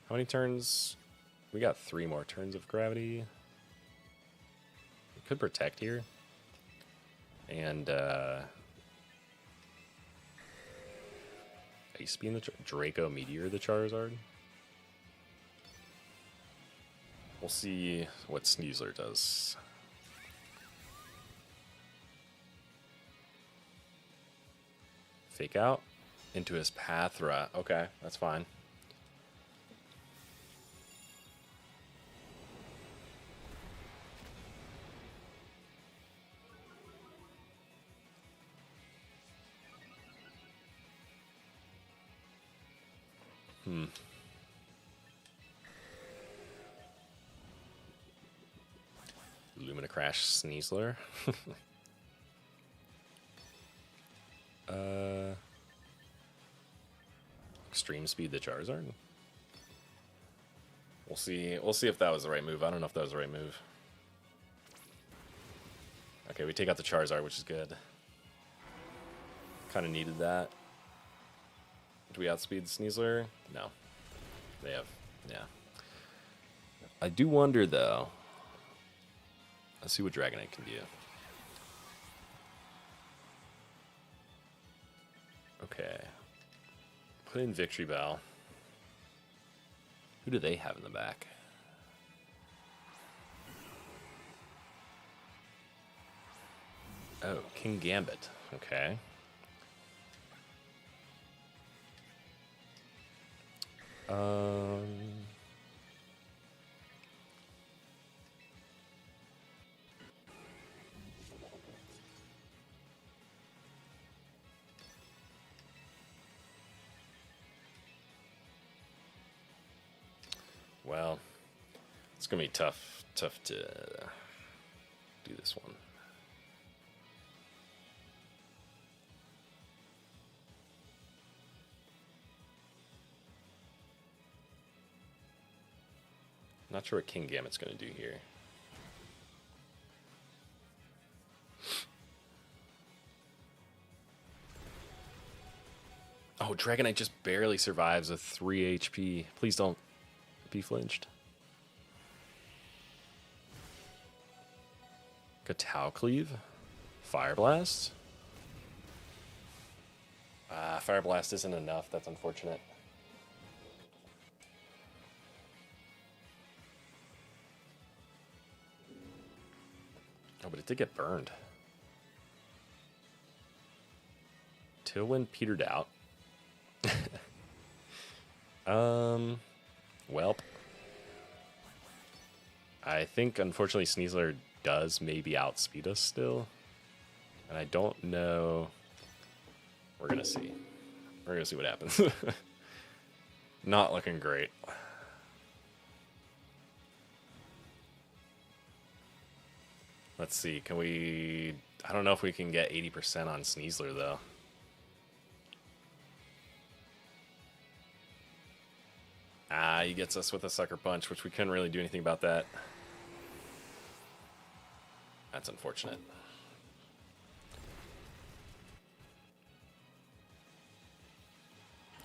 How many turns? We got 3 more turns of Gravity. We could Protect here. And, Ice Beam the Draco Meteor the Charizard. We'll see what Sneasler does. Fake out into his Espathra. Okay, that's fine. Lumina Crash Sneasler. Extreme Speed the Charizard. We'll see. We'll see if that was the right move. I don't know if that was the right move. Okay, we take out the Charizard, which is good. Kind of needed that. Do we outspeed Sneasler? No. They have, yeah. I do wonder, though. Let's see what Dragonite can do. Okay. Put in Victory Bell. Who do they have in the back? Oh, King Gambit. Okay. Well, it's gonna be tough to do this one. Not sure what King Gambit's gonna do here. Oh, Dragonite just barely survives with 3 HP. Please don't be flinched. Katao Cleave? Fire Blast? Fire Blast isn't enough. That's unfortunate. Oh, but it did get burned. Tailwind petered out. Welp. I think, unfortunately, Sneasler does maybe outspeed us still. And I don't know. We're going to see. We're going to see what happens. Not looking great. Let's see. Can we... I don't know if we can get 80% on Sneasler, though. He gets us with a Sucker Punch, which we couldn't really do anything about that. That's unfortunate.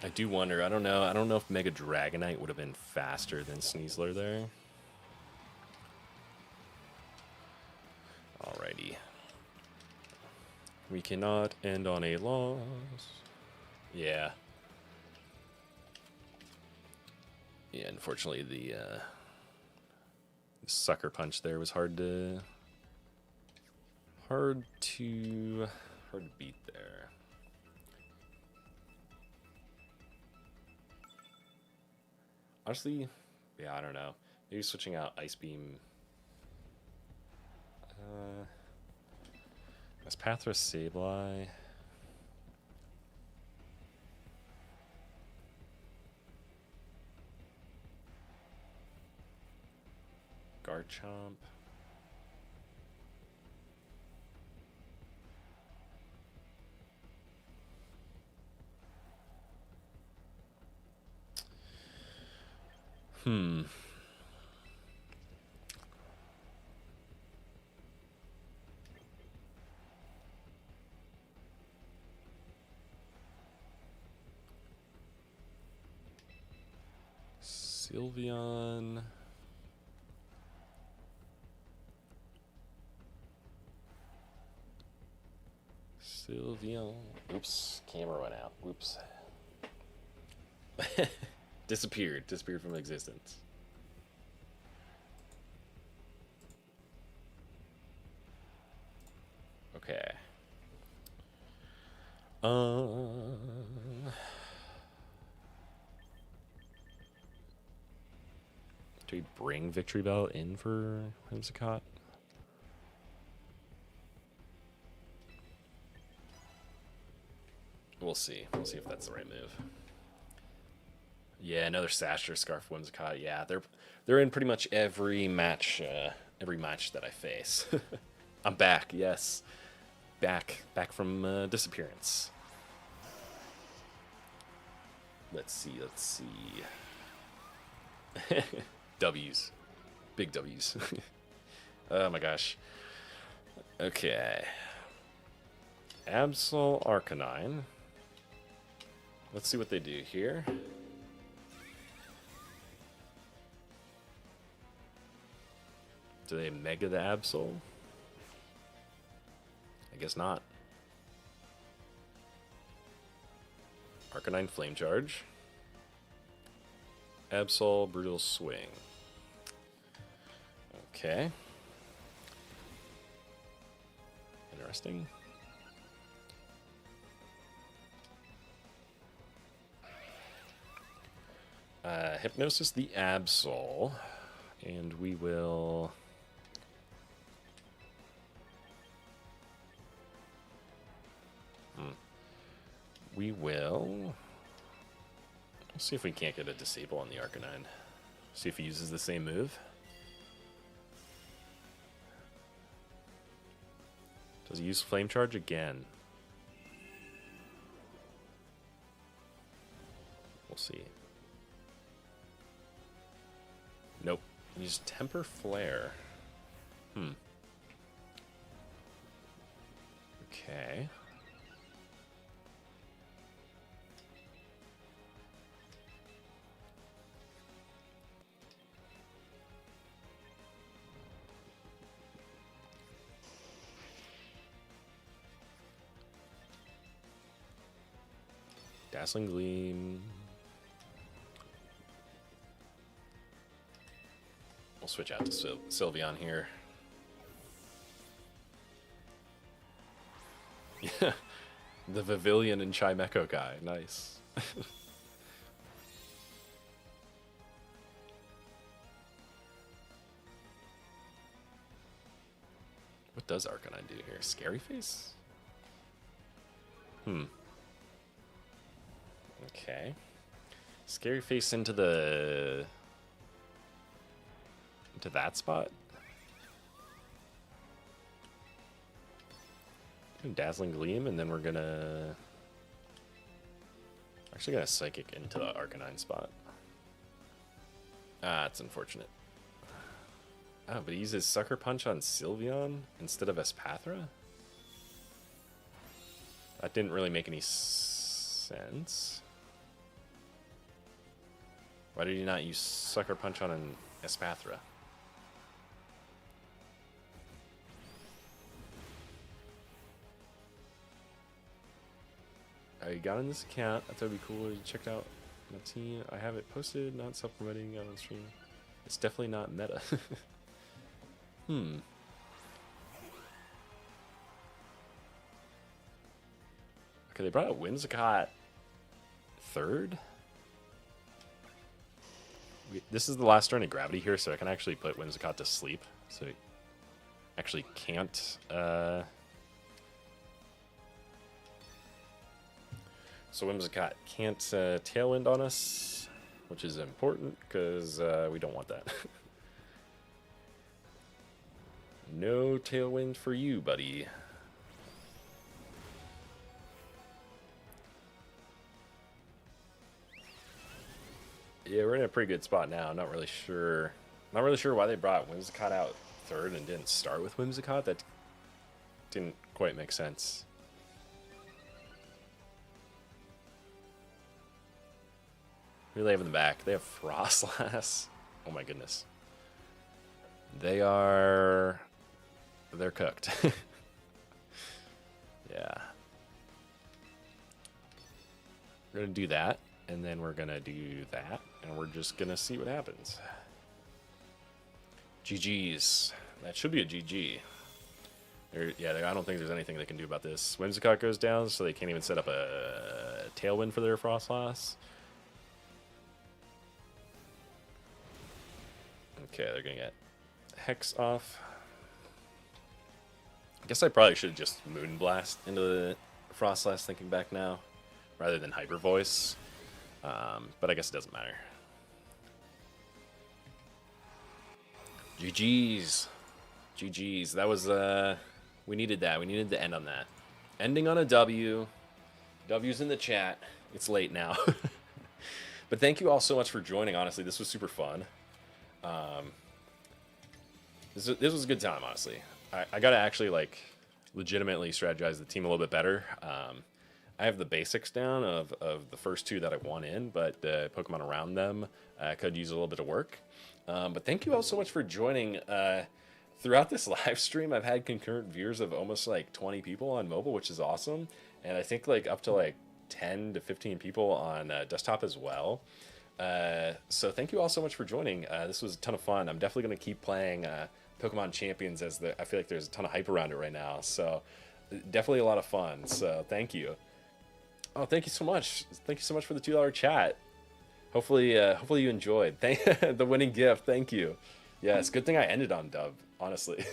I do wonder. I don't know if Mega Dragonite would have been faster than Sneasler there. Alrighty. We cannot end on a loss. Yeah. Yeah, unfortunately the Sucker Punch there was hard to beat there. Honestly, yeah, I don't know. Maybe switching out Ice Beam. Espathra, Sableye. Garchomp. Sylveon. Sylveon. Oops, camera went out. Whoops. Disappeared from existence. Okay. Do we bring Victory Bell in for Whimsicott? We'll see. We'll see if that's the right move. Yeah, another Sasher, Scarf, Whimsicott. Yeah, they're in pretty much every match that I face. I'm back. Yes, back from disappearance. Let's see. W's, big W's. Oh my gosh. Okay. Absol Arcanine. Let's see what they do here. Do they Mega the Absol? I guess not. Arcanine Flame Charge. Absol, Brutal Swing. Okay. Interesting. Hypnosis the Absol, and we will... Let's see if we can't get a disable on the Arcanine. See if he uses the same move. Does he use Flame Charge again? We'll see. Nope. Use Temper Flare. Okay. Dazzling Gleam. We'll switch out to Sylveon here. Yeah, the Vivillon and Chimecho guy. Nice. What does Arcanine do here? Scary Face? Okay. Scary Face into that spot. Dazzling Gleam, and then we're gonna actually gonna Psychic into the Arcanine spot. Ah, it's unfortunate. Oh, but he uses Sucker Punch on Sylveon instead of Espathra? That didn't really make any sense. Why did he not use Sucker Punch on an Espathra? I got in this account. I thought it'd be cool to check out my team. I have it posted, not self-promoting on stream. It's definitely not meta. Okay, they brought out Whimsicott third. This is the last turn of Gravity here, so I can actually put Whimsicott to sleep. So he actually can't... So Whimsicott can't Tailwind on us, which is important, because we don't want that. No Tailwind for you, buddy. Yeah, we're in a pretty good spot now. I'm not really sure why they brought Whimsicott out third and didn't start with Whimsicott. That didn't quite make sense. Who do they have in the back? They have Frostlass. Oh my goodness. They're cooked. Yeah. We're gonna do that, and then we're gonna do that, and we're just gonna see what happens. GG's. That should be a GG. Yeah, I don't think there's anything they can do about this. Whimsicott goes down, so they can't even set up a Tailwind for their Frostlass. Okay, they're gonna get Hex off. I guess I probably should just Moonblast into the Frostlass, thinking back now, rather than Hyper Voice. But I guess it doesn't matter. GG's. GG's. That was, we needed that. We needed to end on that. Ending on a W. W's in the chat. It's late now. But thank you all so much for joining, honestly. This was super fun. This was a good time, honestly. I gotta actually, like, legitimately strategize the team a little bit better. I have the basics down of the first two that I want in, but the Pokemon around them could use a little bit of work. But thank you all so much for joining. Throughout this live stream, I've had concurrent viewers of almost like 20 people on mobile, which is awesome. And I think like up to like 10 to 15 people on desktop as well. So thank you all so much for joining. This was a ton of fun. I'm definitely going to keep playing Pokemon Champions I feel like there's a ton of hype around it right now. So definitely a lot of fun. So thank you. Oh, thank you so much. Thank you so much for the $2 chat. Hopefully you enjoyed. The winning gift. Thank you. Yes, good thing I ended on dub, honestly.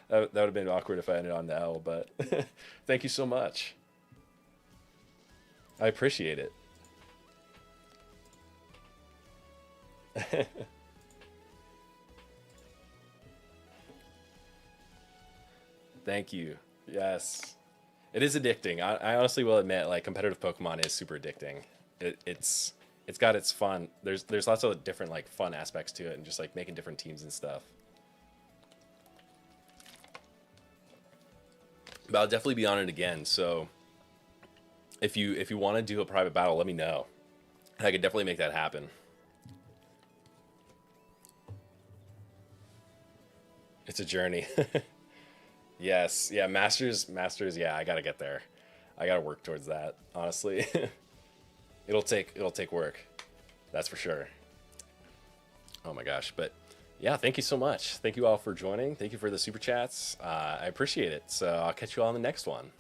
That would have been awkward if I ended on the L, but thank you so much. I appreciate it. Thank you. Yes. It is addicting. I honestly will admit, like, competitive Pokemon is super addicting. It's got its fun. There's lots of different, like, fun aspects to it, and just like making different teams and stuff. But I'll definitely be on it again. So if you want to do a private battle, let me know. I could definitely make that happen. It's a journey. Yes, yeah, Masters, yeah, I gotta get there. I gotta work towards that, honestly. It'll take work. That's for sure. Oh my gosh, but yeah, thank you so much. Thank you all for joining. Thank you for the super chats. I appreciate it. So I'll catch you all on the next one.